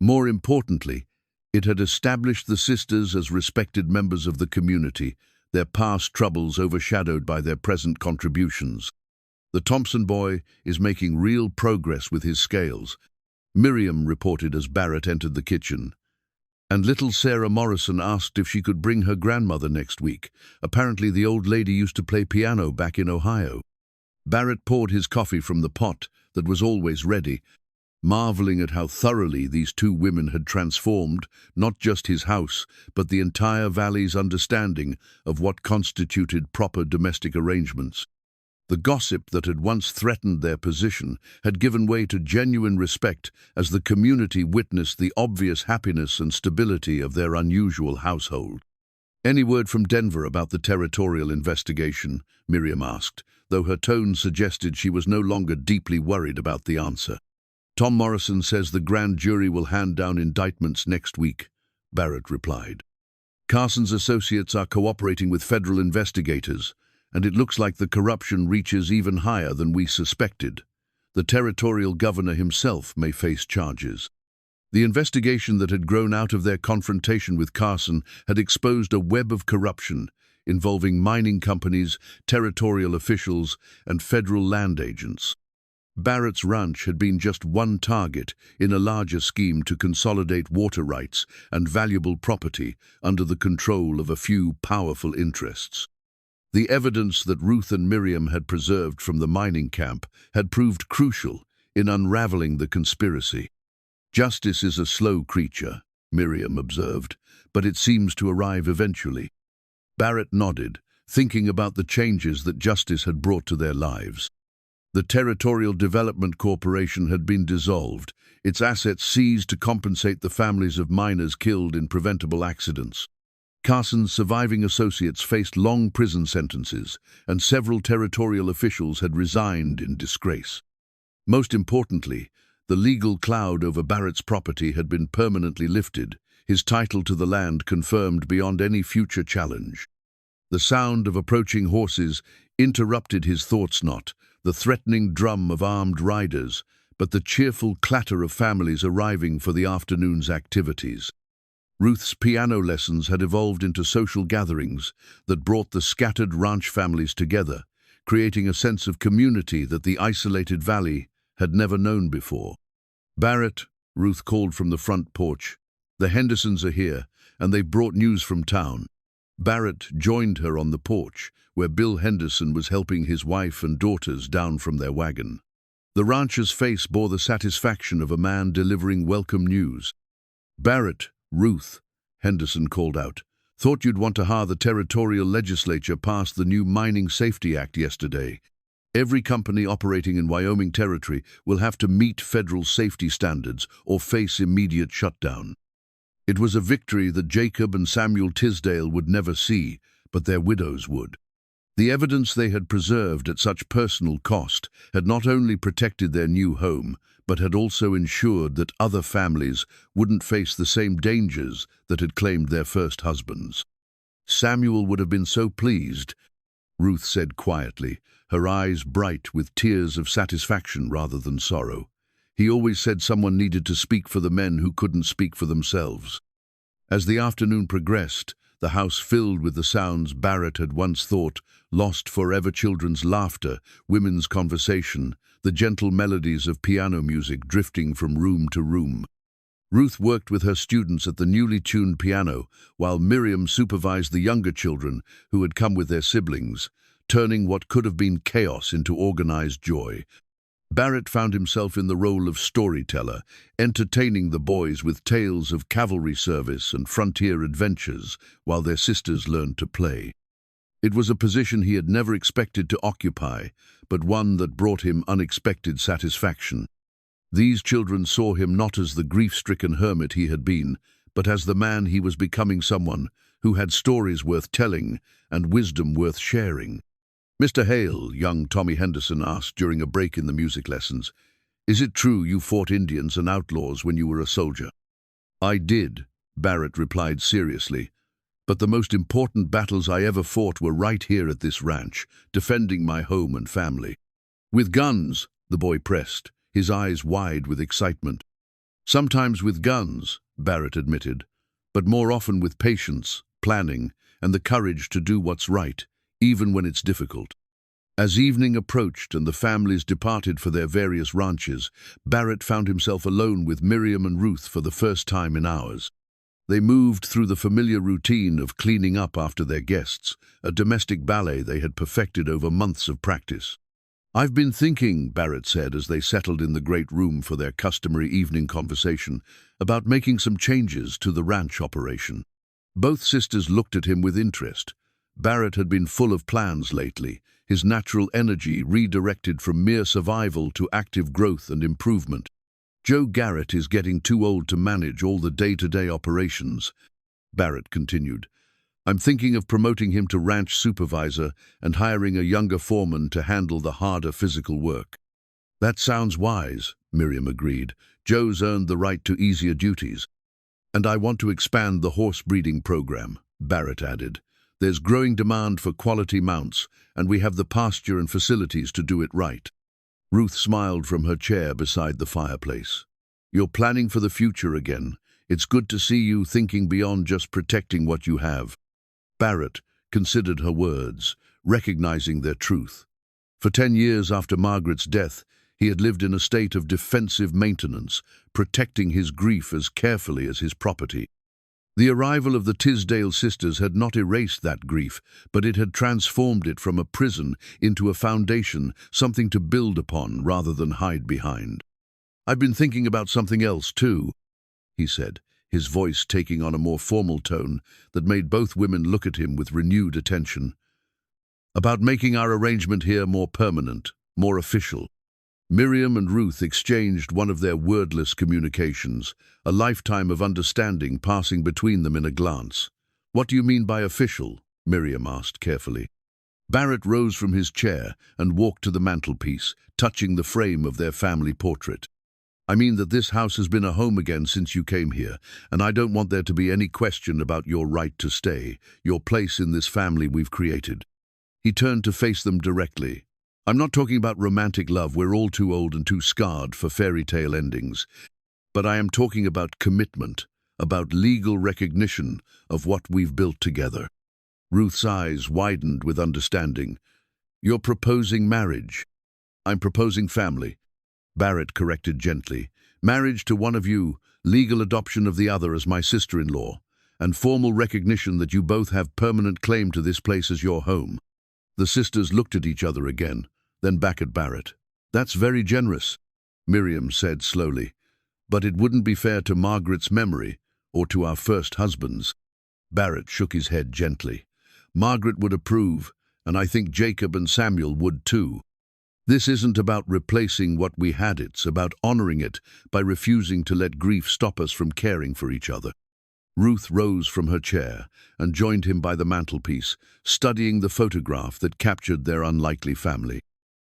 More importantly, it had established the sisters as respected members of the community, their past troubles overshadowed by their present contributions. The Thompson boy is making real progress with his scales, Miriam reported as Barrett entered the kitchen. And little Sarah Morrison asked if she could bring her grandmother next week. Apparently the old lady used to play piano back in Ohio. Barrett poured his coffee from the pot that was always ready, marveling at how thoroughly these two women had transformed not just his house, but the entire valley's understanding of what constituted proper domestic arrangements. The gossip that had once threatened their position had given way to genuine respect as the community witnessed the obvious happiness and stability of their unusual household. "Any word from Denver about the territorial investigation?" Miriam asked, though her tone suggested she was no longer deeply worried about the answer. "Tom Morrison says the grand jury will hand down indictments next week," Barrett replied. "Carson's associates are cooperating with federal investigators, and it looks like the corruption reaches even higher than we suspected. The territorial governor himself may face charges." The investigation that had grown out of their confrontation with Carson had exposed a web of corruption involving mining companies, territorial officials, and federal land agents. Barrett's ranch had been just one target in a larger scheme to consolidate water rights and valuable property under the control of a few powerful interests. The evidence that Ruth and Miriam had preserved from the mining camp had proved crucial in unraveling the conspiracy. "Justice is a slow creature," Miriam observed, "but it seems to arrive eventually." Barrett nodded, thinking about the changes that justice had brought to their lives. The Territorial Development Corporation had been dissolved, its assets seized to compensate the families of miners killed in preventable accidents. Carson's surviving associates faced long prison sentences, and several territorial officials had resigned in disgrace. Most importantly, the legal cloud over Barrett's property had been permanently lifted, his title to the land confirmed beyond any future challenge. The sound of approaching horses interrupted his thoughts, not the threatening drum of armed riders, but the cheerful clatter of families arriving for the afternoon's activities. Ruth's piano lessons had evolved into social gatherings that brought the scattered ranch families together, creating a sense of community that the isolated valley had never known before. "Barrett," Ruth called from the front porch, "the Hendersons are here, and they've brought news from town." Barrett joined her on the porch, where Bill Henderson was helping his wife and daughters down from their wagon. The rancher's face bore the satisfaction of a man delivering welcome news. "Barrett, Ruth," Henderson called out, "thought you'd want to hear the territorial legislature passed the new Mining Safety Act yesterday. Every company operating in Wyoming Territory will have to meet federal safety standards or face immediate shutdown." It was a victory that Jacob and Samuel Tisdale would never see, but their widows would. The evidence they had preserved at such personal cost had not only protected their new home, but had also ensured that other families wouldn't face the same dangers that had claimed their first husbands. "Samuel would have been so pleased," Ruth said quietly, her eyes bright with tears of satisfaction rather than sorrow. "He always said someone needed to speak for the men who couldn't speak for themselves." As the afternoon progressed, the house filled with the sounds Barrett had once thought lost forever: children's laughter, women's conversation, the gentle melodies of piano music drifting from room to room. Ruth worked with her students at the newly tuned piano, while Miriam supervised the younger children who had come with their siblings, turning what could have been chaos into organized joy. Barrett found himself in the role of storyteller, entertaining the boys with tales of cavalry service and frontier adventures while their sisters learned to play. It was a position he had never expected to occupy, but one that brought him unexpected satisfaction. These children saw him not as the grief-stricken hermit he had been, but as the man he was becoming, someone who had stories worth telling and wisdom worth sharing. "Mr. Hale," young Tommy Henderson asked during a break in the music lessons, "is it true you fought Indians and outlaws when you were a soldier?" "I did," Barrett replied seriously, "but the most important battles I ever fought were right here at this ranch, defending my home and family." "With guns?" the boy pressed, his eyes wide with excitement. Sometimes with guns, Barrett admitted, but more often with patience, planning, and the courage to do what's right, even when it's difficult. As evening approached and the families departed for their various ranches, Barrett found himself alone with Miriam and Ruth for the first time in hours. They moved through the familiar routine of cleaning up after their guests, a domestic ballet they had perfected over months of practice. "I've been thinking," Barrett said as they settled in the great room for their customary evening conversation, "about making some changes to the ranch operation." Both sisters looked at him with interest. Barrett had been full of plans lately, his natural energy redirected from mere survival to active growth and improvement. "Joe Garrett is getting too old to manage all the day-to-day operations," Barrett continued. "I'm thinking of promoting him to ranch supervisor and hiring a younger foreman to handle the harder physical work." "That sounds wise," Miriam agreed. "Joe's earned the right to easier duties." "And I want to expand the horse breeding program," Barrett added. "There's growing demand for quality mounts, and we have the pasture and facilities to do it right." Ruth smiled from her chair beside the fireplace. "You're planning for the future again. It's good to see you thinking beyond just protecting what you have." Barrett considered her words, recognizing their truth. For 10 years after Margaret's death, he had lived in a state of defensive maintenance, protecting his grief as carefully as his property. The arrival of the Tisdale sisters had not erased that grief, but it had transformed it from a prison into a foundation, something to build upon rather than hide behind. "I've been thinking about something else, too," he said, his voice taking on a more formal tone that made both women look at him with renewed attention. "About making our arrangement here more permanent, more official." Miriam and Ruth exchanged one of their wordless communications, a lifetime of understanding passing between them in a glance. "What do you mean by official?" Miriam asked carefully. Barrett rose from his chair and walked to the mantelpiece, touching the frame of their family portrait. "I mean that this house has been a home again since you came here, and I don't want there to be any question about your right to stay, your place in this family we've created." He turned to face them directly. "I'm not talking about romantic love, we're all too old and too scarred for fairy tale endings. But I am talking about commitment, about legal recognition of what we've built together." Ruth's eyes widened with understanding. "You're proposing marriage." "I'm proposing family," Barrett corrected gently. "Marriage to one of you, legal adoption of the other as my sister-in-law, and formal recognition that you both have permanent claim to this place as your home." The sisters looked at each other again, then back at Barrett. "That's very generous," Miriam said slowly. "But it wouldn't be fair to Margaret's memory, or to our first husbands." Barrett shook his head gently. "Margaret would approve, and I think Jacob and Samuel would too. This isn't about replacing what we had, it's about honoring it by refusing to let grief stop us from caring for each other." Ruth rose from her chair and joined him by the mantelpiece, studying the photograph that captured their unlikely family.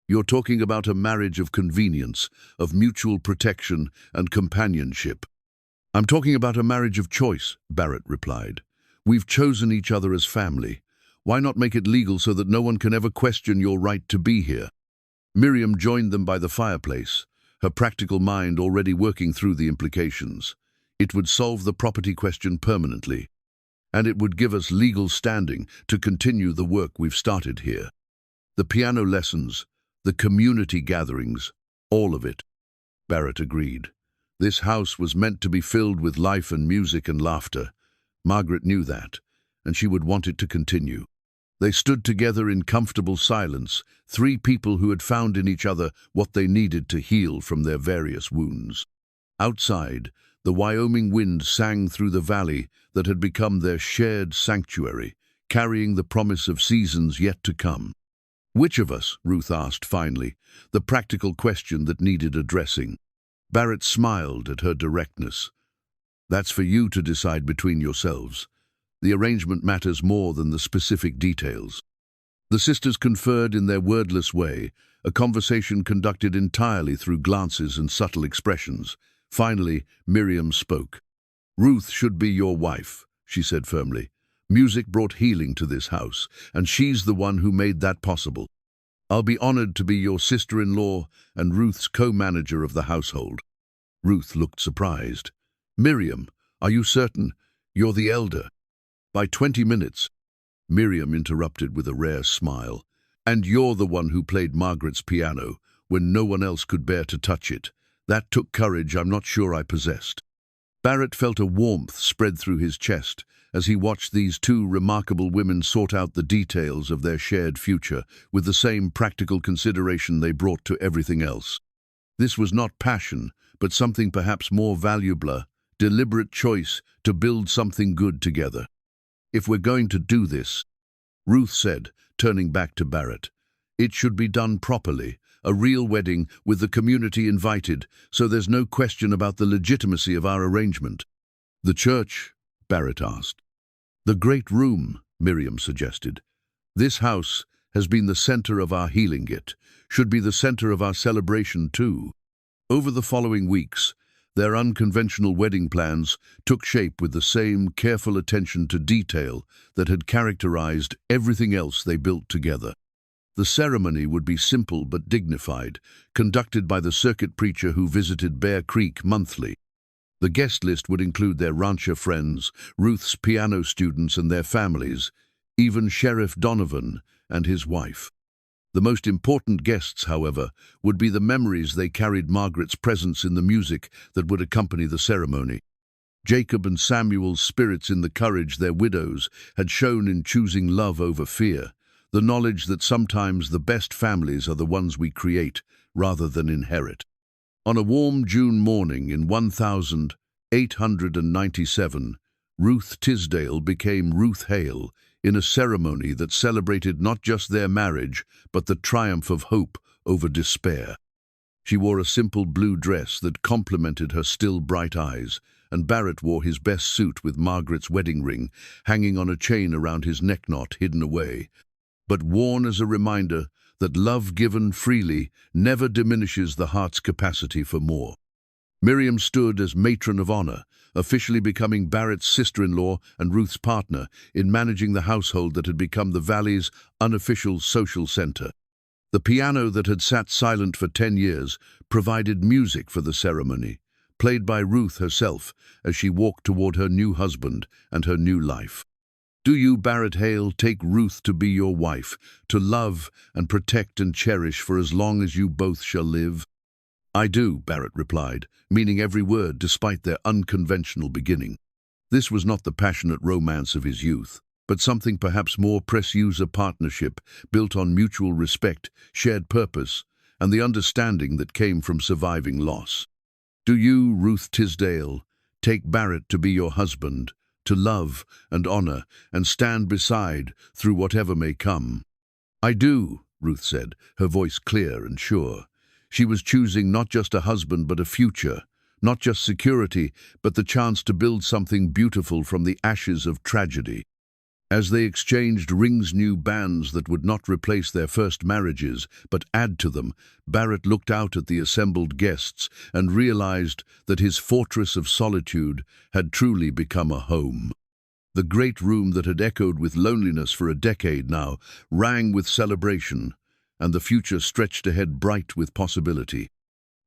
"You're talking about a marriage of convenience, of mutual protection and companionship." "I'm talking about a marriage of choice," Barrett replied. "We've chosen each other as family. Why not make it legal so that no one can ever question your right to be here?" Miriam joined them by the fireplace, her practical mind already working through the implications. "It would solve the property question permanently, and it would give us legal standing to continue the work we've started here. The piano lessons, the community gatherings, all of it." Barrett agreed. This house was meant to be filled with life and music and laughter. Margaret knew that, and she would want it to continue. They stood together in comfortable silence, three people who had found in each other what they needed to heal from their various wounds. Outside, the Wyoming wind sang through the valley that had become their shared sanctuary, carrying the promise of seasons yet to come. "Which of us?" Ruth asked finally, the practical question that needed addressing. Barrett smiled at her directness. "That's for you to decide between yourselves. The arrangement matters more than the specific details." The sisters conferred in their wordless way, a conversation conducted entirely through glances and subtle expressions. Finally, Miriam spoke. "Ruth should be your wife," she said firmly. "Music brought healing to this house, and she's the one who made that possible. I'll be honored to be your sister-in-law and Ruth's co-manager of the household." Ruth looked surprised. "Miriam, are you certain? You're the elder." "By 20 minutes. Miriam interrupted with a rare smile. "And you're the one who played Margaret's piano when no one else could bear to touch it. That took courage I'm not sure I possessed." Barrett felt a warmth spread through his chest as he watched these two remarkable women sort out the details of their shared future with the same practical consideration they brought to everything else. This was not passion, but something perhaps more valuable, a deliberate choice to build something good together. "If we're going to do this," Ruth said, turning back to Barrett, "it should be done properly, a real wedding with the community invited, so there's no question about the legitimacy of our arrangement." "The church?" Barrett asked. "The great room," Miriam suggested. "This house has been the center of our healing. It should be the center of our celebration too." Over the following weeks, their unconventional wedding plans took shape with the same careful attention to detail that had characterized everything else they built together. The ceremony would be simple but dignified, conducted by the circuit preacher who visited Bear Creek monthly. The guest list would include their rancher friends, Ruth's piano students and their families, even Sheriff Donovan and his wife. The most important guests, however, would be the memories they carried Margaret's presence in the music that would accompany the ceremony. Jacob and Samuel's spirits in the courage their widows had shown in choosing love over fear, the knowledge that sometimes the best families are the ones we create rather than inherit. On a warm June morning in 1897, Ruth Tisdale became Ruth Hale in a ceremony that celebrated not just their marriage, but the triumph of hope over despair. She wore a simple blue dress that complemented her still bright eyes, and Barrett wore his best suit with Margaret's wedding ring hanging on a chain around his neck knot hidden away, but worn as a reminder that love given freely never diminishes the heart's capacity for more. Miriam stood as matron of honor, officially becoming Barrett's sister-in-law and Ruth's partner in managing the household that had become the Valley's unofficial social center. The piano that had sat silent for 10 years provided music for the ceremony, played by Ruth herself as she walked toward her new husband and her new life. "Do you, Barrett Hale, take Ruth to be your wife, to love and protect and cherish for as long as you both shall live?" "I do," Barrett replied, meaning every word despite their unconventional beginning. This was not the passionate romance of his youth, but something perhaps more precious, a partnership built on mutual respect, shared purpose, and the understanding that came from surviving loss. "Do you, Ruth Tisdale, take Barrett to be your husband, to love and honor and stand beside through whatever may come?" "I do," Ruth said, her voice clear and sure. She was choosing not just a husband but a future, not just security, but the chance to build something beautiful from the ashes of tragedy. As they exchanged rings, new bands that would not replace their first marriages, but add to them, Barrett looked out at the assembled guests and realized that his fortress of solitude had truly become a home. The great room that had echoed with loneliness for a decade now rang with celebration, and the future stretched ahead bright with possibility.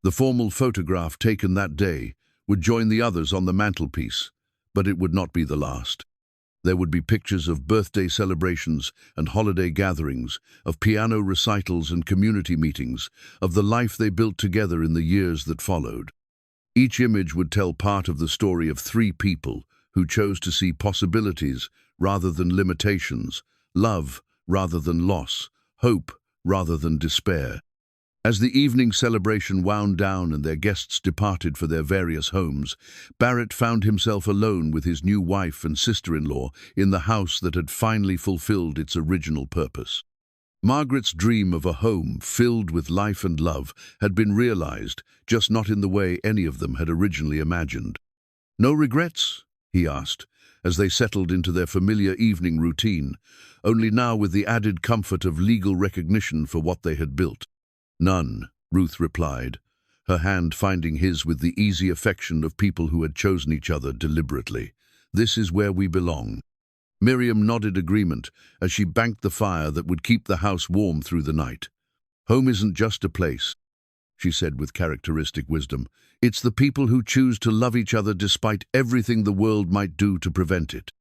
The formal photograph taken that day would join the others on the mantelpiece, but it would not be the last. There would be pictures of birthday celebrations and holiday gatherings, of piano recitals and community meetings, of the life they built together in the years that followed. Each image would tell part of the story of three people who chose to see possibilities rather than limitations, love rather than loss, hope rather than despair. As the evening celebration wound down and their guests departed for their various homes, Barrett found himself alone with his new wife and sister-in-law in the house that had finally fulfilled its original purpose. Margaret's dream of a home filled with life and love had been realized, just not in the way any of them had originally imagined. "No regrets?" he asked, as they settled into their familiar evening routine, only now with the added comfort of legal recognition for what they had built. "None," Ruth replied, her hand finding his with the easy affection of people who had chosen each other deliberately. "This is where we belong." Miriam nodded agreement as she banked the fire that would keep the house warm through the night. "Home isn't just a place," she said with characteristic wisdom. It's the people who choose to love each other despite everything the world might do to prevent it.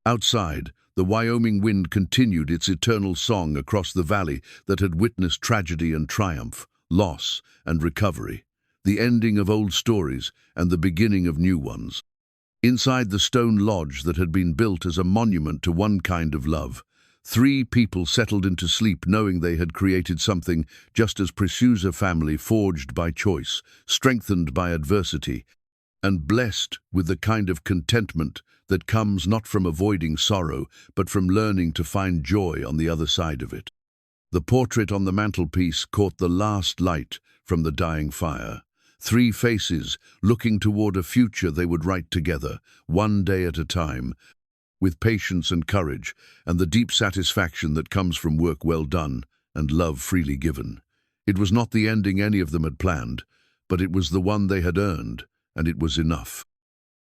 Outside, the Wyoming wind continued its eternal song across the valley that had witnessed tragedy and triumph, loss and recovery, the ending of old stories and the beginning of new ones. Inside the stone lodge that had been built as a monument to one kind of love, 3 people settled into sleep knowing they had created something just as precious, a family forged by choice, strengthened by adversity, and blessed with the kind of contentment that comes not from avoiding sorrow, but from learning to find joy on the other side of it. The portrait on the mantelpiece caught the last light from the dying fire. 3 faces looking toward a future they would write together, one day at a time, with patience and courage, and the deep satisfaction that comes from work well done and love freely given. It was not the ending any of them had planned, but it was the one they had earned, and it was enough.